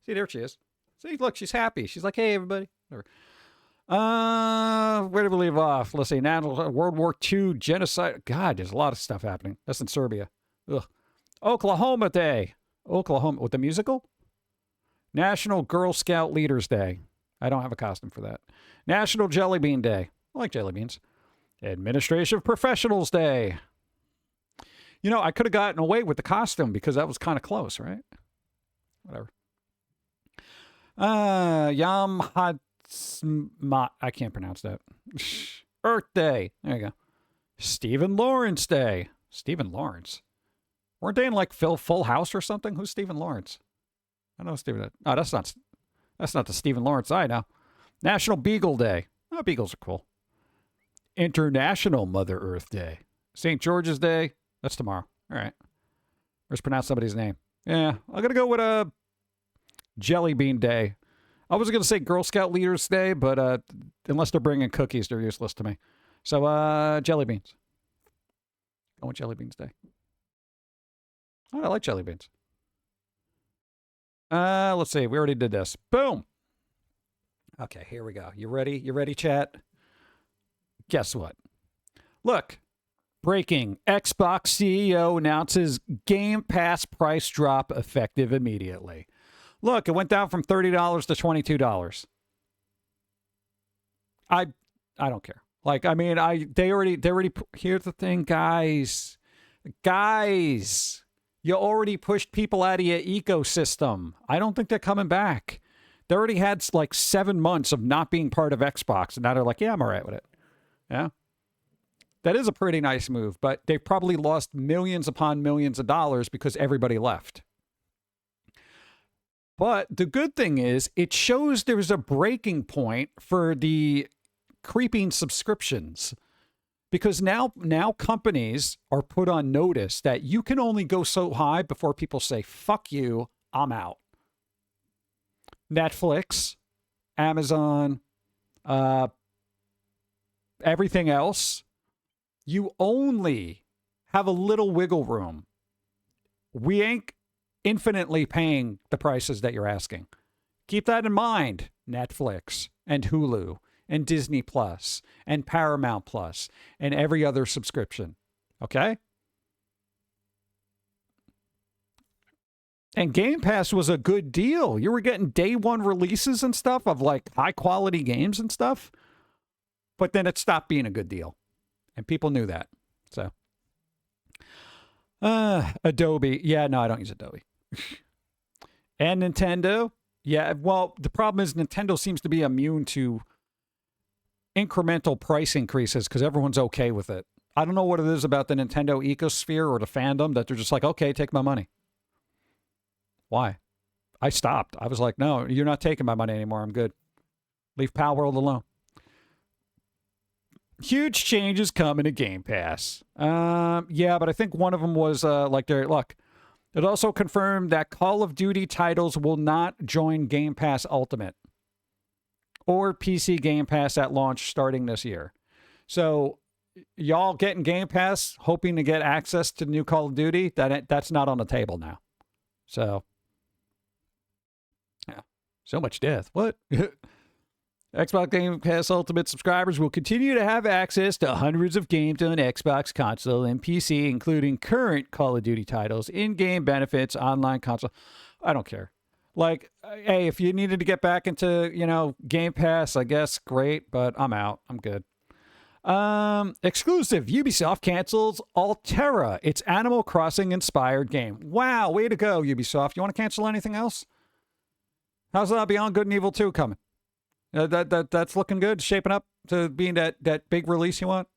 See, there she is. See, look, she's happy. She's like, hey, everybody. Whatever. Where did we leave off? Let's see. Now, World War II genocide. God, there's a lot of stuff happening. That's in Serbia. Ugh. Oklahoma Day. Oklahoma. With the musical? National Girl Scout Leaders Day. I don't have a costume for that. National Jelly Bean Day. I like jelly beans. Administrative Professionals Day. You know, I could have gotten away with the costume because that was kind of close, right? Whatever. Yam Hatsma. I can't pronounce that. Earth Day. There you go. Stephen Lawrence Day. Stephen Lawrence. Weren't they in like Full House or something? Who's Stephen Lawrence? I know Stephen. Oh, that's not the Stephen Lawrence I know. National Beagle Day. Oh, beagles are cool. International Mother Earth Day. St. George's Day. That's tomorrow. All right. Let's pronounce somebody's name. Yeah, I'm going to go with a Jelly Bean Day. I was going to say Girl Scout Leaders Day, but unless they're bringing cookies, they're useless to me. So, jelly beans. Going with Jelly Beans Day. Oh, I like jelly beans. Let's see. We already did this. Boom. Okay, here we go. You ready? You ready, chat? Guess what? Look. Breaking. Xbox CEO announces Game Pass price drop effective immediately. Look, it went down from $30 to $22. I don't care. Like, I mean, they already here's the thing, guys. Guys, you already pushed people out of your ecosystem. I don't think they're coming back. They already had like 7 months of not being part of Xbox, and now they're like, yeah, I'm all right with it. Yeah. That is a pretty nice move, but they've probably lost millions upon millions of dollars because everybody left. But the good thing is it shows there's a breaking point for the creeping subscriptions, because now companies are put on notice that you can only go so high before people say, fuck you, I'm out. Netflix, Amazon, everything else, you only have a little wiggle room. We ain't infinitely paying the prices that you're asking. Keep that in mind, Netflix and Hulu and Disney Plus and Paramount Plus and every other subscription. Okay? And Game Pass was a good deal. You were getting day one releases and stuff of like high quality games and stuff. But then it stopped being a good deal. And people knew that. So, Adobe. Yeah, no, I don't use Adobe. And Nintendo. Yeah, well, the problem is Nintendo seems to be immune to incremental price increases because everyone's okay with it. I don't know what it is about the Nintendo ecosphere or the fandom that they're just like, okay, take my money. Why? I stopped. I was like, no, you're not taking my money anymore. I'm good. Leave Palworld alone. Huge changes coming to Game Pass. Yeah, but I think one of them was look, it also confirmed that Call of Duty titles will not join Game Pass Ultimate or PC Game Pass at launch starting this year. So y'all getting Game Pass, hoping to get access to new Call of Duty, that's not on the table now. So, yeah, so much death. What? Xbox Game Pass Ultimate subscribers will continue to have access to hundreds of games on Xbox console and PC, including current Call of Duty titles, in-game benefits, online console. I don't care. Like, hey, if you needed to get back into, Game Pass, I guess, great, but I'm out. I'm good. Exclusive. Ubisoft cancels Altera, its Animal Crossing-inspired game. Wow, way to go, Ubisoft. You want to cancel anything else? How's Beyond Good and Evil 2 coming? That's looking good, shaping up to being that big release you want.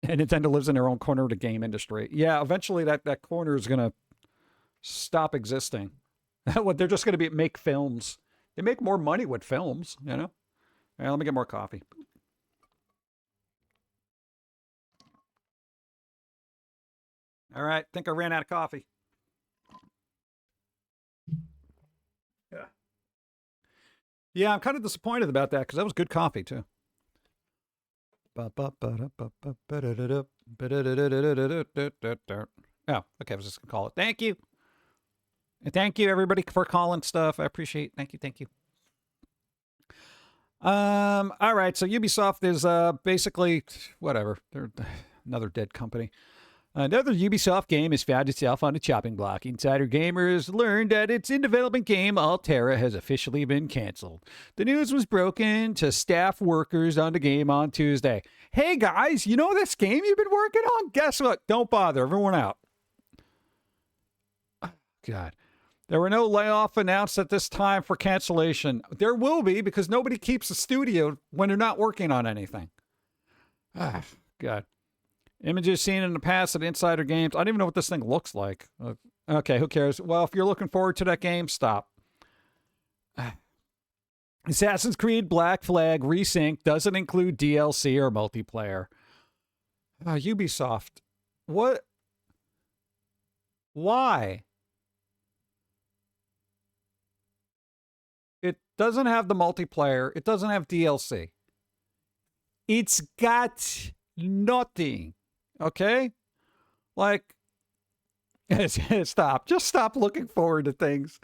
And Nintendo lives in their own corner of the game industry. Yeah, eventually that corner is gonna stop existing. What they're just gonna make films. They make more money with films, All right, let me get more coffee. All right, think I ran out of coffee. Yeah, I'm kind of disappointed about that because that was good coffee too. Oh, okay, I was just gonna call it. Thank you. And thank you everybody for calling stuff. I appreciate it. Thank you. All right, so Ubisoft is basically whatever. They're another dead company. Another Ubisoft game has found itself on the chopping block. Insider Gamers learned that its in-development game, Altera, has officially been canceled. The news was broken to staff workers on the game on Tuesday. Hey guys, you know this game you've been working on? Guess what? Don't bother. Everyone out. God. There were no layoff announced at this time for cancellation. There will be because nobody keeps a studio when they're not working on anything. God. Images seen in the past at Insider Games. I don't even know what this thing looks like. Okay, who cares? Well, if you're looking forward to that game, stop. Assassin's Creed Black Flag Resync doesn't include DLC or multiplayer. Ubisoft. What? Why? It doesn't have the multiplayer. It doesn't have DLC. It's got nothing. Okay? Like, Stop. Just stop looking forward to things.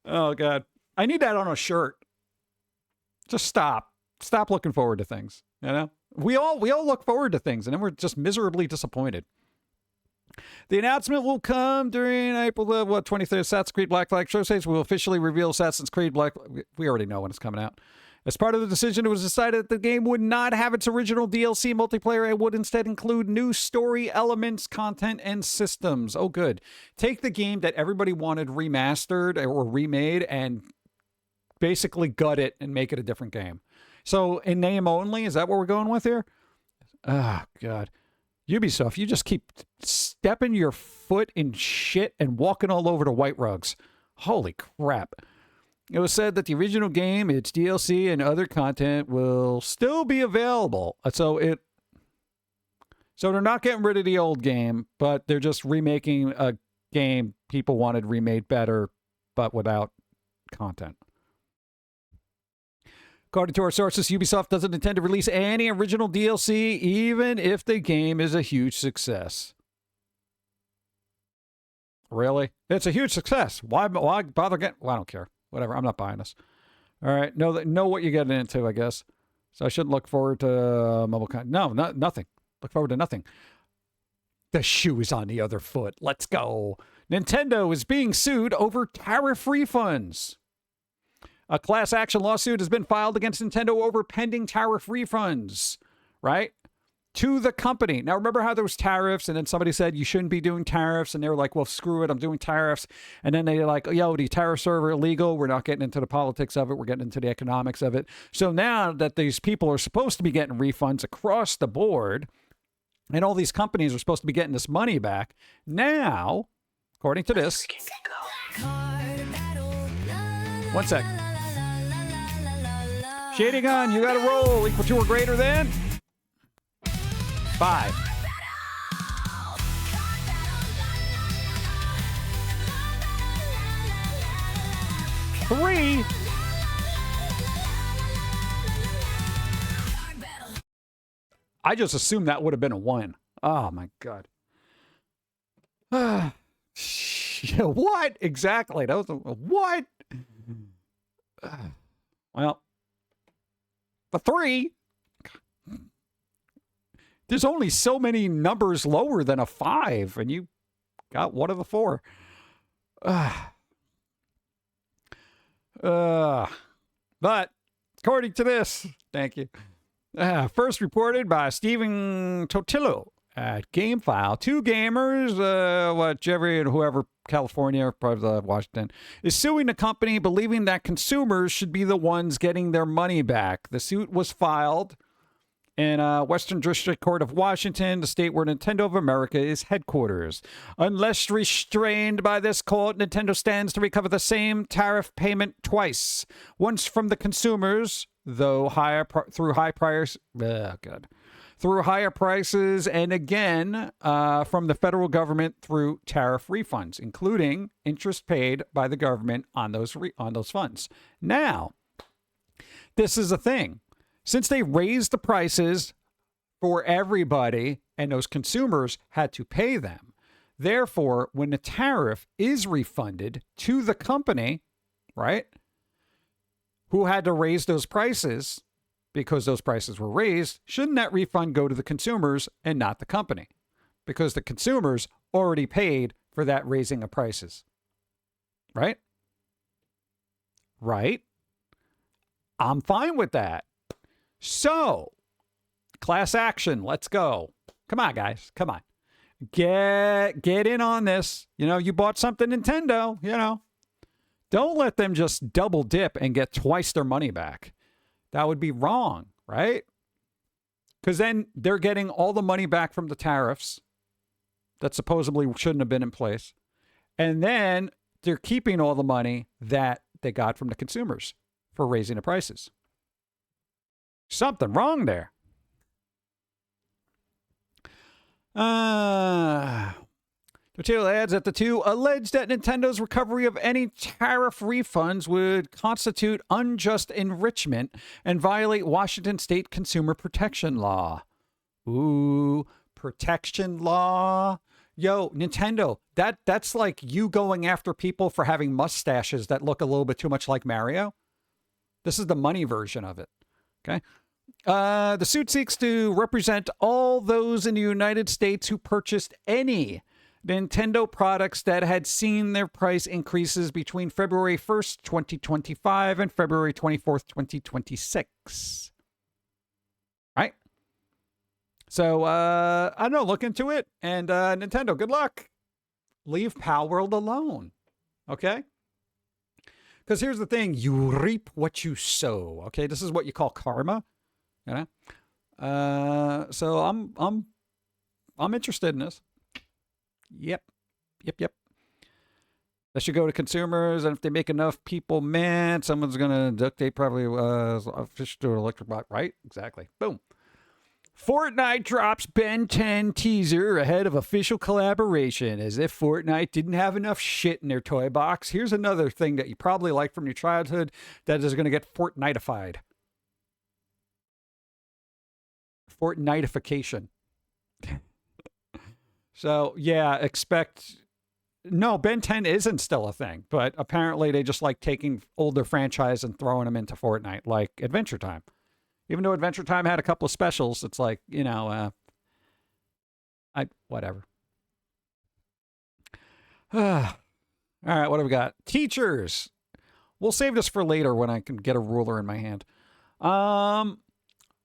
Oh, God. I need that on a shirt. Just stop. Stop looking forward to things. You know? We all look forward to things, and then we're just miserably disappointed. The announcement will come during April the 23rd Assassin's Creed Black Flag show stage. We'll officially reveal Assassin's Creed Black. We already know when it's coming out. As part of the decision, it was decided that the game would not have its original DLC multiplayer and would instead include new story elements, content, and systems. Oh, good. Take the game that everybody wanted remastered or remade and basically gut it and make it a different game. So in name only, is that what we're going with here? Oh, God. Ubisoft, you just keep stepping your foot in shit and walking all over the white rugs. Holy crap. It was said that the original game, its DLC, and other content will still be available. So they're not getting rid of the old game, but they're just remaking a game people wanted remade better, but without content. According to our sources, Ubisoft doesn't intend to release any original DLC, even if the game is a huge success. Really? It's a huge success. Why bother getting... Well, I don't care. Whatever. I'm not buying this. All right. Know what you're getting into, I guess. So I shouldn't look forward to mobile content. No, nothing. Look forward to nothing. The shoe is on the other foot. Let's go. Nintendo is being sued over tariff refunds. A class action lawsuit has been filed against Nintendo over pending tariff refunds, right? To the company. Now, remember how there was tariffs, and then somebody said you shouldn't be doing tariffs, and they were like, well, screw it, I'm doing tariffs. And then they're like, yo, the tariffs are illegal. We're not getting into the politics of it. We're getting into the economics of it. So now that these people are supposed to be getting refunds across the board, and all these companies are supposed to be getting this money back, now, according to this... One sec. Shady Gun, you got to roll. Equal to or greater than 5. 3. I just assumed that would have been a 1. Oh, my God. What? Exactly. That was a what? Well, the 3. There's only so many numbers lower than a 5, and you got one of the 4. But according to this, thank you. First reported by Stephen Totillo at GameFile. 2 gamers, Jeffrey and whoever, California, probably Washington, is suing the company, believing that consumers should be the ones getting their money back. The suit was filed in Western District Court of Washington, the state where Nintendo of America is headquarters. Unless restrained by this court, Nintendo stands to recover the same tariff payment twice. Once from the consumers, though through high prices, and again from the federal government through tariff refunds, including interest paid by the government on those funds. Now, this is a thing. Since they raised the prices for everybody and those consumers had to pay them, therefore, when the tariff is refunded to the company, right, who had to raise those prices because those prices were raised, shouldn't that refund go to the consumers and not the company? Because the consumers already paid for that raising of prices. Right? Right? I'm fine with that. So, class action, let's go. Come on, guys. Come on. Get in on this. You know, you bought something Nintendo, you know. Don't let them just double dip and get twice their money back. That would be wrong, right? Because then they're getting all the money back from the tariffs that supposedly shouldn't have been in place. And then they're keeping all the money that they got from the consumers for raising the prices. Something wrong there. Totillo adds that the 2 allege that Nintendo's recovery of any tariff refunds would constitute unjust enrichment and violate Washington state consumer protection law. Ooh, protection law. Yo, Nintendo, that's like you going after people for having mustaches that look a little bit too much like Mario. This is the money version of it. Okay. The suit seeks to represent all those in the United States who purchased any Nintendo products that had seen their price increases between February 1st, 2025 and February 24th, 2026. Right? So, I don't know, look into it. And Nintendo, good luck. Leave Pal World alone. Okay? Because here's the thing, you reap what you sow. Okay? This is what you call karma. You know? So I'm interested in this. Yep. That should go to consumers, and if they make enough people mad, someone's gonna duct tape probably a fish to an electric box. Right? Exactly. Boom. Fortnite drops Ben 10 teaser ahead of official collaboration. As if Fortnite didn't have enough shit in their toy box. Here's another thing that you probably like from your childhood that is gonna get Fortniteified. Fortniteification. So, yeah, expect... No, Ben 10 isn't still a thing, but apparently they just like taking older franchise and throwing them into Fortnite, like Adventure Time. Even though Adventure Time had a couple of specials, it's like, you know, whatever. All right, what do we got? Teachers. We'll save this for later when I can get a ruler in my hand.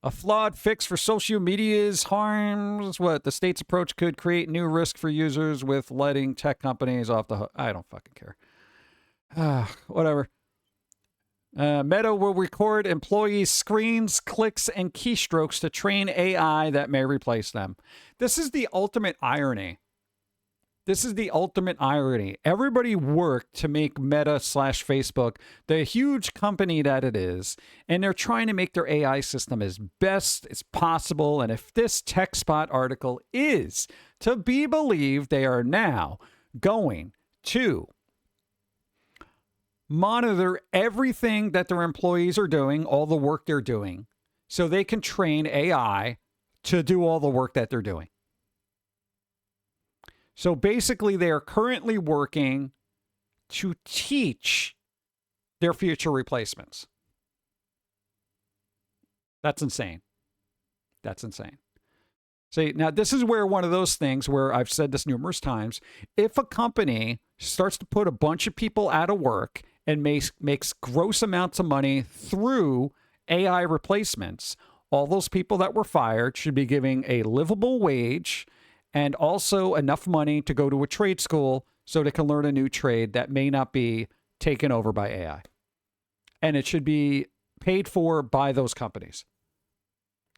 A flawed fix for social media's harms. What? The state's approach could create new risk for users with letting tech companies off the hook. I don't fucking care. Whatever. Meta will record employees' screens, clicks, and keystrokes to train AI that may replace them. This is the ultimate irony. Everybody worked to make Meta/Facebook the huge company that it is, and they're trying to make their AI system as best as possible. And if this TechSpot article is to be believed, they are now going to monitor everything that their employees are doing, all the work they're doing, so they can train AI to do all the work that they're doing. So basically, they are currently working to teach their future replacements. That's insane. See, now this is where one of those things where I've said this numerous times. If a company starts to put a bunch of people out of work and makes gross amounts of money through AI replacements, all those people that were fired should be giving a livable wage and also enough money to go to a trade school so they can learn a new trade that may not be taken over by AI. And it should be paid for by those companies.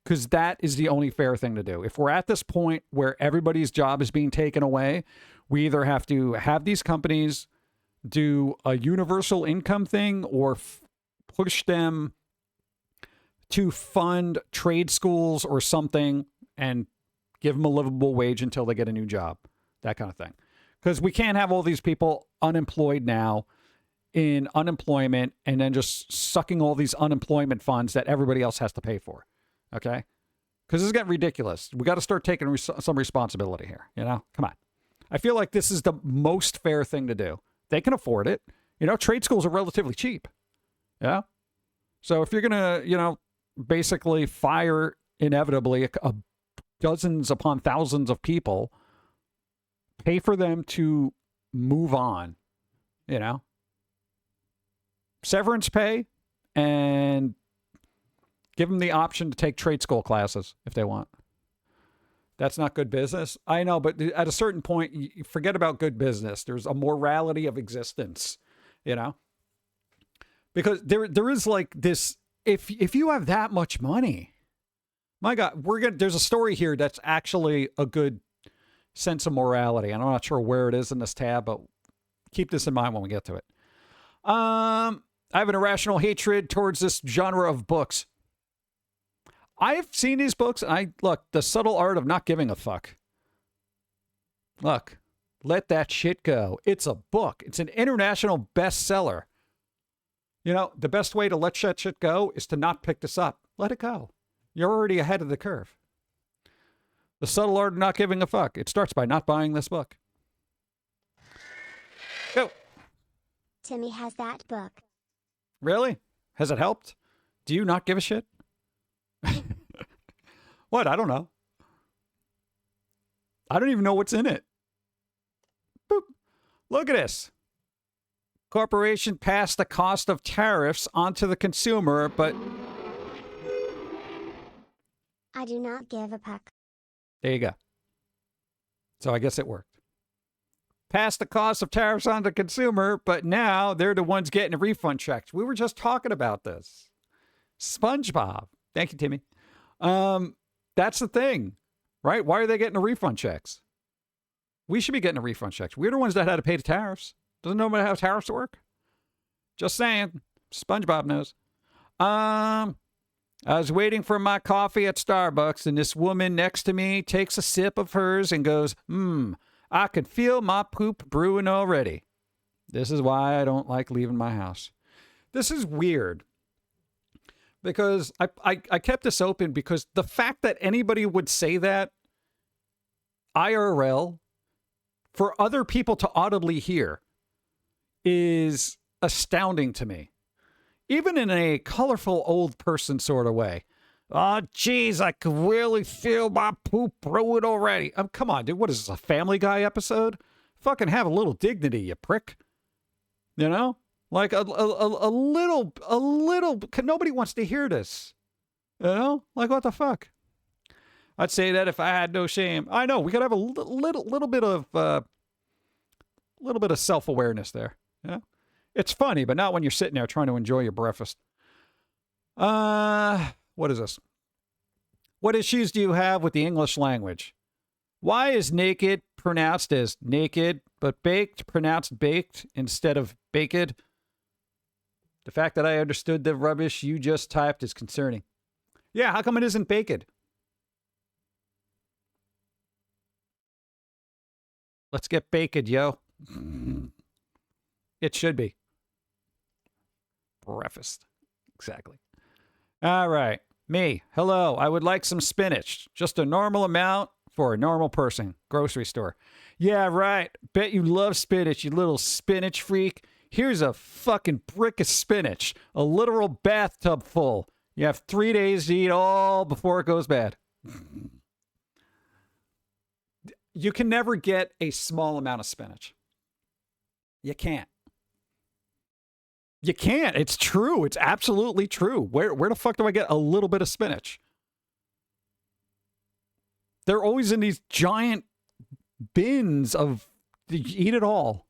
Because that is the only fair thing to do. If we're at this point where everybody's job is being taken away, we either have to have these companies do a universal income thing or push them to fund trade schools or something and give them a livable wage until they get a new job, that kind of thing. Because we can't have all these people unemployed now in unemployment and then just sucking all these unemployment funds that everybody else has to pay for. Okay? Because this is getting ridiculous. We got to start taking some responsibility here. You know? Come on. I feel like this is the most fair thing to do. They can afford it. You know, trade schools are relatively cheap. Yeah? So if you're going to, you know, basically fire inevitably dozens upon thousands of people, pay for them to move on, you know? Severance pay, and give them the option to take trade school classes if they want. That's not good business. I know, but at a certain point, you forget about good business. There's a morality of existence, you know? Because there is like this, if you have that much money, my God, there's a story here that's actually a good sense of morality. And I'm not sure where it is in this tab, but keep this in mind when we get to it. I have an irrational hatred towards this genre of books. I've seen these books, and look, The Subtle Art of Not Giving a Fuck. Look, let that shit go. It's a book. It's an international bestseller. You know, the best way to let that shit go is to not pick this up. Let it go. You're already ahead of the curve. The subtle art of not giving a fuck. It starts by not buying this book. Go. Timmy has that book. Really? Has it helped? Do you not give a shit? What? I don't know. I don't even know what's in it. Boop. Look at this. Corporation passed the cost of tariffs onto the consumer, but I do not give a puck. there you go. So I guess it worked. Passed the cost of tariffs on the consumer, but now they're the ones getting a refund checks. We were just talking about this. SpongeBob. Thank you, Timmy. That's the thing, right? Why are they getting the refund checks? We should be getting the refund checks. We're the ones that had to pay the tariffs. Doesn't nobody how tariffs work? Just saying. SpongeBob knows. I was waiting for my coffee at Starbucks, and this woman next to me takes a sip of hers and goes, I can feel my poop brewing already. This is why I don't like leaving my house. This is weird. Because I kept this open because the fact that anybody would say that IRL for other people to audibly hear is astounding to me. Even in a colorful old person sort of way. Oh, geez, I can really feel my poop brewing already. Come on, dude. What is this, a Family Guy episode? Fucking have a little dignity, you prick. You know? Like a little, nobody wants to hear this. You know? Like, what the fuck? I'd say that if I had no shame. I know, we could have a little bit of self-awareness there. Yeah? It's funny, but not when you're sitting there trying to enjoy your breakfast. What is this? What issues do you have with the English language? Why is naked pronounced as naked, but baked pronounced baked instead of baked? The fact that I understood the rubbish you just typed is concerning. Yeah, how come it isn't baked? Let's get baked, yo. It should be. Breakfast. Exactly. All right. Me. Hello. I would like some spinach. Just a normal amount for a normal person. Grocery store. Yeah, right. Bet you love spinach, you little spinach freak. Here's a fucking brick of spinach. A literal bathtub full. You have 3 days to eat all before it goes bad. You can never get a small amount of spinach. You can't. You can't. It's true. It's absolutely true. Where the fuck do I get a little bit of spinach? They're always in these giant bins of eat it all.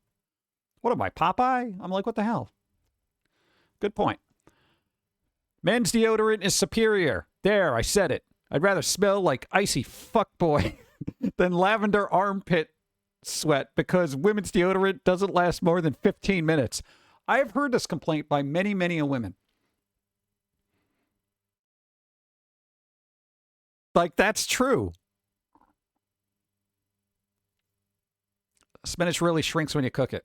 What am I, Popeye? I'm like, what the hell? Good point. Men's deodorant is superior. There, I said it. I'd rather smell like icy fuckboy than lavender armpit sweat because women's deodorant doesn't last more than 15 minutes. I have heard this complaint by many, many women. Like, that's true. Spinach really shrinks when you cook it.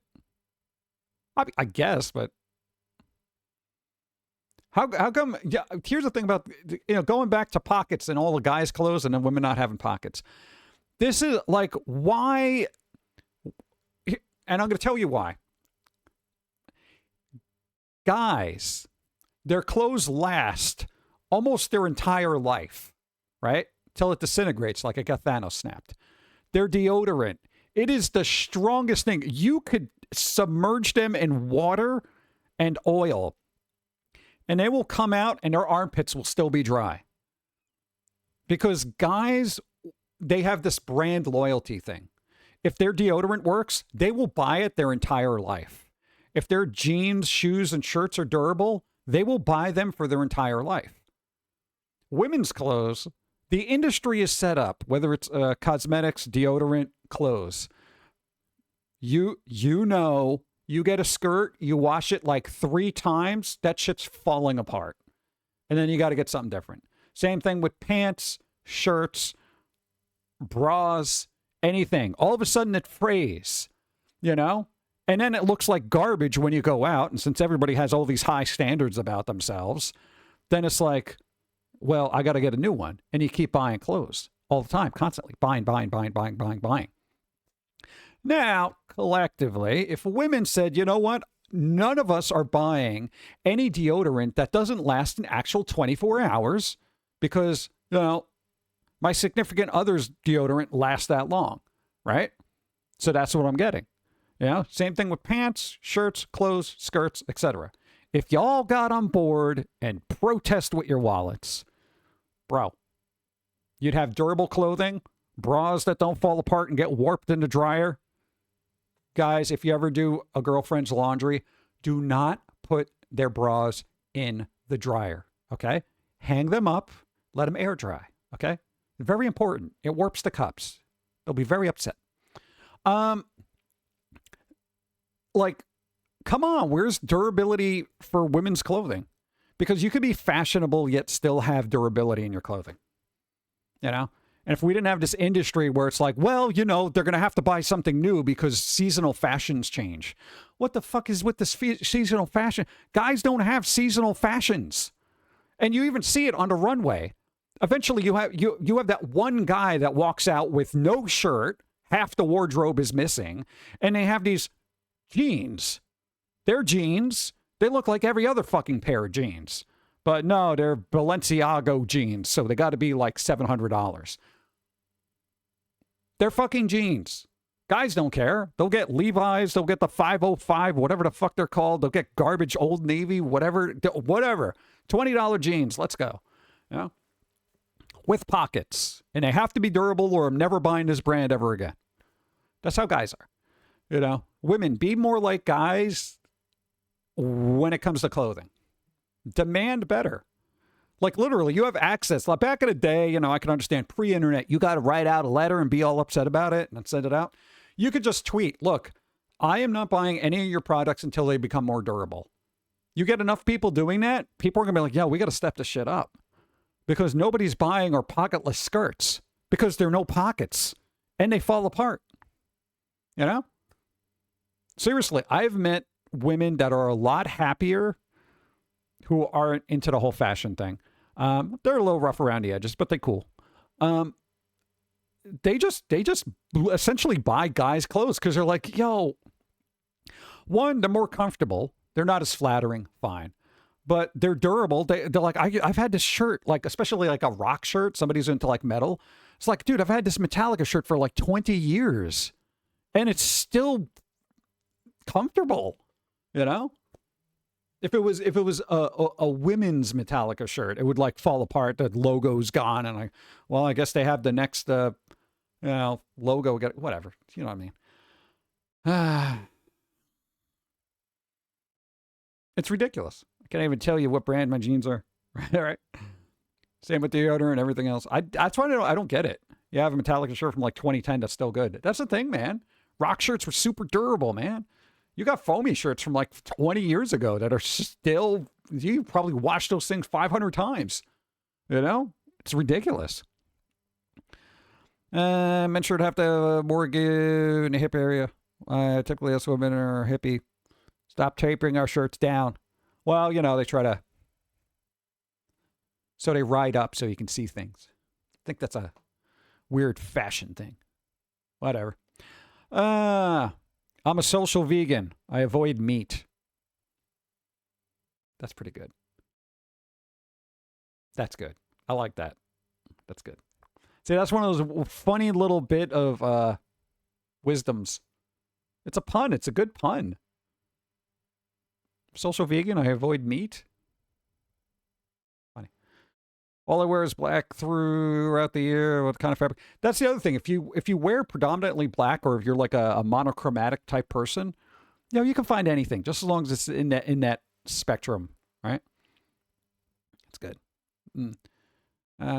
I guess, but how come? Yeah, here's the thing about going back to pockets and all the guys' clothes and then women not having pockets. This is like why, and I'm going to tell you why. Guys, their clothes last almost their entire life, right? Till it disintegrates like it got Thanos snapped. Their deodorant, it is the strongest thing. You could submerge them in water and oil, and they will come out and their armpits will still be dry. Because guys, they have this brand loyalty thing. If their deodorant works, they will buy it their entire life. If their jeans, shoes, and shirts are durable, they will buy them for their entire life. Women's clothes, the industry is set up, whether it's cosmetics, deodorant, clothes. You know, you get a skirt, you wash it like 3 times, that shit's falling apart. And then you got to get something different. Same thing with pants, shirts, bras, anything. All of a sudden it frays, you know? And then it looks like garbage when you go out. And since everybody has all these high standards about themselves, then it's like, well, I got to get a new one. And you keep buying clothes all the time, constantly buying. Now, collectively, if women said, you know what, none of us are buying any deodorant that doesn't last an actual 24 hours because, you know, my significant other's deodorant lasts that long, right? So that's what I'm getting. You know, same thing with pants, shirts, clothes, skirts, etc. If y'all got on board and protest with your wallets, bro, you'd have durable clothing, bras that don't fall apart and get warped in the dryer. Guys, if you ever do a girlfriend's laundry, do not put their bras in the dryer, okay? Hang them up, let them air dry, okay? Very important. It warps the cups. They'll be very upset. Like, come on, where's durability for women's clothing? Because you could be fashionable yet still have durability in your clothing, you know? And if we didn't have this industry where it's like, well, you know, they're going to have to buy something new because seasonal fashions change. What the fuck is with this seasonal fashion? Guys don't have seasonal fashions. And you even see it on the runway. Eventually you have that one guy that walks out with no shirt, half the wardrobe is missing, and they have these jeans. They're jeans. They look like every other fucking pair of jeans. But no, they're Balenciaga jeans, so they got to be like $700. They're fucking jeans. Guys don't care. They'll get Levi's. They'll get the 505, whatever the fuck they're called. They'll get garbage Old Navy, whatever. $20 jeans. Let's go. You know? With pockets. And they have to be durable or I'm never buying this brand ever again. That's how guys are. You know? Women, be more like guys when it comes to clothing. Demand better. Like literally, you have access. Like back in the day, you know, I can understand pre-internet. You got to write out a letter and be all upset about it and send it out. You could just tweet, look, I am not buying any of your products until they become more durable. You get enough people doing that, people are going to be like, yo, we got to step this shit up. Because nobody's buying our pocketless skirts. Because there are no pockets. And they fall apart. You know? Seriously, I've met women that are a lot happier who aren't into the whole fashion thing. They're a little rough around the edges, but they're cool. They just essentially buy guys' clothes because they're like, yo, one, they're more comfortable. They're not as flattering, fine. But they're durable. They're like, I've had this shirt, like especially like a rock shirt. Somebody's into like metal. It's like, dude, I've had this Metallica shirt for like 20 years. And it's still comfortable, you know? If it was a women's Metallica shirt, it would like fall apart. The logo's gone, and I guess they have the next, logo. Whatever, you know what I mean? It's ridiculous. I can't even tell you what brand my jeans are. Right? Same with deodorant and everything else. That's why I don't get it. You have a Metallica shirt from like 2010 that's still good. That's the thing, man. Rock shirts were super durable, man. You got Foamy shirts from like 20 years ago that are still, you probably watched those things 500 times. You know? It's ridiculous. Men should have to more give in the hip area. Typically us women are hippie. Stop tapering our shirts down. Well, you know, they try to, so they ride up so you can see things. I think that's a weird fashion thing. Whatever. I'm a social vegan. I avoid meat. That's pretty good. That's good. I like that. That's good. See, that's one of those funny little bit of wisdoms. It's a pun. It's a good pun. Social vegan. I avoid meat. Funny. All I wear is black throughout the year. What kind of fabric? That's the other thing. If you wear predominantly black, or if you're like a monochromatic type person, you know, you can find anything just as long as it's in that spectrum, right? It's good.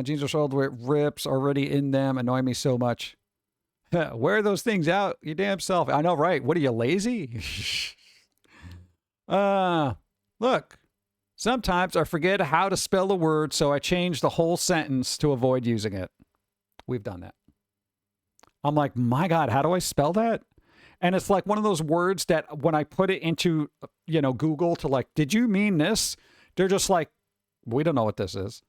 Jeans are sold with rips already in them. Annoy me so much. Wear those things out, you damn self. I know, right? What are you, lazy? Look. Sometimes I forget how to spell a word, so I change the whole sentence to avoid using it. We've done that. I'm like, my God, how do I spell that? And it's like one of those words that when I put it into, you know, Google to like, did you mean this? They're just like, we don't know what this is.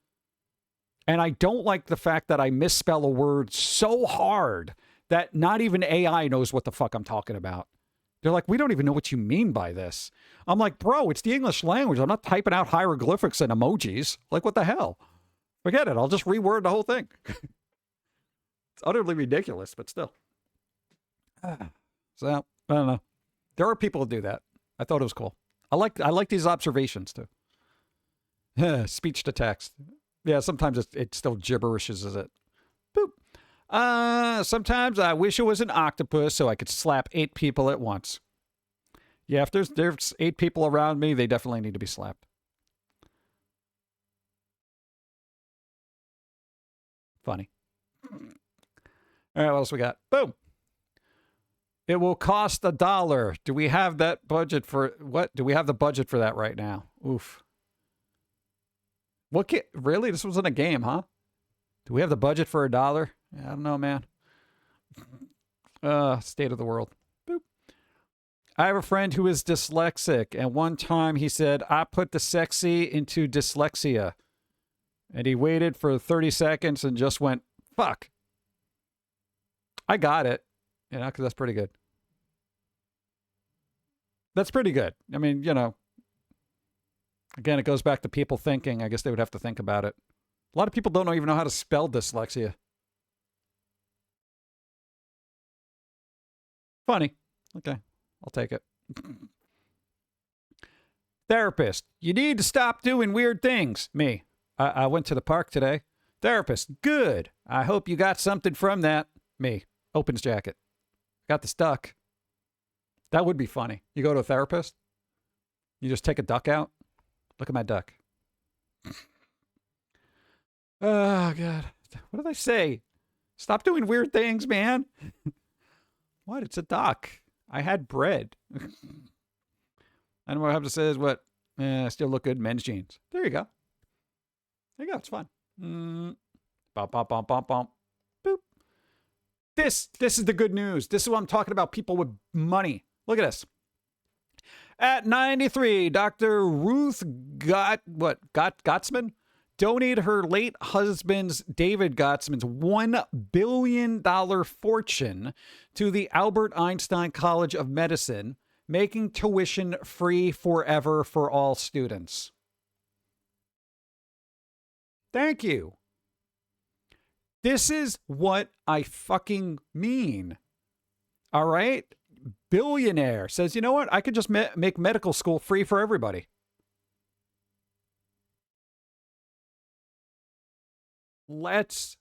And I don't like the fact that I misspell a word so hard that not even AI knows what the fuck I'm talking about. They're like, we don't even know what you mean by this. I'm like, bro, it's the English language. I'm not typing out hieroglyphics and emojis. Like, what the hell? Forget it. I'll just reword the whole thing. It's utterly ridiculous, but still. So, I don't know. There are people who do that. I thought it was cool. I like these observations, too. Speech to text. Yeah, sometimes it still gibberishes, is it? Boop. Sometimes I wish it was an octopus so I could slap 8 people at once. Yeah, if there's 8 people around me, they definitely need to be slapped. Funny. All right, what else we got? Boom. It will cost $1. Do we have that budget for what? Do we have the budget for that right now? Oof. What? Really? This wasn't a game, huh? Do we have the budget for $1? I don't know, man. State of the world. Boop. I have a friend who is dyslexic, and one time he said, I put the sexy into dyslexia. And he waited for 30 seconds and just went, fuck. I got it. You know, because that's pretty good. That's pretty good. I mean, you know, again, it goes back to people thinking. I guess they would have to think about it. A lot of people don't even know how to spell dyslexia. Funny. Okay, I'll take it. Therapist, you need to stop doing weird things. Me. I went to the park today. Therapist, good. I hope you got something from that. Me. Opens jacket. Got the duck. That would be funny. You go to a therapist. You just take a duck out. Look at my duck. Oh, God. What did I say? Stop doing weird things, man. What? It's a duck. I had bread. And what I have to say is what? I still look good in men's jeans. There you go. There you go. It's fun. Bump, bump, bump, bump, bump. Boop. This is the good news. This is what I'm talking about. People with money. Look at this. At 93, Dr. Ruth Gottsman donated her late husband's, David Gottsman's, $1 billion fortune to the Albert Einstein College of Medicine, making tuition free forever for all students. Thank you. This is what I fucking mean. All right? Billionaire says, you know what? I could just make medical school free for everybody. Let's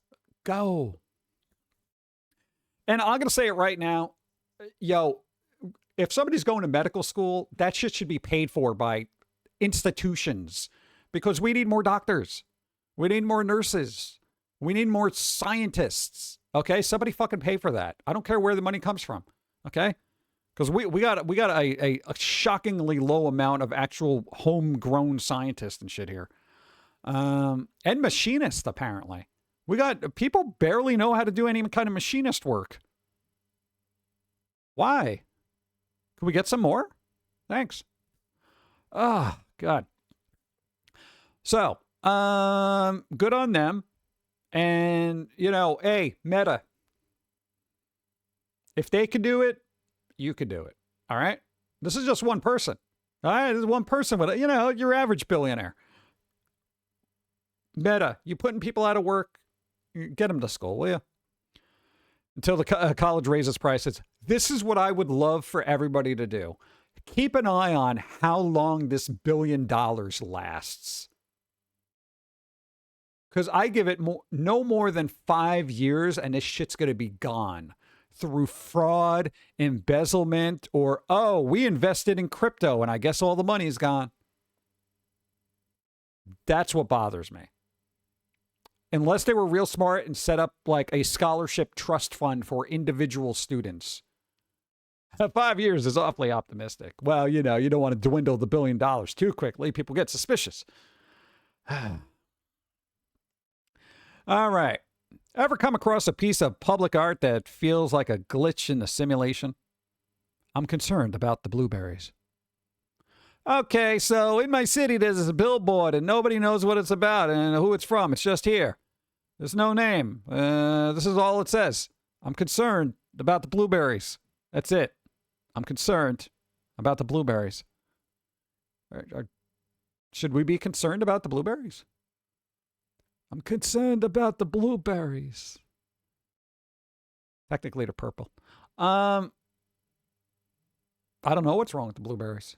go. And I'm going to say it right now. Yo, if somebody's going to medical school, that shit should be paid for by institutions because we need more doctors. We need more nurses. We need more scientists. Okay? Somebody fucking pay for that. I don't care where the money comes from. Okay? Because we got a shockingly low amount of actual homegrown scientists and shit here. And machinists, apparently. We got people barely know how to do any kind of machinist work. Why? Can we get some more? Thanks. Oh, God. So, good on them. And, you know, hey, Meta. If they can do it, you can do it. All right? This is just one person. All right? This is one person with, you know, your average billionaire. Meta, you putting people out of work, get them to school, will you? Until the college raises prices. This is what I would love for everybody to do. Keep an eye on how long this $1 billion lasts. Because I give it no more than 5 years and this shit's going to be gone. Through fraud, embezzlement, or, oh, we invested in crypto and I guess all the money's gone. That's what bothers me. Unless they were real smart and set up like a scholarship trust fund for individual students. 5 years is awfully optimistic. Well, you know, you don't want to dwindle the $1 billion too quickly. People get suspicious. All right. Ever come across a piece of public art that feels like a glitch in the simulation? I'm concerned about the blueberries. Okay, so in my city there's a billboard and nobody knows what it's about and who it's from. It's just here. There's no name. This is all it says. I'm concerned about the blueberries. That's it. I'm concerned about the blueberries. Should we be concerned about the blueberries? I'm concerned about the blueberries. Technically, they're purple. I don't know what's wrong with the blueberries.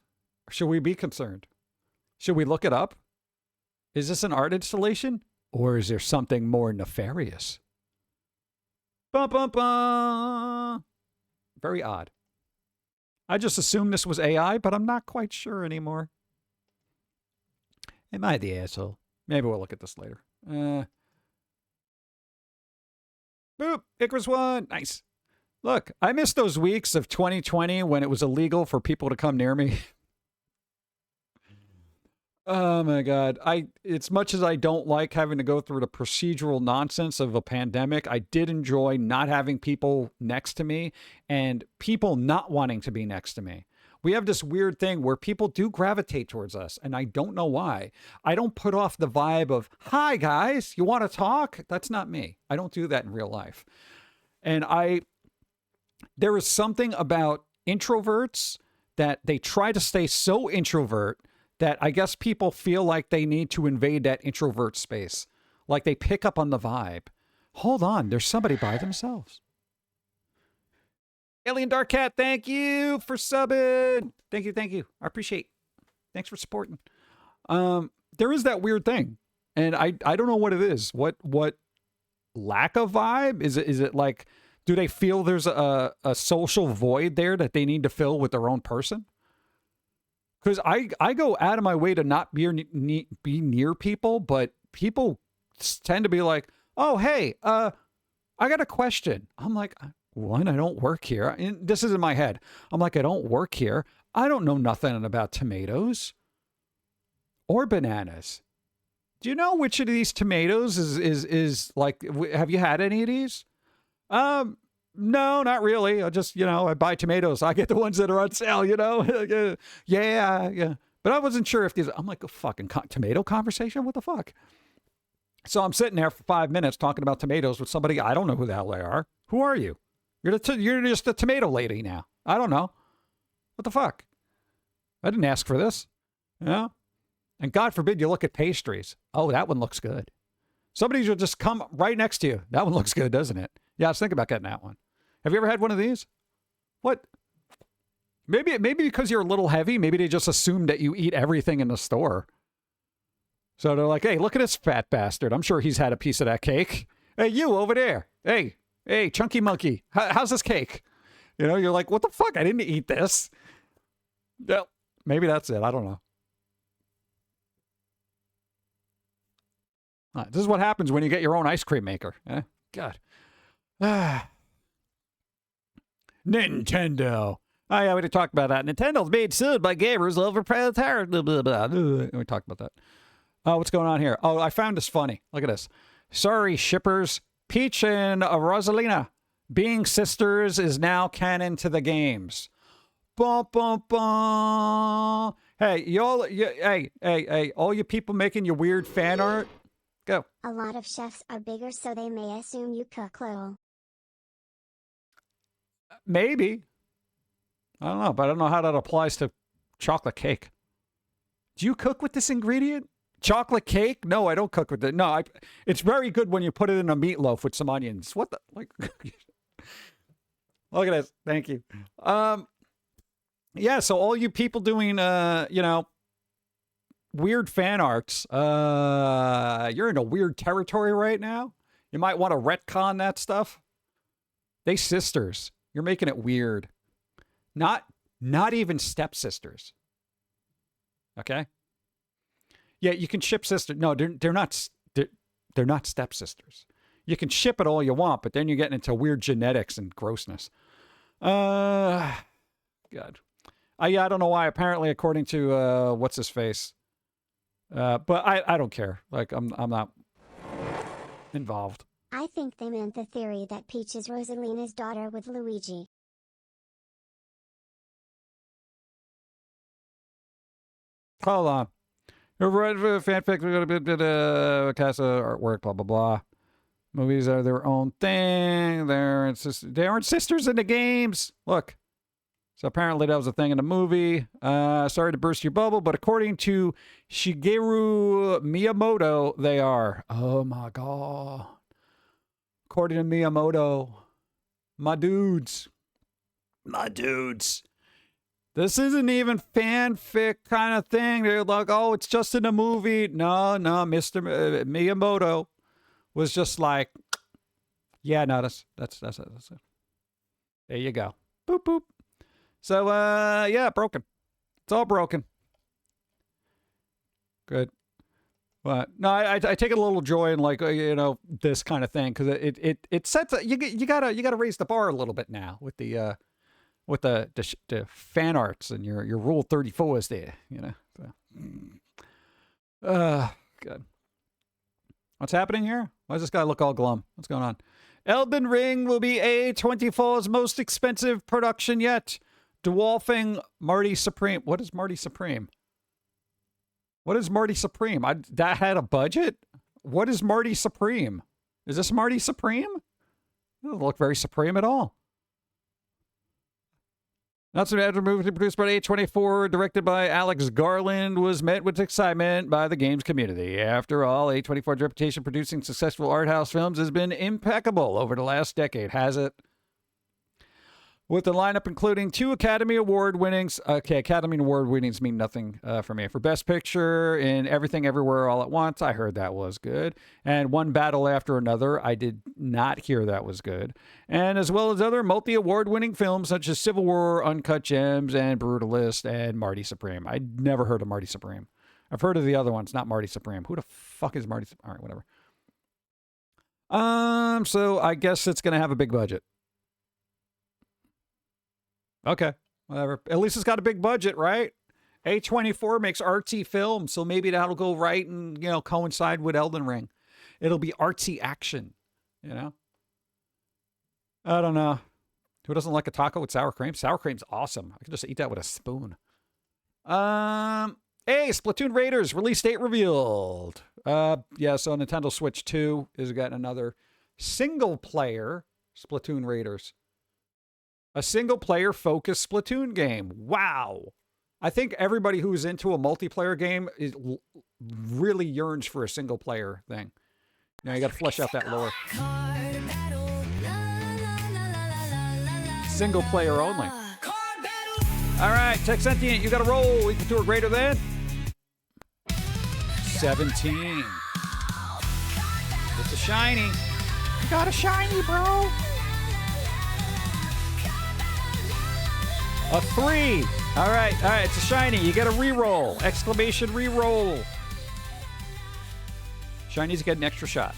Should we be concerned? Should we look it up? Is this an art installation? Or is there something more nefarious? Bum, bum, bum. Very odd. I just assumed this was AI, but I'm not quite sure anymore. Am I the asshole? Maybe we'll look at this later. Boop. Icarus 1. Nice. Look, I missed those weeks of 2020 when it was illegal for people to come near me. Oh my God. As much as I don't like having to go through the procedural nonsense of a pandemic, I did enjoy not having people next to me and people not wanting to be next to me. We have this weird thing where people do gravitate towards us, and I don't know why. I don't put off the vibe of, hi guys, you want to talk? That's not me. I don't do that in real life. And there is something about introverts that they try to stay so introvert that I guess people feel like they need to invade that introvert space. Like they pick up on the vibe. Hold on, there's somebody by themselves. Alien Dark Cat, thank you for subbing. Thank you, thank you. I appreciate. Thanks for supporting. There is that weird thing, and I don't know what it is. What lack of vibe? Is it like, do they feel there's a social void there that they need to fill with their own person? Because I go out of my way to not be near people, but people tend to be like, oh, hey, I got a question. I'm like, one, I don't work here. And this is in my head. I'm like, I don't work here. I don't know nothing about tomatoes or bananas. Do you know which of these tomatoes is like, have you had any of these? No, not really. I just, I buy tomatoes. I get the ones that are on sale, yeah. But I wasn't sure if these, I'm like, a fucking tomato conversation? What the fuck? So I'm sitting there for 5 minutes talking about tomatoes with somebody. I don't know who the hell they are. Who are you? You're just a tomato lady now. I don't know. What the fuck? I didn't ask for this. Yeah. And God forbid you look at pastries. Oh, that one looks good. Somebody will just come right next to you. That one looks good, doesn't it? Yeah, I was thinking about getting that one. Have you ever had one of these? What? Maybe because you're a little heavy, maybe they just assume that you eat everything in the store. So they're like, hey, look at this fat bastard. I'm sure he's had a piece of that cake. Hey, you over there. Hey, chunky monkey. How's this cake? You're like, what the fuck? I didn't eat this. Well, maybe that's it. I don't know. This is what happens when you get your own ice cream maker. God. Nintendo. Oh, yeah, we did talk about that. Nintendo's being sued by gamers over predatory. Blah, blah, blah. We talked about that. Oh, what's going on here? Oh, I found this funny. Look at this. Sorry, shippers. Peach and Rosalina being sisters is now canon to the games. Bum, bum, bum. Hey, all you people making your weird fan art, go. A lot of chefs are bigger, so they may assume you cook little. Maybe. I don't know, but I don't know how that applies to chocolate cake. Do you cook with this ingredient? Chocolate cake? No, I don't cook with it. No, it's very good when you put it in a meatloaf with some onions. What the, like, look at this. Thank you. Yeah, so all you people doing, weird fan arts, you're in a weird territory right now. You might want to retcon that stuff. They sisters. You're making it weird. Not even stepsisters. Okay? Yeah, you can ship sisters. No, they're not stepsisters. You can ship it all you want, but then you're getting into weird genetics and grossness. God. Yeah, I don't know why. Apparently, according to what's his face. But I don't care. Like I'm not involved. I think they meant the theory that Peach is Rosalina's daughter with Luigi. Hold on. Fanfic, Casa artwork, blah, blah, blah. Movies are their own thing. They aren't sisters in the games. Look. So apparently that was a thing in the movie. Sorry to burst your bubble, but according to Shigeru Miyamoto, they are. Oh my God. According to Miyamoto, my dudes. This isn't even fanfic kind of thing. They're like, oh, it's just in a movie. No, Mr. Miyamoto was just like, yeah, no, that's it. There you go. Boop, boop. So, yeah, broken. It's all broken. Good. But no, I take a little joy in like this kind of thing because it sets you gotta raise the bar a little bit now with the fan arts and your Rule 34 is there, So. Good. What's happening here? Why does this guy look all glum? What's going on? Elden Ring will be A24's most expensive production yet. Dwarfing Marty Supreme. What is Marty Supreme? That had a budget? What is Marty Supreme? Is this Marty Supreme? It doesn't look very supreme at all. Not so bad. Movie produced by A24, directed by Alex Garland, was met with excitement by the games community. After all, A24's reputation producing successful art house films has been impeccable over the last decade, has it? With the lineup including 2 Academy Award winnings. Okay, Academy Award winnings mean nothing for me. For Best Picture in Everything Everywhere All at Once, I heard that was good. And One Battle After Another, I did not hear that was good. And as well as other multi-award winning films such as Civil War, Uncut Gems, and Brutalist, and Marty Supreme. I'd never heard of Marty Supreme. I've heard of the other ones, not Marty Supreme. Who the fuck is Marty Supreme? All right, whatever. So I guess it's going to have a big budget. Okay, whatever. At least it's got a big budget, right? A24 makes artsy films, so maybe that'll go right and, coincide with Elden Ring. It'll be artsy action, I don't know. Who doesn't like a taco with sour cream? Sour cream's awesome. I can just eat that with a spoon. Hey, Splatoon Raiders release date revealed. Yeah, so Nintendo Switch 2 is getting another single-player Splatoon Raiders. A single-player focused Splatoon game. Wow. I think everybody who's into a multiplayer game really yearns for a single-player thing. You got to flesh out that lore. Single-player only. All right, Tech Sentient, you got to roll. Equal to or greater than 17. It's a shiny. You got a shiny, bro. A 3. All right, it's a shiny. You get a reroll. Exclamation reroll. Shinies get an extra shot.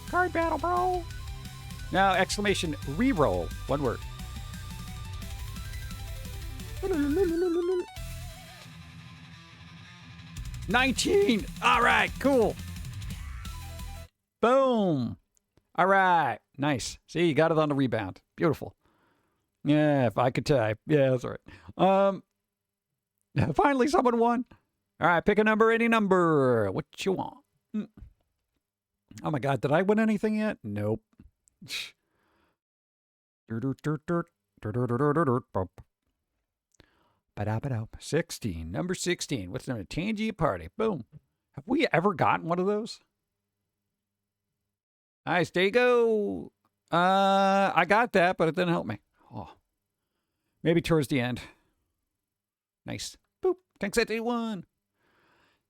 Card battle, bro. Now, exclamation reroll. One word. $19. All right, cool. Boom. All right. Nice. See, you got it on the rebound. Beautiful. Yeah, if I could type. Yeah, that's all right. Finally, someone won. All right, pick a number, any number. What you want? Oh, my God. Did I win anything yet? Nope. 16. Number 16. What's the number? Tangy Party. Boom. Have we ever gotten one of those? Nice. There you go. I got that, but it didn't help me. Oh. Maybe towards the end. Nice. Boop. Tank set 81.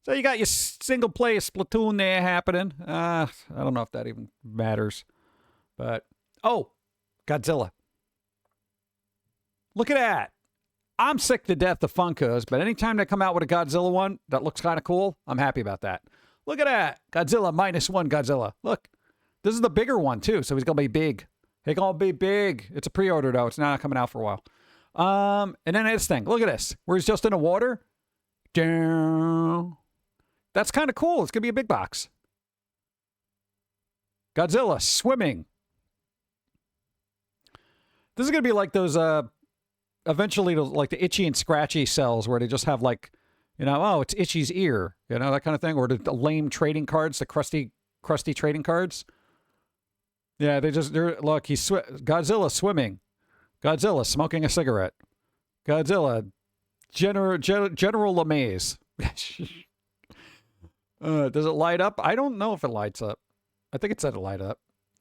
So you got your single player Splatoon there happening. I don't know if that even matters. But, oh, Godzilla. Look at that. I'm sick to death of Funkos, but anytime they come out with a Godzilla one that looks kind of cool, I'm happy about that. Look at that. Godzilla -1 Godzilla. Look. This is the bigger one, too, so he's going to be big. He's going to be big. It's a pre-order, though. It's not coming out for a while. And then this thing. Look at this. Where he's just in the water. Down. That's kind of cool. It's going to be a big box. Godzilla swimming. This is going to be like those, eventually, like the Itchy and Scratchy cells where they just have, like, You know, oh, it's Itchy's ear, you know, that kind of thing. Or the lame trading cards, the crusty trading cards. Yeah, they're look, Godzilla swimming. Godzilla smoking a cigarette. Godzilla, General Amaze. Does it light up? I don't know if it lights up. I think it said it light up.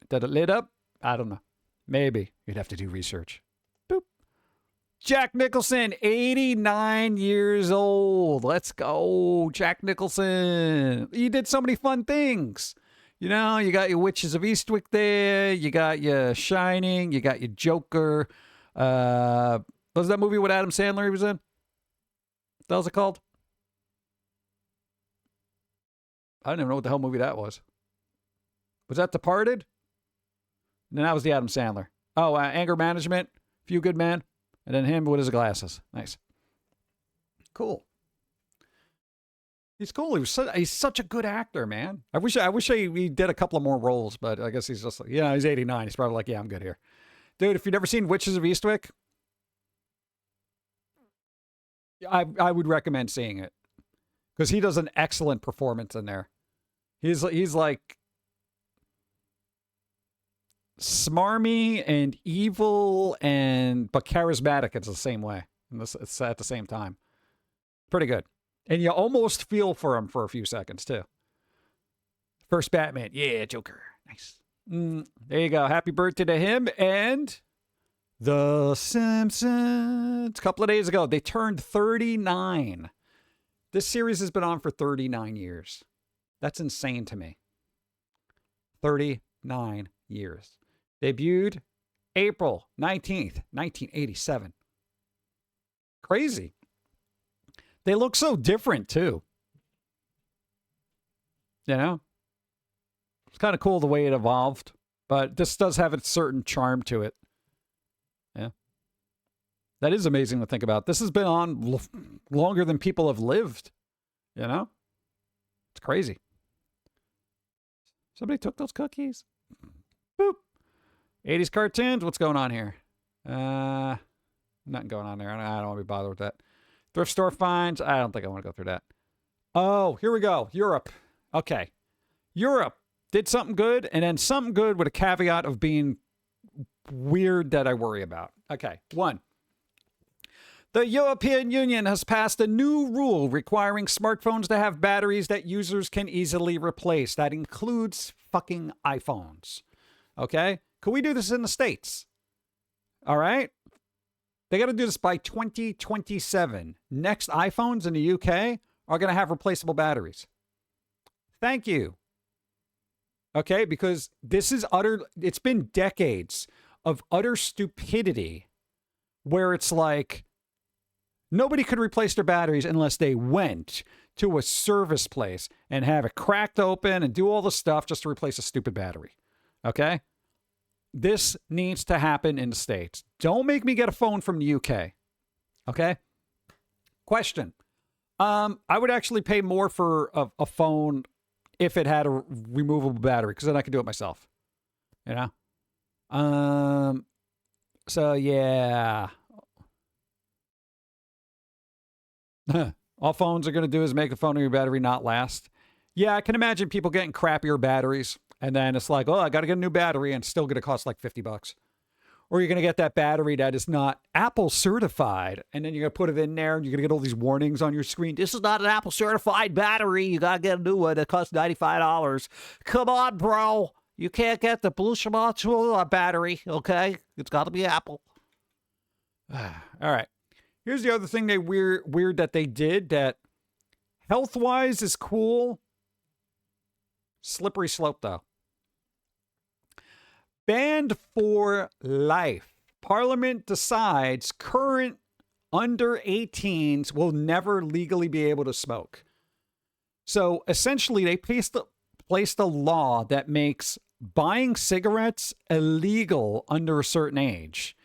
Did it lit up? I don't know. Maybe. You'd have to do research. Boop. Jack Nicholson, 89 years old. Let's go, Jack Nicholson. You did so many fun things. You know, you got your Witches of Eastwick there. You got your Shining. You got your Joker. What was that movie with Adam Sandler he was in? What was it called? I don't even know what the hell movie that was. Was that Departed? And that was the Adam Sandler. Oh, Anger Management. Few Good Men. And then him with his glasses. Nice. Cool. He's cool. He's such a good actor, man. I wish he did a couple of more roles, but I guess he's just like, yeah, he's 89. He's probably like, yeah, I'm good here. Dude, if you've never seen Witches of Eastwick, I would recommend seeing it. Because he does an excellent performance in there. He's like smarmy and evil but charismatic. It's the same way. And it's at the same time. Pretty good. And you almost feel for him for a few seconds, too. First Batman. Yeah, Joker. Nice. There you go. Happy birthday to him. And The Simpsons. A couple of days ago, they turned 39. This series has been on for 39 years. That's insane to me. 39 years. Debuted April 19th, 1987. Crazy. They look so different, too. You know? It's kind of cool the way it evolved, but this does have a certain charm to it. Yeah. That is amazing to think about. This has been on longer than people have lived. You know? It's crazy. Somebody took those cookies. Boop. 80s cartoons. What's going on here? Nothing going on there. I don't want to be bothered with that. Thrift store finds. I don't think I want to go through that. Oh, here we go. Europe. Okay. Europe did something good, and then something good with a caveat of being weird that I worry about. Okay. 1. The European Union has passed a new rule requiring smartphones to have batteries that users can easily replace. That includes fucking iPhones. Okay? Could we do this in the States? All right? They got to do this by 2027. Next iPhones in the UK are going to have replaceable batteries. Thank you. Okay? Because this is it's been decades of utter stupidity where it's like, nobody could replace their batteries unless they went to a service place and have it cracked open and do all the stuff just to replace a stupid battery. Okay? This needs to happen in the States. Don't make me get a phone from the UK. Okay? Question. I would actually pay more for a phone if it had a removable battery, because then I could do it myself. You know? So, yeah. All phones are going to do is make the phone or your battery not last. Yeah, I can imagine people getting crappier batteries. And then it's like, oh, I got to get a new battery and it's still going to cost like $50. Or you're going to get that battery that is not Apple certified. And then you're going to put it in there and you're going to get all these warnings on your screen. This is not an Apple certified battery. You got to get a new one that costs $95. Come on, bro. You can't get the Blue Shimano battery, okay? It's got to be Apple. All right. Here's the other thing weird that they did that health-wise is cool. Slippery slope, though. Banned for life. Parliament decides current under 18s will never legally be able to smoke. So essentially, they placed a law that makes buying cigarettes illegal under a certain age.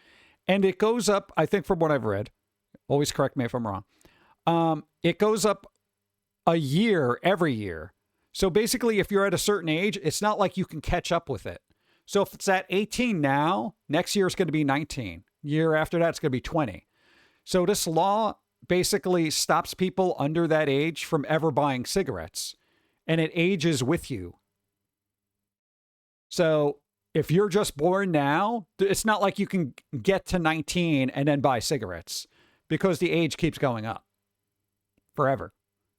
And it goes up, I think from what I've read, always correct me if I'm wrong, it goes up a year every year. So basically, if you're at a certain age, it's not like you can catch up with it. So if it's at 18 now, next year it's going to be 19. Year after that, it's going to be 20. So this law basically stops people under that age from ever buying cigarettes, and it ages with you. So if you're just born now, it's not like you can get to 19 and then buy cigarettes, because the age keeps going up forever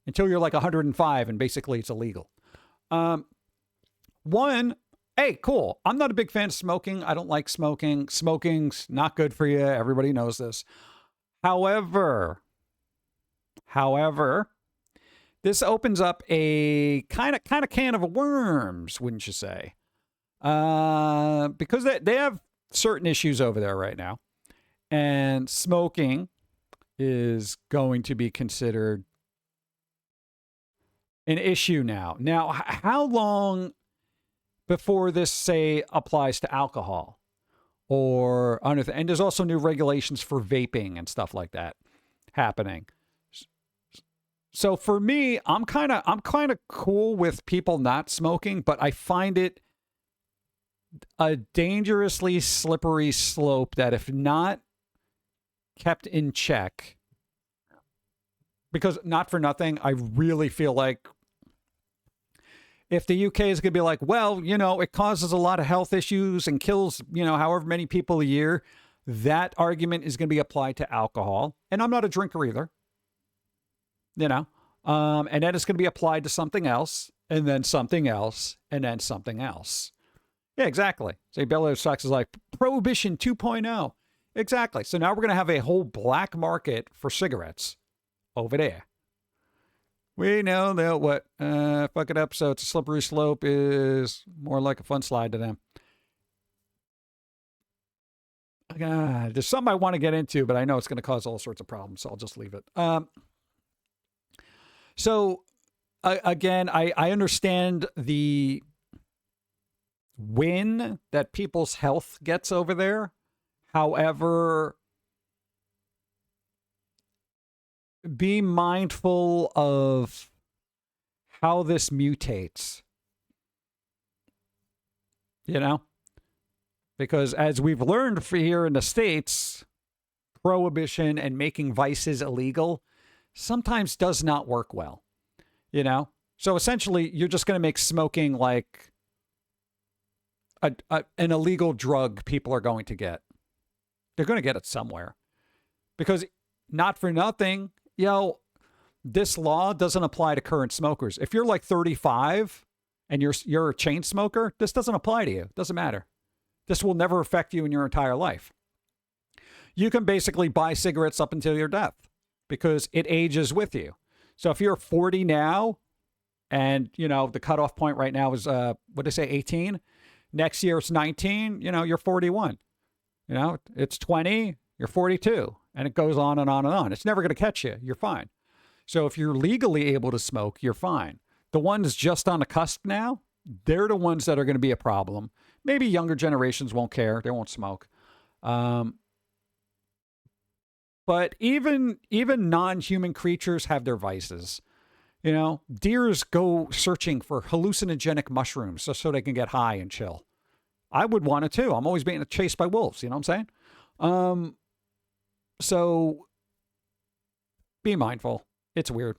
until you're like 105, and basically it's illegal. Hey, cool. I'm not a big fan of smoking. I don't like smoking. Smoking's not good for you. Everybody knows this. However, this opens up a kind of can of worms, wouldn't you say? Because they have certain issues over there right now, and smoking is going to be considered an issue now. Now, how long before this, say, applies to alcohol or anything? And there's also new regulations for vaping and stuff like that happening. So for me, I'm kind of cool with people not smoking, but I find it a dangerously slippery slope that, if not kept in check, because not for nothing, I really feel like if the UK is going to be like, well, it causes a lot of health issues and kills, however many people a year, that argument is going to be applied to alcohol. And I'm not a drinker either, and then it's going to be applied to something else, and then something else, and then something else. Yeah, exactly. So Bello Sox is like Prohibition 2.0. Exactly. So now we're going to have a whole black market for cigarettes over there. We know that what fuck it up, so it's a slippery slope is more like a fun slide to them. God, there's something I want to get into, but I know it's going to cause all sorts of problems, so I'll just leave it. Again, I understand the win that people's health gets over there. However, be mindful of how this mutates, because as we've learned here in the States, prohibition and making vices illegal sometimes does not work well, So essentially, you're just going to make smoking like an illegal drug people are going to get. They're going to get it somewhere, because not for nothing, this law doesn't apply to current smokers. If you're like 35 and you're a chain smoker, this doesn't apply to you. It doesn't matter. This will never affect you in your entire life. You can basically buy cigarettes up until your death because it ages with you. So if you're 40 now, and the cutoff point right now is what did I say, 18? Next year it's 19. You're 41. It's 20. You're 42. And it goes on and on and on. It's never going to catch you. You're fine. So if you're legally able to smoke, you're fine. The ones just on the cusp now, they're the ones that are going to be a problem. Maybe younger generations won't care. They won't smoke. But even non-human creatures have their vices. Deers go searching for hallucinogenic mushrooms so they can get high and chill. I would want it too. I'm always being chased by wolves. You know what I'm saying? So be mindful. It's weird.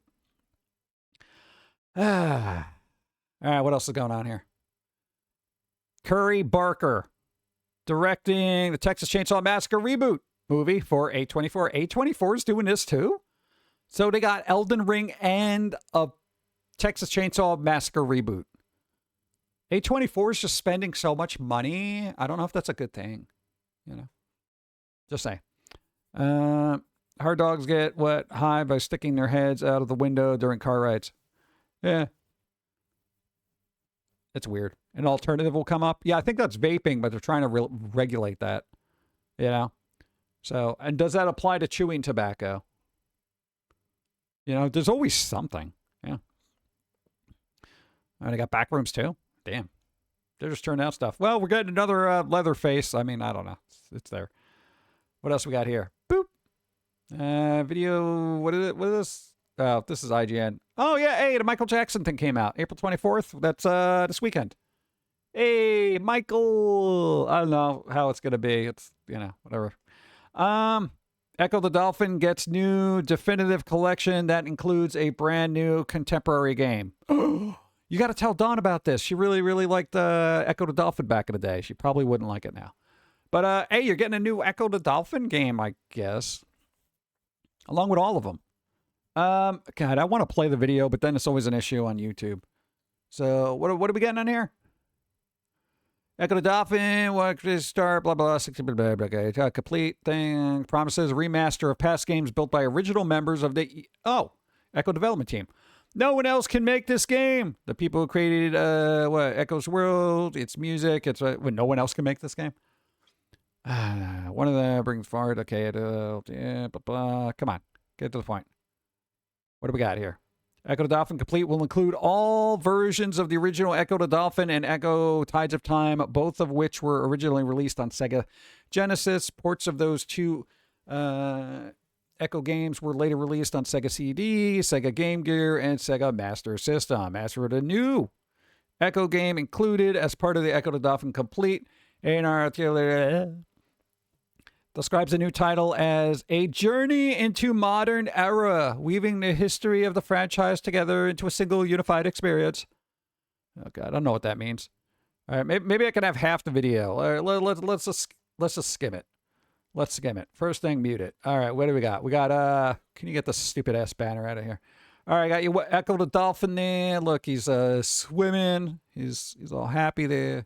All right, what else is going on here? Curry Barker directing the Texas Chainsaw Massacre reboot movie for A24. A24 is doing this too? So they got Elden Ring and a Texas Chainsaw Massacre reboot. A24 is just spending so much money. I don't know if that's a good thing. Just saying. Hard dogs get high by sticking their heads out of the window during car rides. Yeah. It's weird. An alternative will come up. Yeah, I think that's vaping, but they're trying to regulate that. So, and does that apply to chewing tobacco? There's always something. Yeah. And I got back rooms too. Damn. They're just turning out stuff. Well, we're getting another Leatherface. I mean, I don't know. It's there. What else we got here? Boop. Video. What is it? What is this? Oh, this is IGN. Oh, yeah. Hey, the Michael Jackson thing came out April 24th. That's this weekend. Hey, Michael. I don't know how it's going to be. It's, whatever. Echo the Dolphin gets new definitive collection that includes a brand new contemporary game. You got to tell Dawn about this. She really, really liked Echo the Dolphin back in the day. She probably wouldn't like it now. But, hey, you're getting a new Echo the Dolphin game, I guess. Along with all of them. God, I want to play the video, but then it's always an issue on YouTube. So, what are we getting on here? Echo the Dolphin, what start, blah, blah, 60, blah, blah, blah, okay. Complete thing, promises a remaster of past games built by original members of the, Echo development team. No one else can make this game. The people who created, Echo's World, its music, when no one else can make this game. One of them brings forward, okay, blah, blah. Come on, get to the point. What do we got here? Echo the Dolphin Complete will include all versions of the original Echo the Dolphin and Echo Tides of Time, both of which were originally released on Sega Genesis. Ports of those two Echo games were later released on Sega CD, Sega Game Gear, and Sega Master System. As for the new Echo game included as part of the Echo the Dolphin Complete, describes the new title as a journey into modern era, weaving the history of the franchise together into a single unified experience. Oh God, I don't know what that means. All right, maybe I can have half the video. All right, let's just skim it. Let's skim it. First thing, mute it. All right, what do we got? We got can you get the stupid ass banner out of here? All right, I got you Echo the Dolphin there. Look, he's swimming. He's all happy there.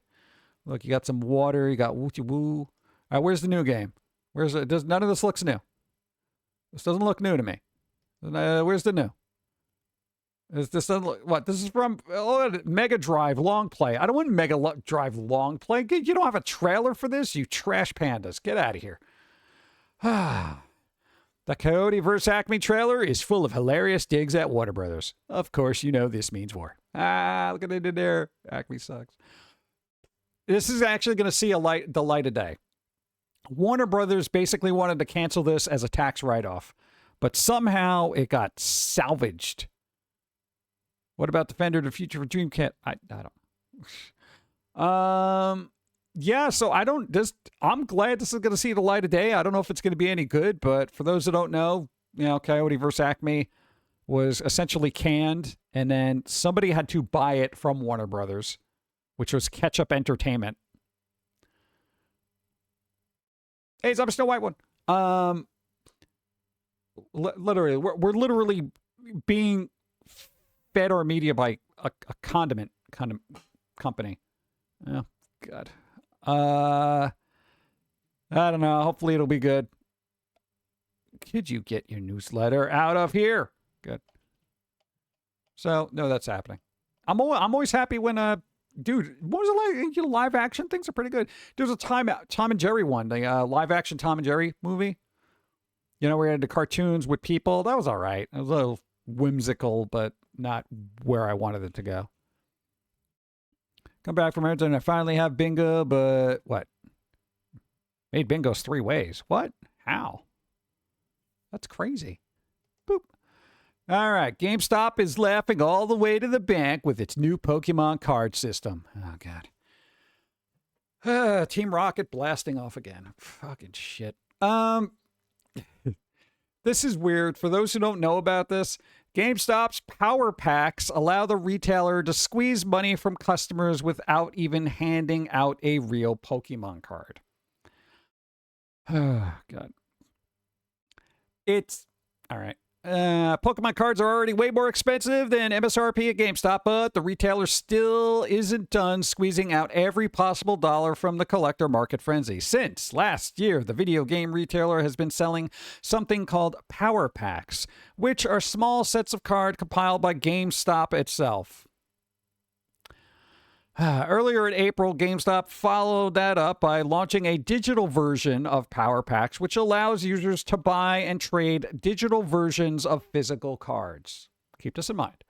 Look, you got some water. You got woo-woo. All right, where's the new game? Where's it? None of this looks new. This doesn't look new to me. Where's the new? This doesn't look, what? This is from Mega Drive Long Play. I don't want Mega Drive Long Play. You don't have a trailer for this, you trash pandas. Get out of here. The Coyote vs. Acme trailer is full of hilarious digs at Warner Brothers. Of course, you know this means war. Look at it in there. Acme sucks. This is actually going to see the light of day. Warner Brothers basically wanted to cancel this as a tax write-off, but somehow it got salvaged. What about Defender of the Future for Dreamcast? I don't. Yeah, so I'm glad this is going to see the light of day. I don't know if it's going to be any good, but for those that don't know, Coyote vs. Acme was essentially canned, and then somebody had to buy it from Warner Brothers, which was Ketchup Entertainment. Hey, I'm a Snow White one. Literally, we're literally being fed our media by a condiment kind of company. Oh, God. I don't know. Hopefully it'll be good. Could you get your newsletter out of here? Good. So, no, that's happening. I'm always happy when dude, what was it like? Live action things are pretty good. There's a Tom and Jerry one, the live action Tom and Jerry movie. Where you had the cartoons with people. That was all right. It was a little whimsical, but not where I wanted it to go. Come back from Arizona. I finally have bingo, but what? Made bingos 3 ways. What? How? That's crazy. Boop. All right. GameStop is laughing all the way to the bank with its new Pokemon card system. Oh, God. Team Rocket blasting off again. Fucking shit. This is weird. For those who don't know about this, GameStop's Power Packs allow the retailer to squeeze money from customers without even handing out a real Pokemon card. Oh, God. It's all right. Pokemon cards are already way more expensive than MSRP at GameStop, but the retailer still isn't done squeezing out every possible dollar from the collector market frenzy. Since last year, the video game retailer has been selling something called Power Packs, which are small sets of cards compiled by GameStop itself. Earlier in April, GameStop followed that up by launching a digital version of Power Packs, which allows users to buy and trade digital versions of physical cards. Keep this in mind.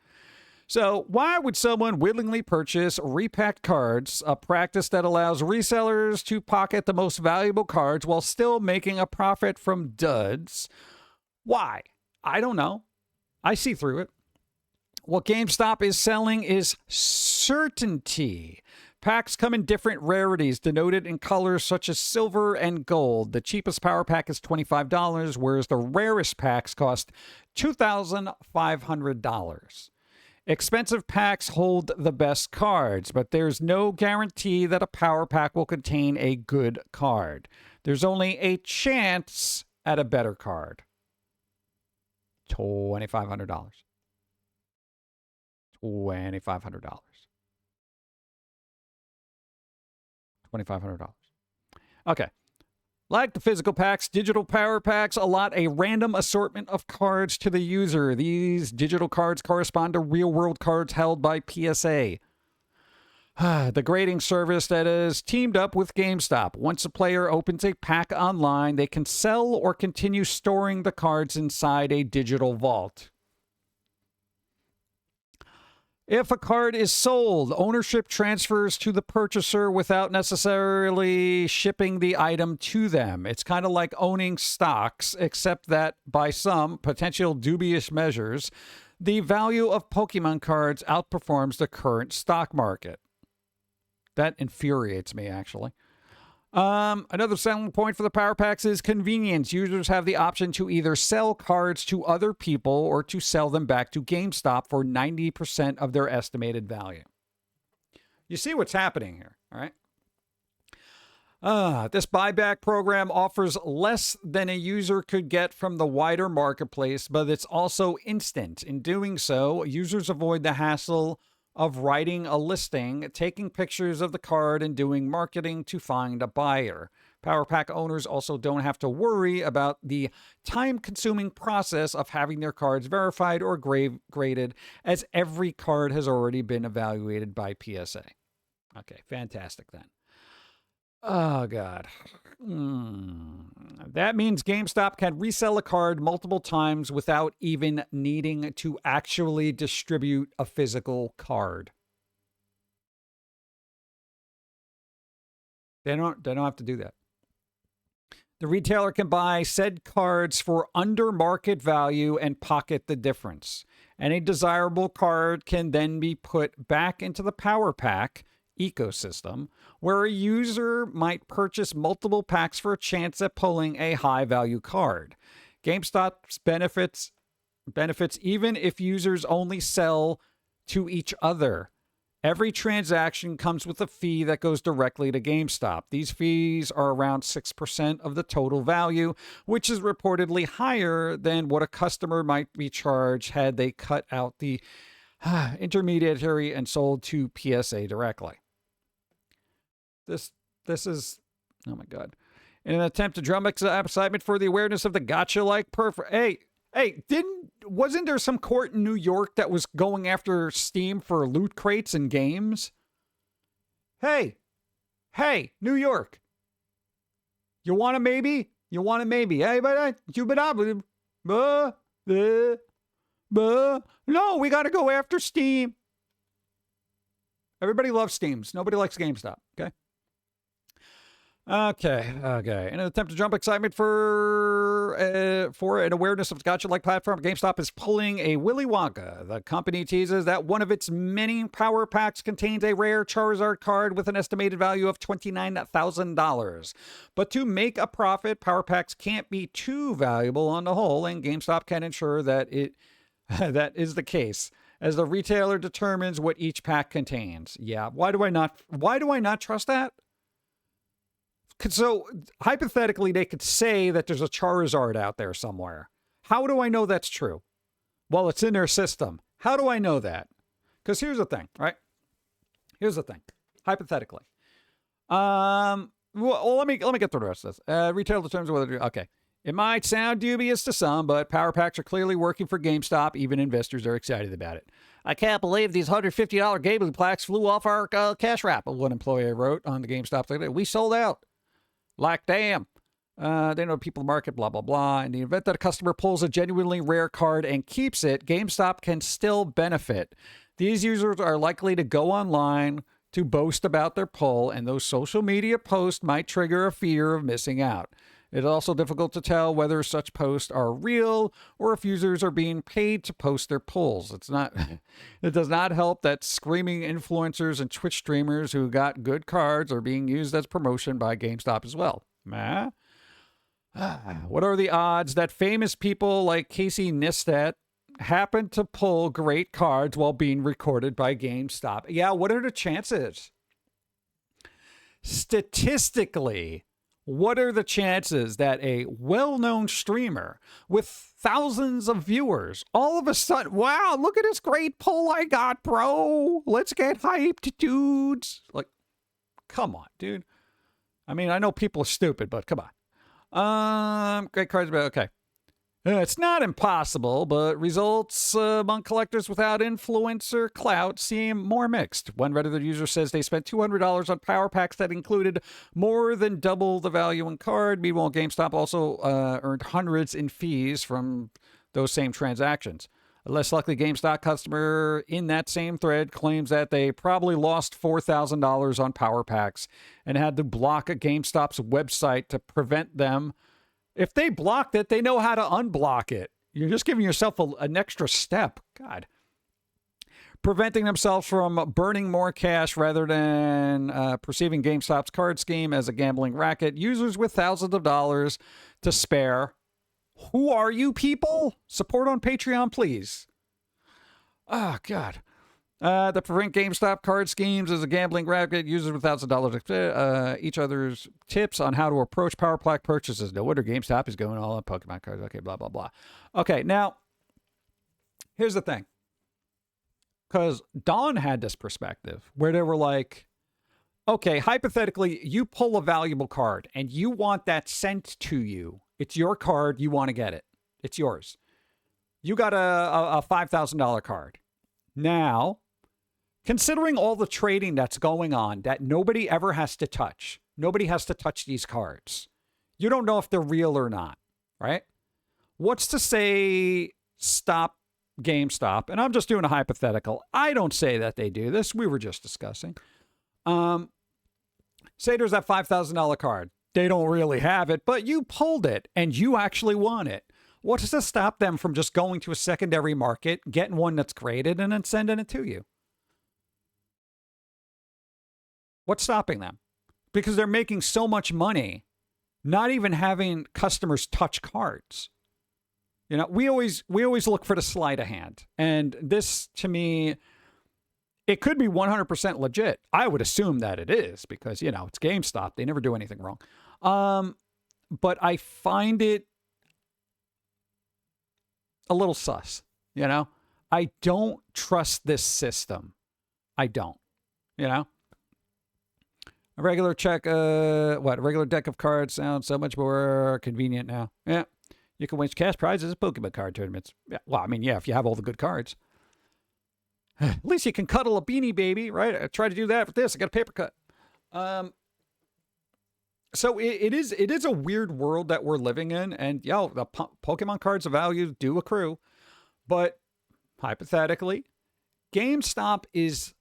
So, why would someone willingly purchase repacked cards, a practice that allows resellers to pocket the most valuable cards while still making a profit from duds? Why? I don't know. I see through it. What GameStop is selling is certainty. Packs come in different rarities, denoted in colors such as silver and gold. The cheapest power pack is $25, whereas the rarest packs cost $2,500. Expensive packs hold the best cards, but there's no guarantee that a power pack will contain a good card. There's only a chance at a better card. $2,500. $2,500. $2,500. Okay. Like the physical packs, digital power packs allot a random assortment of cards to the user. These digital cards correspond to real-world cards held by PSA. The grading service that is teamed up with GameStop. Once a player opens a pack online, they can sell or continue storing the cards inside a digital vault. If a card is sold, ownership transfers to the purchaser without necessarily shipping the item to them. It's kind of like owning stocks, except that by some potential dubious measures, the value of Pokemon cards outperforms the current stock market. That infuriates me, actually. Another selling point for the power packs is convenience. Users have the option to either sell cards to other people or to sell them back to GameStop for 90% of their estimated value. You see what's happening here, all right? This buyback program offers less than a user could get from the wider marketplace, but it's also instant. In doing so, users avoid the hassle of writing a listing, taking pictures of the card, and doing marketing to find a buyer. Power pack owners also don't have to worry about the time-consuming process of having their cards verified or graded, as every card has already been evaluated by PSA. Okay, fantastic then. Oh, God. That means GameStop can resell a card multiple times without even needing to actually distribute a physical card. They don't have to do that. The retailer can buy said cards for under market value and pocket the difference. Any desirable card can then be put back into the power pack ecosystem, where a user might purchase multiple packs for a chance at pulling a high-value card. GameStop's benefits even if users only sell to each other. Every transaction comes with a fee that goes directly to GameStop. These fees are around 6% of the total value, which is reportedly higher than what a customer might be charged had they cut out the intermediary and sold to PSA directly. This is, oh my God. In an attempt to drum excitement for the awareness of the gotcha-like Hey, wasn't there some court in New York that was going after Steam for loot crates and games? Hey, New York. You want a maybe? Hey, but no, we got to go after Steam. Everybody loves Steams. Nobody likes GameStop, okay? Okay. In an attempt to jump excitement for an awareness of the gotcha-like platform, GameStop is pulling a Willy Wonka. The company teases that one of its many power packs contains a rare Charizard card with an estimated value of $29,000. But to make a profit, power packs can't be too valuable on the whole, and GameStop can ensure that that is the case, as the retailer determines what each pack contains. Yeah, why do I not trust that? So, hypothetically, they could say that there's a Charizard out there somewhere. How do I know that's true? Well, it's in their system. How do I know that? Because here's the thing, right? Here's the thing. Hypothetically. Well, let me get through the rest of this. Retail determines whether... Okay. It might sound dubious to some, but power packs are clearly working for GameStop. Even investors are excited about it. I can't believe these $150 gaming plaques flew off our cash wrap, one employee wrote on the GameStop today. We sold out. Like, damn. They know people market, blah, blah, blah. In the event that a customer pulls a genuinely rare card and keeps it, GameStop can still benefit. These users are likely to go online to boast about their pull, and those social media posts might trigger a fear of missing out. It is also difficult to tell whether such posts are real or if users are being paid to post their pulls. It does not help that screaming influencers and Twitch streamers who got good cards are being used as promotion by GameStop as well. What are the odds that famous people like Casey Neistat happen to pull great cards while being recorded by GameStop? Yeah, what are the chances? Statistically, what are the chances that a well-known streamer with thousands of viewers all of a sudden, wow, look at this great pull I got, bro. Let's get hyped, dudes. Like, come on, dude. I mean, I know people are stupid, but come on. Great cards, but okay. It's not impossible, but results among collectors without influencer clout seem more mixed. One Reddit user says they spent $200 on power packs that included more than double the value in card. Meanwhile, GameStop also earned hundreds in fees from those same transactions. A less likely GameStop customer in that same thread claims that they probably lost $4,000 on power packs and had to block a GameStop's website to prevent them. If they blocked it, they know how to unblock it. You're just giving yourself an extra step. God. Preventing themselves from burning more cash rather than perceiving GameStop's card scheme as a gambling racket. Users with thousands of dollars to spare. Who are you people? Support on Patreon, please. Oh, God. To prevent GameStop card schemes as a gambling racket, users with $1,000 each other's tips on how to approach power pack purchases. No wonder GameStop is going all on Pokemon cards. Okay, blah, blah, blah. Okay, now, here's the thing. Because Dawn had this perspective where they were like, okay, hypothetically, you pull a valuable card and you want that sent to you. It's your card. You want to get it. It's yours. You got a $5,000 card. Now, considering all the trading that's going on that nobody ever has to touch, nobody has to touch these cards. You don't know if they're real or not, right? What's to say stop GameStop? And I'm just doing a hypothetical. I don't say that they do this. We were just discussing. Say there's that $5,000 card. They don't really have it, but you pulled it and you actually want it. What's to stop them from just going to a secondary market, getting one that's graded, and then sending it to you? What's stopping them? Because they're making so much money, not even having customers touch cards. You know, we always look for the sleight of hand. And this, to me, it could be 100% legit. I would assume that it is because, you know, it's GameStop. They never do anything wrong. But I find it a little sus, you know? I don't trust this system. I don't, you know? A regular a regular deck of cards sounds so much more convenient now. Yeah. You can win cash prizes at Pokemon card tournaments. Yeah. Well, I mean, yeah, if you have all the good cards. At least you can cuddle a Beanie Baby, right? I tried to do that with this. I got a paper cut. So it is a weird world that we're living in. And, the Pokemon cards of value do accrue. But hypothetically, GameStop is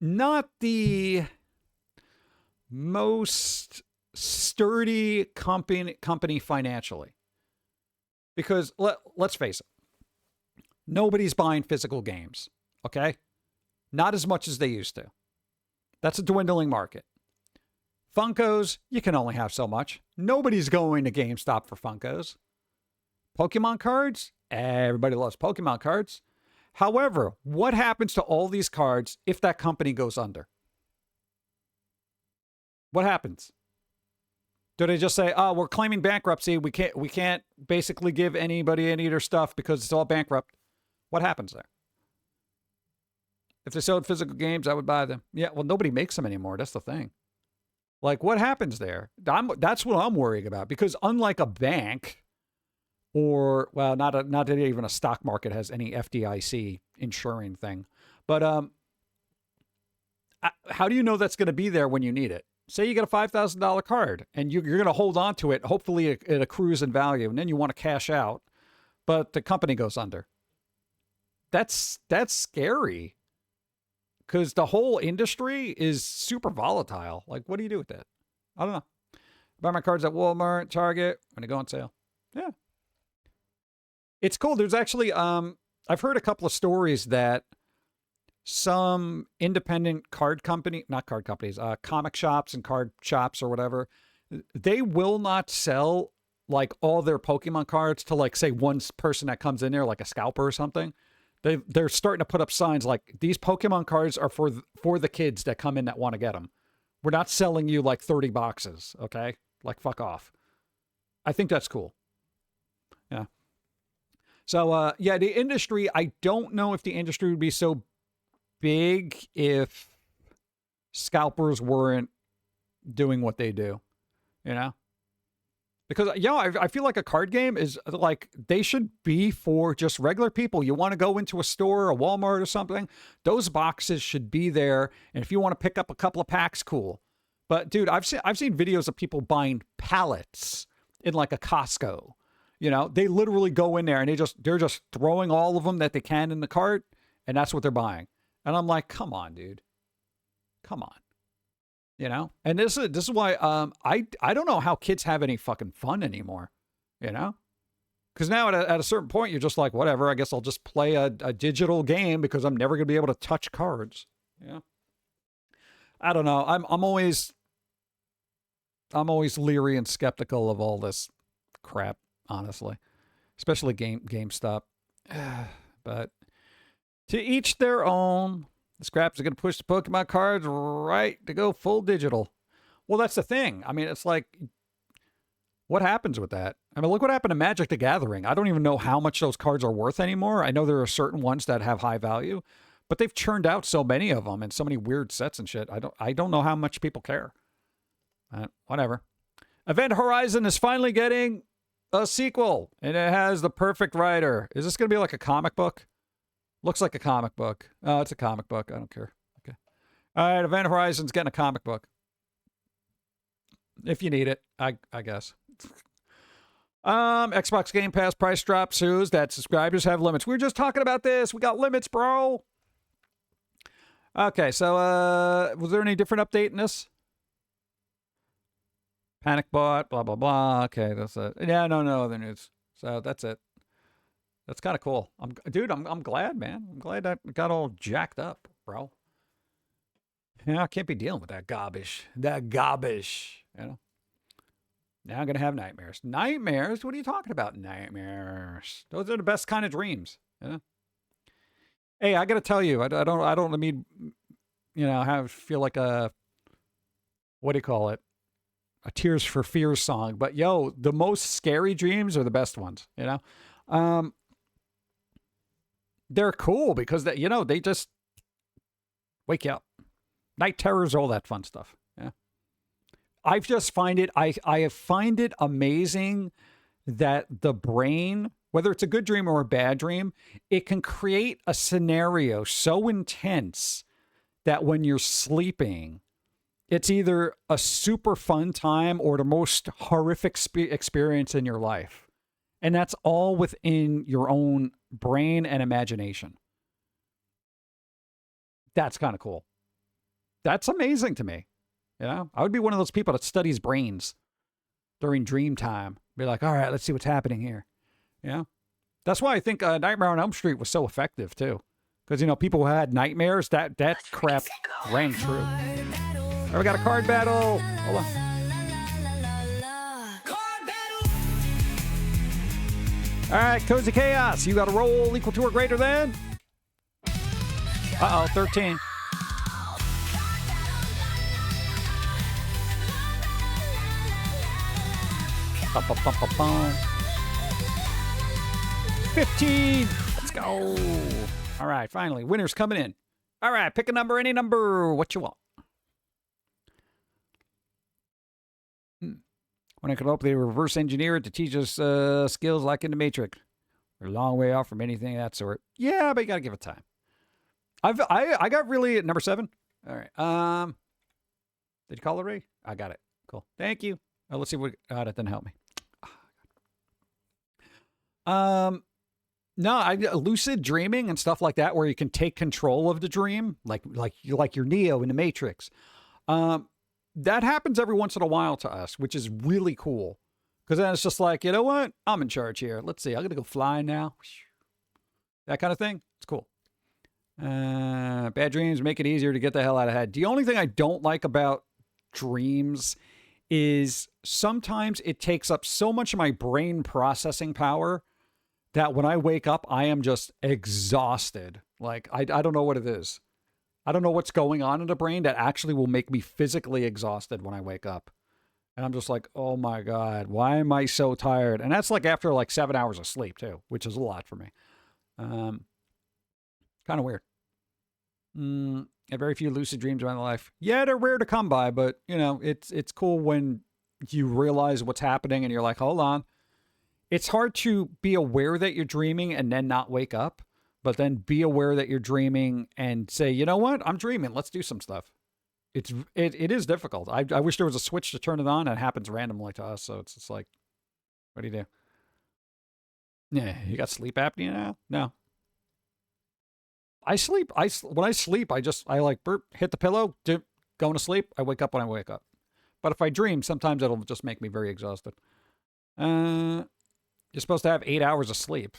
not the most sturdy company financially. Because let's face it, nobody's buying physical games, okay? Not as much as they used to. That's a dwindling market. Funkos, you can only have so much. Nobody's going to GameStop for Funkos. Pokemon cards, everybody loves Pokemon cards. However, what happens to all these cards if that company goes under? What happens? Do they just say, "Oh, we're claiming bankruptcy. We can't basically give anybody any of their stuff because it's all bankrupt"? What happens there? If they sold physical games, I would buy them. Yeah, well, nobody makes them anymore. That's the thing. Like, what happens there? That's what I'm worrying about. Because unlike a bank, or not that even a stock market has any FDIC insuring thing, but how do you know that's going to be there when you need it? Say you get a $5,000 card and you're going to hold on to it. Hopefully it accrues in value, and then you want to cash out, but the company goes under. That's scary because the whole industry is super volatile. Like, what do you do with that? I don't know. Buy my cards at Walmart, Target when they go on sale. Yeah. It's cool. There's actually, I've heard a couple of stories that some independent card company, not card companies, comic shops and card shops or whatever, they will not sell like all their Pokemon cards to like, say, one person that comes in there, like a scalper or something. They're starting to put up signs like, these Pokemon cards are for the kids that come in that want to get them. We're not selling you like 30 boxes, okay? Like, fuck off. I think that's cool. Yeah. So, yeah, the industry, I don't know if the industry would be so big if scalpers weren't doing what they do, you know? Because, I feel like a card game is like, they should be for just regular people. You want to go into a store, a Walmart or something, those boxes should be there. And if you want to pick up a couple of packs, cool. But dude, I've seen videos of people buying pallets in like a Costco. You know, they literally go in there and they're just throwing all of them that they can in the cart, and that's what they're buying. And I'm like, come on, dude. Come on. You know? And this is why I don't know how kids have any fucking fun anymore. You know? Because now at a certain point, you're just like, whatever, I guess I'll just play a digital game because I'm never going to be able to touch cards. Yeah. I don't know. I'm always leery and skeptical of all this crap, honestly. Especially Gamestop. But to each their own. The scraps are going to push the Pokemon cards right to go full digital. Well, that's the thing. I mean, it's like, what happens with that? I mean, look what happened to Magic the Gathering. I don't even know how much those cards are worth anymore. I know there are certain ones that have high value, but they've churned out so many of them and so many weird sets and shit. I don't know how much people care. Whatever. Event Horizon is finally getting a sequel, and it has the perfect writer. Is this going to be like a comic book? Looks like a comic book. Oh, it's a comic book. I don't care. Okay. All right, Event Horizon's getting a comic book. If you need it, I guess. Xbox Game Pass price drop sues that subscribers have limits. We were just talking about this. We got limits, bro. Okay, so was there any different update in this? Panic bot, blah, blah, blah. Okay, that's it. Yeah, no other news. So that's it. That's kind of cool. I'm glad, man. I'm glad that got all jacked up, bro. Yeah, I can't be dealing with that garbage. That garbage, you know. Now I'm gonna have nightmares. Nightmares? What are you talking about? Nightmares. Those are the best kind of dreams. You know? Hey, I gotta tell you, I don't mean, you know, feel like a, what do you call it? A Tears for Fears song. But yo, the most scary dreams are the best ones. You know. They're cool because they just wake you up. Night terrors, all that fun stuff. Yeah. I just find it, I find it amazing that the brain, whether it's a good dream or a bad dream, it can create a scenario so intense that when you're sleeping, it's either a super fun time or the most horrific experience in your life. And that's all within your own brain and imagination. That's kind of cool. That's amazing to me. You know, I would be one of those people that studies brains during dream time. Be like, all right, let's see what's happening here. Yeah. That's why I think Nightmare on Elm Street was so effective too. Because, you know, people who had nightmares, that crap rang true. All right, we got a card battle. Hold on. All right, Cozy Chaos, you got a roll equal to or greater than? Uh-oh, 13. Bum, bum, bum, bum, bum. 15. Let's go. All right, finally, winner's coming in. All right, pick a number, any number, what you want. When I could hope they reverse engineer it to teach us skills like in the Matrix. We're a long way off from anything of that sort. Yeah, but you got to give it time. I got really at number 7. All right. Did you call it already? I got it. Cool. Thank you. Let's see what. That didn't help me. No, lucid dreaming and stuff like that, where you can take control of the dream, like you're Neo in the Matrix. that happens every once in a while to us, which is really cool. Because then it's just like, you know what? I'm in charge here. Let's see. I'm going to go fly now. That kind of thing. It's cool. Bad dreams make it easier to get the hell out of head. The only thing I don't like about dreams is sometimes it takes up so much of my brain processing power that when I wake up, I am just exhausted. Like, I don't know what it is. I don't know what's going on in the brain that actually will make me physically exhausted when I wake up. And I'm just like, oh my God, why am I so tired? And that's like after like 7 hours of sleep too, which is a lot for me. Kind of weird. Have very few lucid dreams in my life. Yeah, they're rare to come by, but you know, it's cool when you realize what's happening and you're like, hold on. It's hard to be aware that you're dreaming and then not wake up, but then be aware that you're dreaming and say, you know what? I'm dreaming. Let's do some stuff. It is difficult. I wish there was a switch to turn it on. It happens randomly to us. So it's just like, what do you do? Yeah. You got sleep apnea now? No. I sleep. When I sleep, I like burp, hit the pillow, going to sleep. I wake up when I wake up. But if I dream, sometimes it'll just make me very exhausted. You're supposed to have 8 hours of sleep.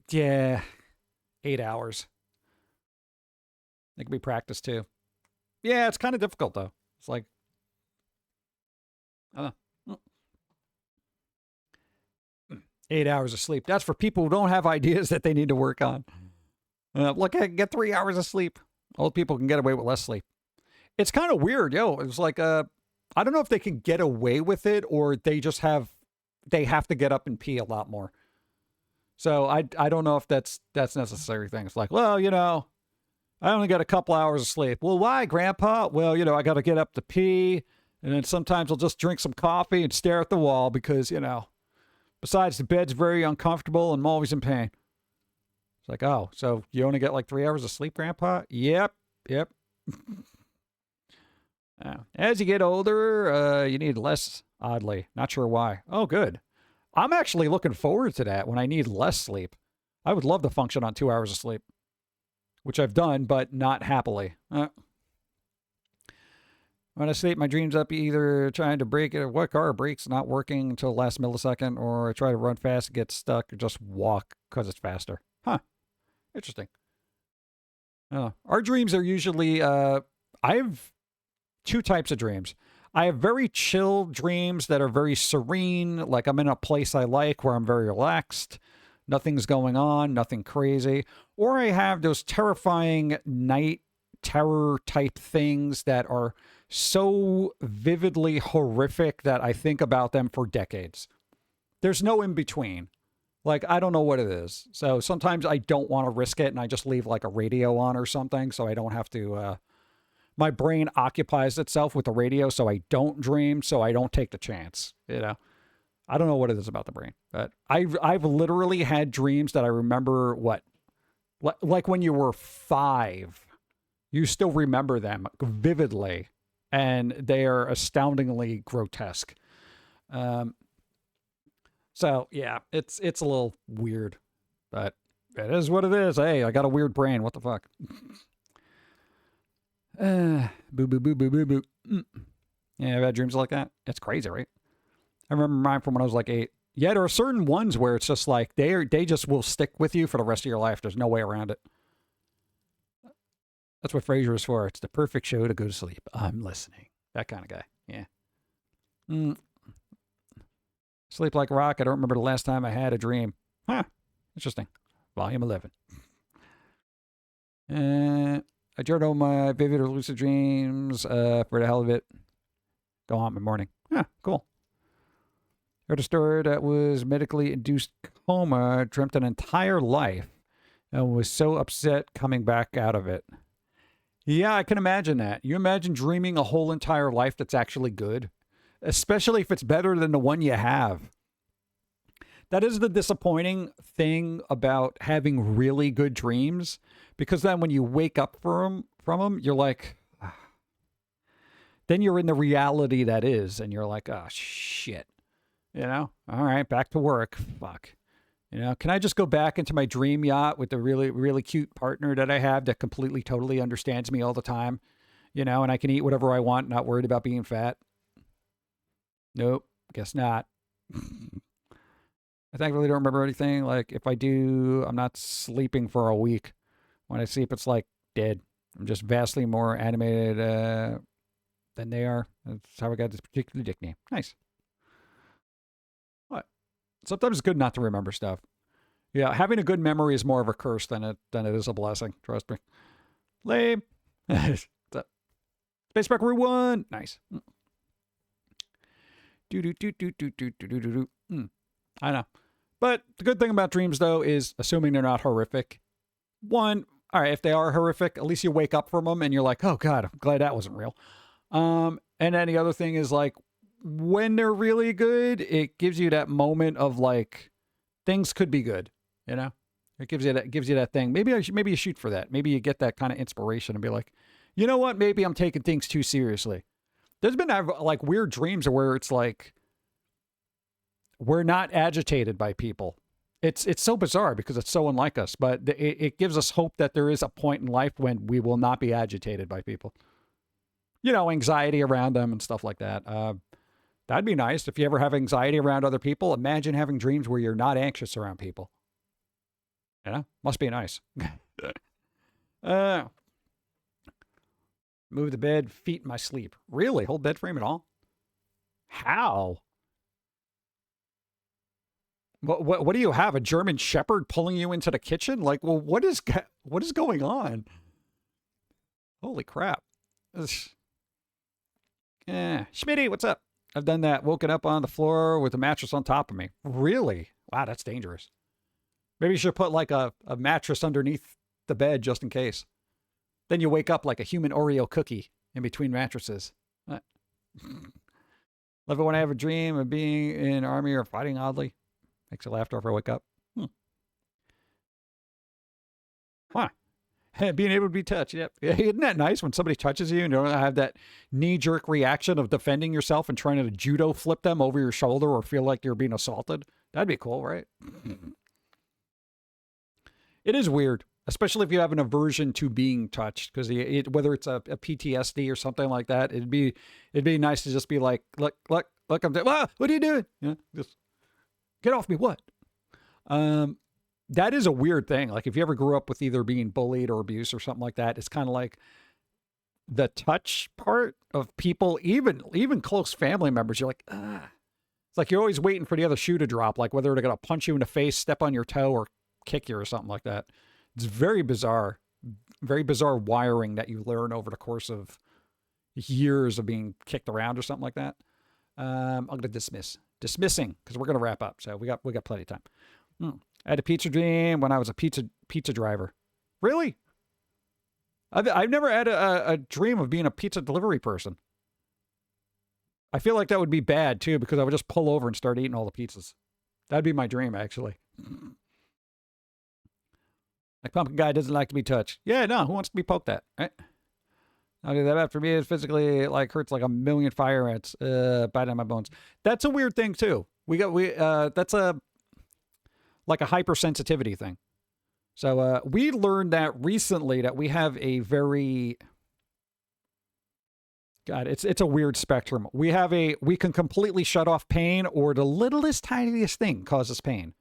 Yeah. 8 hours. It can be practiced too. Yeah, it's kind of difficult though. It's like, I don't know. 8 hours of sleep. That's for people who don't have ideas that they need to work on. Look, I can get 3 hours of sleep. Old people can get away with less sleep. It's kind of weird, yo. It's like, I don't know if they can get away with it or they have to get up and pee a lot more. So I don't know if that's necessary thing. It's like, well, you know, I only got a couple hours of sleep. Well, why, Grandpa? Well, you know, I got to get up to pee. And then sometimes I'll just drink some coffee and stare at the wall because, you know, besides the bed's very uncomfortable and I'm always in pain. It's like, oh, so you only get like 3 hours of sleep, Grandpa? Yep. As you get older, you need less, oddly. Not sure why. Oh, good. I'm actually looking forward to that when I need less sleep. I would love to function on 2 hours of sleep, which I've done, but not happily. When I sleep, my dreams up either trying to break it, or what car breaks, not working until the last millisecond, or I try to run fast and get stuck, or just walk because it's faster. Huh. Interesting. Our dreams are usually, I have two types of dreams. I have very chill dreams that are very serene, like I'm in a place I like where I'm very relaxed. Nothing's going on, nothing crazy. Or I have those terrifying night terror type things that are so vividly horrific that I think about them for decades. There's no in between. Like, I don't know what it is. So sometimes I don't want to risk it and I just leave like a radio on or something so I don't have to... my brain occupies itself with the radio so I don't dream, so I don't take the chance, you know? I don't know what it is about the brain, but I've literally had dreams that I remember like when you were 5, you still remember them vividly, and they are astoundingly grotesque. So yeah, it's a little weird, but it is what it is. Hey, I got a weird brain. What the fuck? Boo, boo, boo, boo, boo, boo. Yeah, I've had dreams like that. It's crazy, right? I remember mine from when I was like 8. Yeah, there are certain ones where it's just like, they just will stick with you for the rest of your life. There's no way around it. That's what Frasier is for. It's the perfect show to go to sleep. I'm listening. That kind of guy. Yeah. Sleep like a rock. I don't remember the last time I had a dream. Huh. Interesting. Volume 11. I journal my vivid or lucid dreams for the hell of it. Go on my morning. Yeah, cool. Heard a story that was medically induced coma, dreamt an entire life, and was so upset coming back out of it. Yeah, I can imagine that. You imagine dreaming a whole entire life that's actually good, especially if it's better than the one you have. That is the disappointing thing about having really good dreams, because then when you wake up from them, you're like, ah. Then you're in the reality that is, and you're like, oh, shit. You know? All right, back to work. Fuck. You know, can I just go back into my dream yacht with the really, really cute partner that I have that completely, totally understands me all the time? you know, and I can eat whatever I want, not worried about being fat. Nope, guess not. I thankfully don't remember anything. Like, if I do, I'm not sleeping for a week. When I sleep, it's like dead. I'm just vastly more animated than they are. That's how I got this particular nickname. Nice. What? Sometimes it's good not to remember stuff. Yeah, having a good memory is more of a curse than it is a blessing. Trust me. Lame. Space Buckaroo 1. Nice. I know. But the good thing about dreams, though, is assuming they're not horrific. One, all right, if they are horrific, at least you wake up from them and you're like, oh, God, I'm glad that wasn't real. And then the other thing is, like, when they're really good, it gives you that moment of, like, things could be good, you know? It gives you that thing. Maybe you shoot for that. Maybe you get that kind of inspiration and be like, you know what? Maybe I'm taking things too seriously. There's been, like, weird dreams where it's like, we're not agitated by people. It's so bizarre because it's so unlike us, but it gives us hope that there is a point in life when we will not be agitated by people. You know, anxiety around them and stuff like that. That'd be nice. If you ever have anxiety around other people, imagine having dreams where you're not anxious around people. You know, must be nice. Move the bed, feet in my sleep. Really? Whole bed frame and all? How? What do you have? A German Shepherd pulling you into the kitchen? Like, well, what is going on? Holy crap. Schmitty, what's up? I've done that. Woken up on the floor with a mattress on top of me. Really? Wow, that's dangerous. Maybe you should put like a mattress underneath the bed just in case. Then you wake up like a human Oreo cookie in between mattresses. Love it when I have a dream of being in an army or fighting oddly. Makes you laugh after I wake up. Huh. Being able to be touched. Yep. Isn't that nice when somebody touches you and you don't have that knee-jerk reaction of defending yourself and trying to judo flip them over your shoulder or feel like you're being assaulted? That'd be cool, right? It is weird, especially if you have an aversion to being touched, because whether it's a PTSD or something like that, it'd be nice to just be like, look, I'm what are you doing? Just get off me. What? That is a weird thing. Like if you ever grew up with either being bullied or abused or something like that, it's kind of like the touch part of people, even close family members. You're like, it's like you're always waiting for the other shoe to drop, like whether they're going to punch you in the face, step on your toe, or kick you or something like that. It's very bizarre wiring that you learn over the course of years of being kicked around or something like that. I'm going to dismissing because we're going to wrap up. So we got plenty of time. I had a pizza dream when I was a pizza driver. Really? I've never had a dream of being a pizza delivery person. I feel like that would be bad too, because I would just pull over and start eating all the pizzas. That'd be my dream, actually. Like Pum'Kin Guy doesn't like to be touched. Yeah, no, who wants to be poked at, right? Okay, that bad for me. It physically like hurts like a million fire ants biting on my bones. That's a weird thing too. That's like a hypersensitivity thing. So we learned that recently that we have a very it's a weird spectrum. We can completely shut off pain, or the littlest tiniest thing causes pain.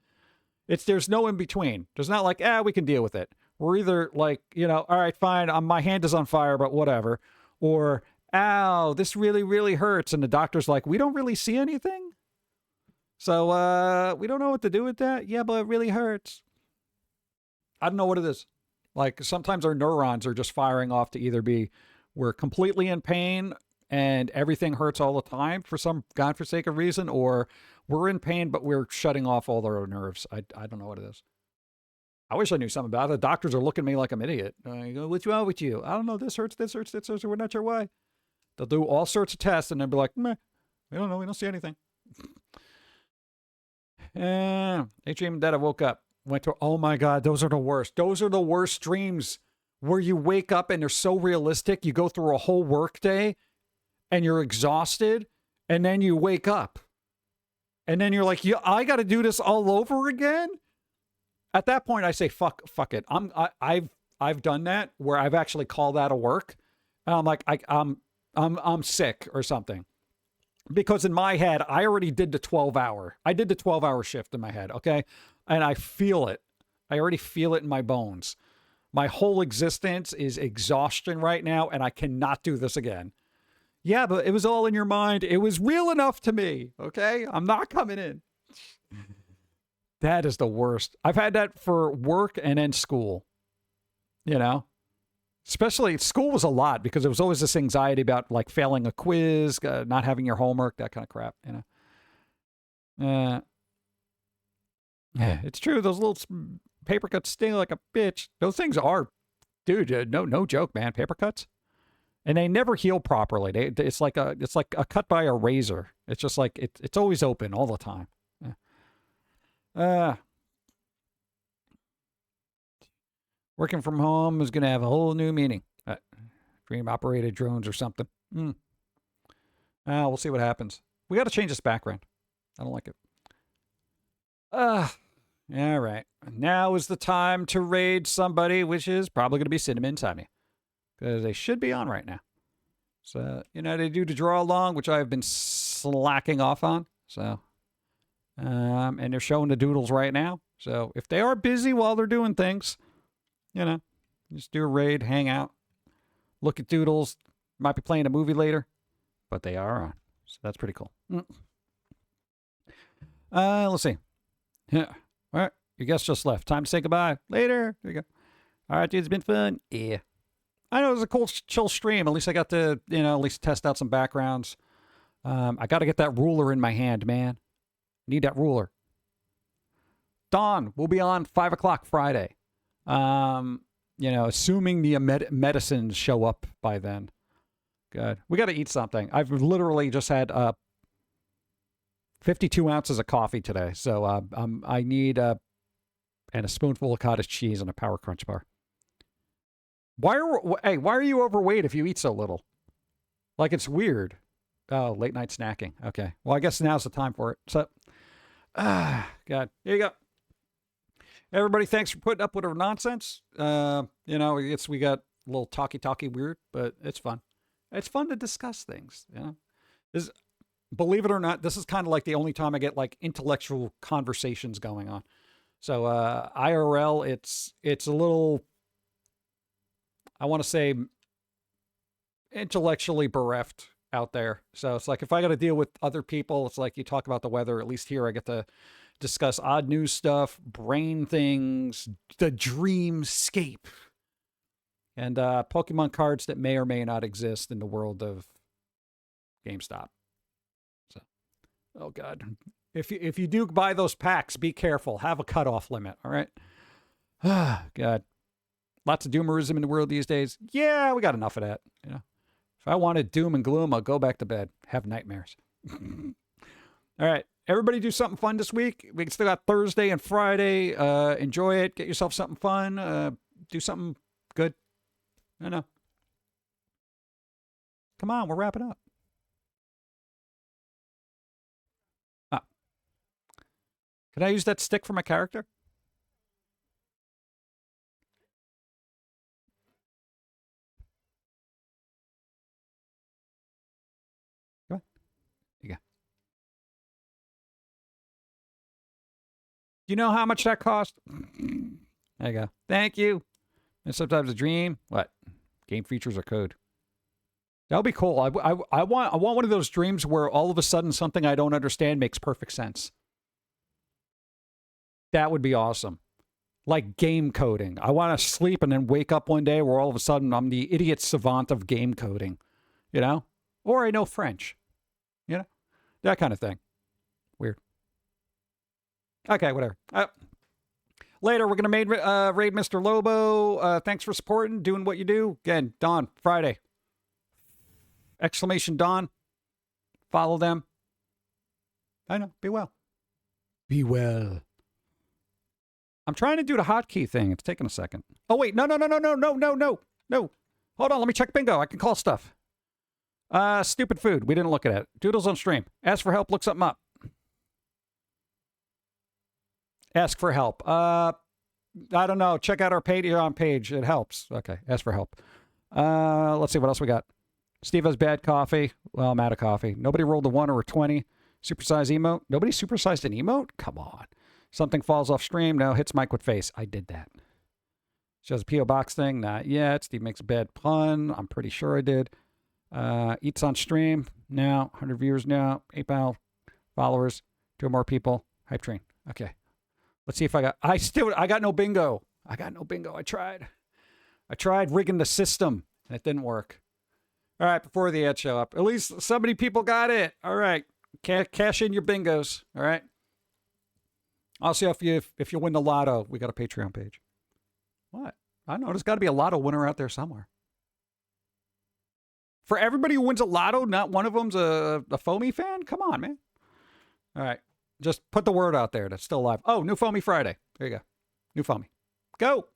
There's no in between. There's not like, we can deal with it. We're either like, all right, fine, my hand is on fire, but whatever. Or, ow, this really, really hurts. And the doctor's like, we don't really see anything. So we don't know what to do with that. Yeah, but it really hurts. I don't know what it is. Like sometimes our neurons are just firing off to either be we're completely in pain and everything hurts all the time for some godforsaken reason, or we're in pain, but we're shutting off all our nerves. I don't know what it is. I wish I knew something about it. The doctors are looking at me like I'm an idiot. I go, what's wrong with you? I don't know. This hurts. We're not sure why. They'll do all sorts of tests and they'll be like, meh, we don't know. We don't see anything. A dream that I woke up. Went to, oh my God, those are the worst. Those are the worst dreams where you wake up and they're so realistic. You go through a whole work day and you're exhausted and then you wake up. And then you're like, yeah, I got to do this all over again. At that point, I say, fuck it. I've done that where I've actually called out of work. And I'm like, I'm sick or something. Because in my head, I already did the 12-hour. I did the 12-hour shift in my head, okay? And I feel it. I already feel it in my bones. My whole existence is exhaustion right now, and I cannot do this again. Yeah, but it was all in your mind. It was real enough to me, okay? I'm not coming in. That is the worst. I've had that for work and then school, you know? Especially school was a lot because there was always this anxiety about like failing a quiz, not having your homework, that kind of crap, you know? Yeah, it's true. Those little paper cuts sting like a bitch. Those things are, dude, no joke, man. Paper cuts. And they never heal properly. It's like a cut by a razor. It's just like it's always open all the time. Working from home is going to have a whole new meaning. Dream operated drones or something. We'll see what happens. We got to change this background. I don't like it. All right. Now is the time to raid somebody, which is probably going to be Cinnamon Tommy. Because they should be on right now. So, you know, they do the draw along, which I have been slacking off on. So, and they're showing the doodles right now. So, if they are busy while they're doing things, you know, just do a raid, hang out, look at doodles. Might be playing a movie later, but they are on. So, that's pretty cool. Let's see. Yeah. All right. Your guest just left. Time to say goodbye. Later. There you go. All right, dude. It's been fun. Yeah. I know it was a cool, chill stream. At least I got to, you know, at least test out some backgrounds. I got to get that ruler in my hand, man. Need that ruler. Dawn, we'll be on 5 o'clock Friday. You know, assuming the medicines show up by then. Good. We got to eat something. I've literally just had 52 ounces of coffee today. So I need and a spoonful of cottage cheese and a Power Crunch bar. Why are you overweight if you eat so little? Like, it's weird. Oh, late night snacking. Okay. Well, I guess now's the time for it. So, God, here you go. Everybody, thanks for putting up with our nonsense. You know, we got a little talky weird, but it's fun. It's fun to discuss things. You know, believe it or not, this is kind of like the only time I get like intellectual conversations going on. So, IRL, it's a little, I want to say, intellectually bereft out there. So it's like if I got to deal with other people, it's like you talk about the weather. At least here I get to discuss odd news stuff, brain things, the dreamscape, and Pokemon cards that may or may not exist in the world of GameStop. So, oh God, if you do buy those packs, be careful. Have a cutoff limit. All right. Ah, God. Lots of doomerism in the world these days. Yeah, we got enough of that. You know, if I wanted doom and gloom, I'll go back to bed, have nightmares. All right, everybody, do something fun this week. We still got Thursday and Friday. Enjoy it. Get yourself something fun. Do something good. I don't know. Come on, we're wrapping up. Can I use that stick for my character? You know how much that cost? There you go. Thank you. And sometimes a dream. What? Game features or code? That'll be cool. I want one of those dreams where all of a sudden something I don't understand makes perfect sense. That would be awesome. Like game coding. I want to sleep and then wake up one day where all of a sudden I'm the idiot savant of game coding. You know? Or I know French. You know? That kind of thing. Weird. Okay, whatever. Later, we're going to raid Mr. Lobo. Thanks for supporting, doing what you do. Again, Dawn, Friday. Exclamation Dawn. Follow them. I know. Be well. Be well. I'm trying to do the hotkey thing. It's taking a second. Oh, wait. No. Hold on. Let me check bingo. I can call stuff. Stupid food. We didn't look at it. Doodles on stream. Ask for help. Look something up. Ask for help. I don't know. Check out our Patreon page. It helps. Okay. Ask for help. Let's see what else we got. Steve has bad coffee. Well, I'm out of coffee. Nobody rolled a 1 or a 20. Supersized emote. Nobody supersized an emote? Come on. Something falls off stream. No, hits mic with face. I did that. Shows a P.O. Box thing. Not yet. Steve makes a bad pun. I'm pretty sure I did. Eats on stream. Now. 100 viewers now. 8 followers. 2 more people. Hype train. Okay. Let's see if I got no bingo. I tried rigging the system and it didn't work. All right. Before the ads show up, at least so many people got it. All right. Cash in your bingos. All right. Also, if you win the lotto, we got a Patreon page. What? I don't know. There's got to be a lotto winner out there somewhere. For everybody who wins a lotto, not one of them's a Foamy fan? Come on, man. All right. Just put the word out there that's still alive. Oh, new Foamy Friday. There you go. New Foamy. Go.